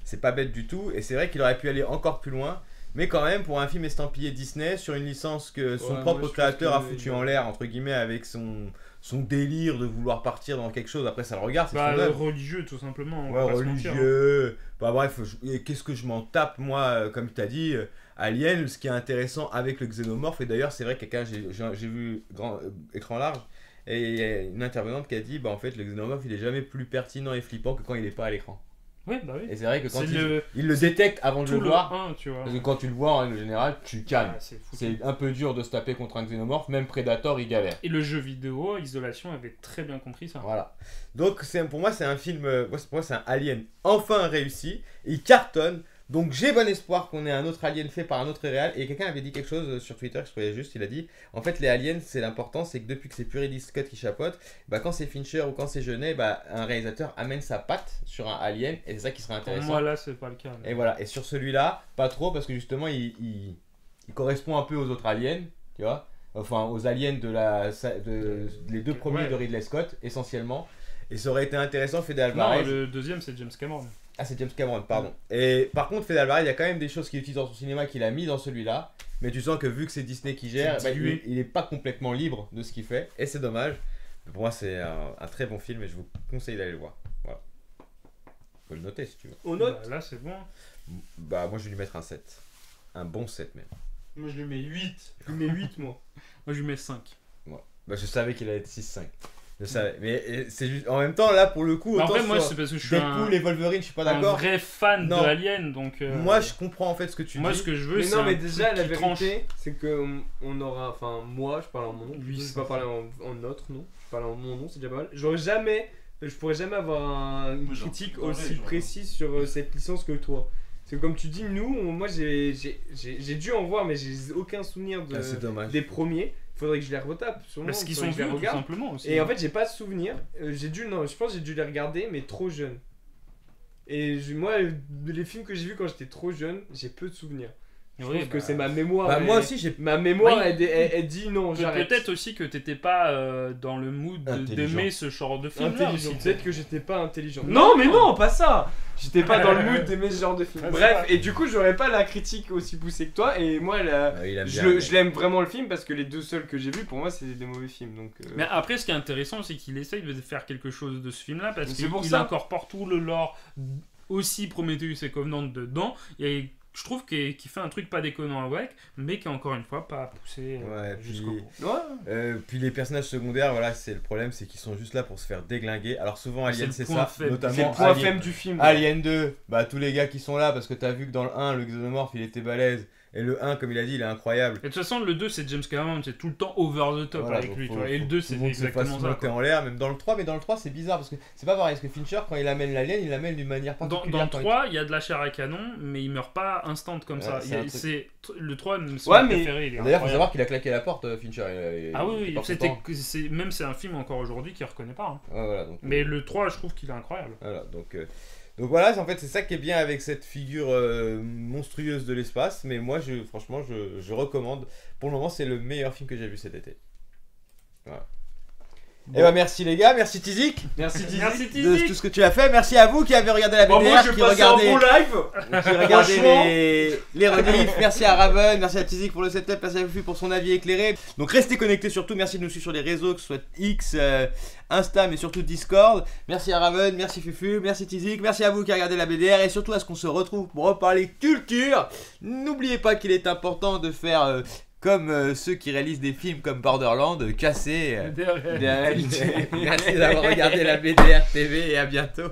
C'est pas bête du tout, et c'est vrai qu'il aurait pu aller encore plus loin. Mais quand même, pour un film estampillé Disney, sur une licence que son Ouais, propre moi, je créateur pense a que- foutu en l'air, entre guillemets, avec son délire de vouloir partir dans quelque chose, après ça le regarde, c'est Bah, son œuvre. religieux, tout simplement. On Ouais, va pas se mentir, hein. religieux. Bah bref, et qu'est-ce que je m'en tape, moi, comme tu as dit, Alien, ce qui est intéressant avec le xénomorphe, et d'ailleurs, c'est vrai que quelqu'un, j'ai vu écran large, et il y a une intervenante qui a dit, bah en fait, le xénomorphe, il est jamais plus pertinent et flippant que quand il est pas à l'écran. Ouais, bah oui. Et c'est vrai que quand C'est il le détecte avant de tout le voir, 1, tu vois. parce que quand tu le vois en règle générale, tu calmes. Ah, c'est foutu. C'est un peu dur de se taper contre un xénomorphe, même Predator, il galère. Et le jeu vidéo, Isolation, avait très bien compris ça. Voilà. Donc pour moi c'est un film, pour moi c'est un Alien enfin réussi, il cartonne, donc j'ai bon espoir qu'on ait un autre Alien fait par un autre réal, et quelqu'un avait dit quelque chose sur Twitter que je trouvais juste, il a dit, en fait les Aliens c'est l'important, c'est que depuis que c'est Ridley Scott qui chapeaute, bah quand c'est Fincher ou quand c'est Jeunet, bah un réalisateur amène sa patte sur un Alien, et c'est ça qui serait Pour intéressant. moi, là, c'est pas le cas. mais- Et voilà, et sur celui-là, pas trop, parce que justement il correspond un peu aux autres Aliens, tu vois, enfin aux Aliens les deux premiers Ouais. de Ridley Scott essentiellement. Et ça aurait été intéressant, Fede Non, Alvarez. le deuxième, c'est James Cameron. Ah, c'est James Cameron, pardon. Et par contre, Fede Alvarez, il y a quand même des choses qu'il utilise dans son cinéma qu'il a mis dans celui-là. Mais tu sens que vu que c'est Disney qui gère, C'est bah, dilué. il est pas complètement libre de ce qu'il fait. Et c'est dommage. Mais pour moi, c'est un très bon film et je vous conseille d'aller le voir. Voilà. Faut le noter si tu veux. On note. Bah, là, c'est bon. Bah, moi, je vais lui mettre un 7. Un bon 7 même. Moi, je lui mets 8. Je lui mets 8 moi. Moi, je lui mets 5. Bah, je savais qu'il allait être 6-5. Je savais. Mais c'est juste. En même temps, là, pour le coup, Bah, en autant fait, moi, sur c'est parce que je suis Deadpool et Wolverine, je suis pas un d'accord. vrai fan Non. de Alien, donc... Moi, je comprends en fait ce que tu moi, dis. ce que je veux, Mais c'est non, un mais déjà, truc la qui tranche. vérité, c'est que on aura. Enfin, moi, je parle en mon nom. Lui, Je c'est vais pas ça. parler en notre nom. Je parle en mon nom, c'est déjà pas mal. Je pourrais jamais avoir une Moi, j'en critique parlerai, aussi genre. précise sur cette licence que toi. C'est que comme tu dis, moi, j'ai dû en voir, mais j'ai aucun souvenir Ah, c'est dommage. des premiers. Faudrait que je les retape. Sûrement, Parce qu'ils faudrait sont que je les vieux, tout regarde. simplement, aussi. Et en fait, j'ai pas de souvenir. Je pense que j'ai dû les regarder, mais trop jeune. Et moi, les films que j'ai vus quand j'étais trop jeune, j'ai peu de souvenirs. Je Oui, pense que bah, c'est ma mémoire. Bah, elle- moi aussi, j'ai. Ma mémoire, Oui. elle dit non, j'arrête. Peut-être aussi que t'étais pas dans le mood Intelligent. d'aimer ce genre de film là Intelligent. aussi. Peut-être que j'étais pas intelligent. Non, Non, mais non, pas ça. J'étais pas dans le mood d'aimer ce genre de film. Ah, c'est Bref, vrai. et du coup, j'aurais pas la critique aussi poussée que toi. Et moi, Il aime bien, je l'aime vraiment le film parce que les deux seuls que j'ai vus, pour moi, c'est des mauvais films. Donc, Mais après, ce qui est intéressant, c'est qu'il essaye de faire quelque chose de ce film-là parce C'est pour qu'il ça. incorpore tout le lore, aussi Prometheus et Covenant dedans. Et je trouve qu'il fait un truc pas déconnant avec, mais qui est encore une fois pas poussé Ouais, jusqu'au puis- bout. ouais. Puis les personnages secondaires, voilà, c'est le problème, c'est qu'ils sont juste là pour se faire déglinguer. Alors souvent Alien le c'est point ça, faible. notamment C'est le point Alien, faible du film. Alien 2, bah tous les gars qui sont là parce que t'as vu que dans le 1 le xénomorphe il était balèze et le 1 comme il a dit il est incroyable. Et de toute façon, le 2, c'est James Cameron, c'est tout le temps over the top Voilà, avec donc lui. faut- tu vois. Et le faut 2, que tout c'est le monde se fasse exactement ça. monter quoi. en l'air, même dans le 3, mais dans le 3 c'est bizarre parce que c'est pas pareil, parce que Fincher quand il amène l'alien, il l'amène d'une manière Dans particulière. le quand 3, il y a de la chair à canon, mais il meurt pas instant comme Ouais, ça. c'est un truc- Le 3, c'est Ouais, mon mais- préféré. Il est D'ailleurs faut incroyable. savoir qu'il a claqué la porte Fincher. Ah oui, il oui, est pas c'était, content. même c'est un film encore aujourd'hui qui reconnaît pas. hein. Ouais, voilà, donc, Mais le 3, je trouve qu'il est incroyable. Voilà, donc voilà, en fait c'est ça qui est bien avec cette figure monstrueuse de l'espace, mais moi franchement je recommande, pour le moment c'est le meilleur film que j'ai vu cet été. Voilà. Et bah merci les gars, merci Tizik Merci Tizi. Merci de Tizi. tout ce que tu as fait. Merci à vous qui avez regardé la Bon, BDR, moi je qui vais passer un regardez, bon live. qui regardez Franchement. les rediffs. Merci à Raven, merci à Tizik pour le setup, merci à Fufu pour son avis éclairé. Donc restez connectés surtout, merci de nous suivre sur les réseaux, que ce soit X, Insta, mais surtout Discord. Merci à Raven, merci Fufu, merci Tizik, merci à vous qui regardez la BDR et surtout à ce qu'on se retrouve pour reparler culture. N'oubliez pas qu'il est important de faire comme ceux qui réalisent des films comme Borderland, casser des réalités. Merci d'avoir regardé la BDR TV et à bientôt.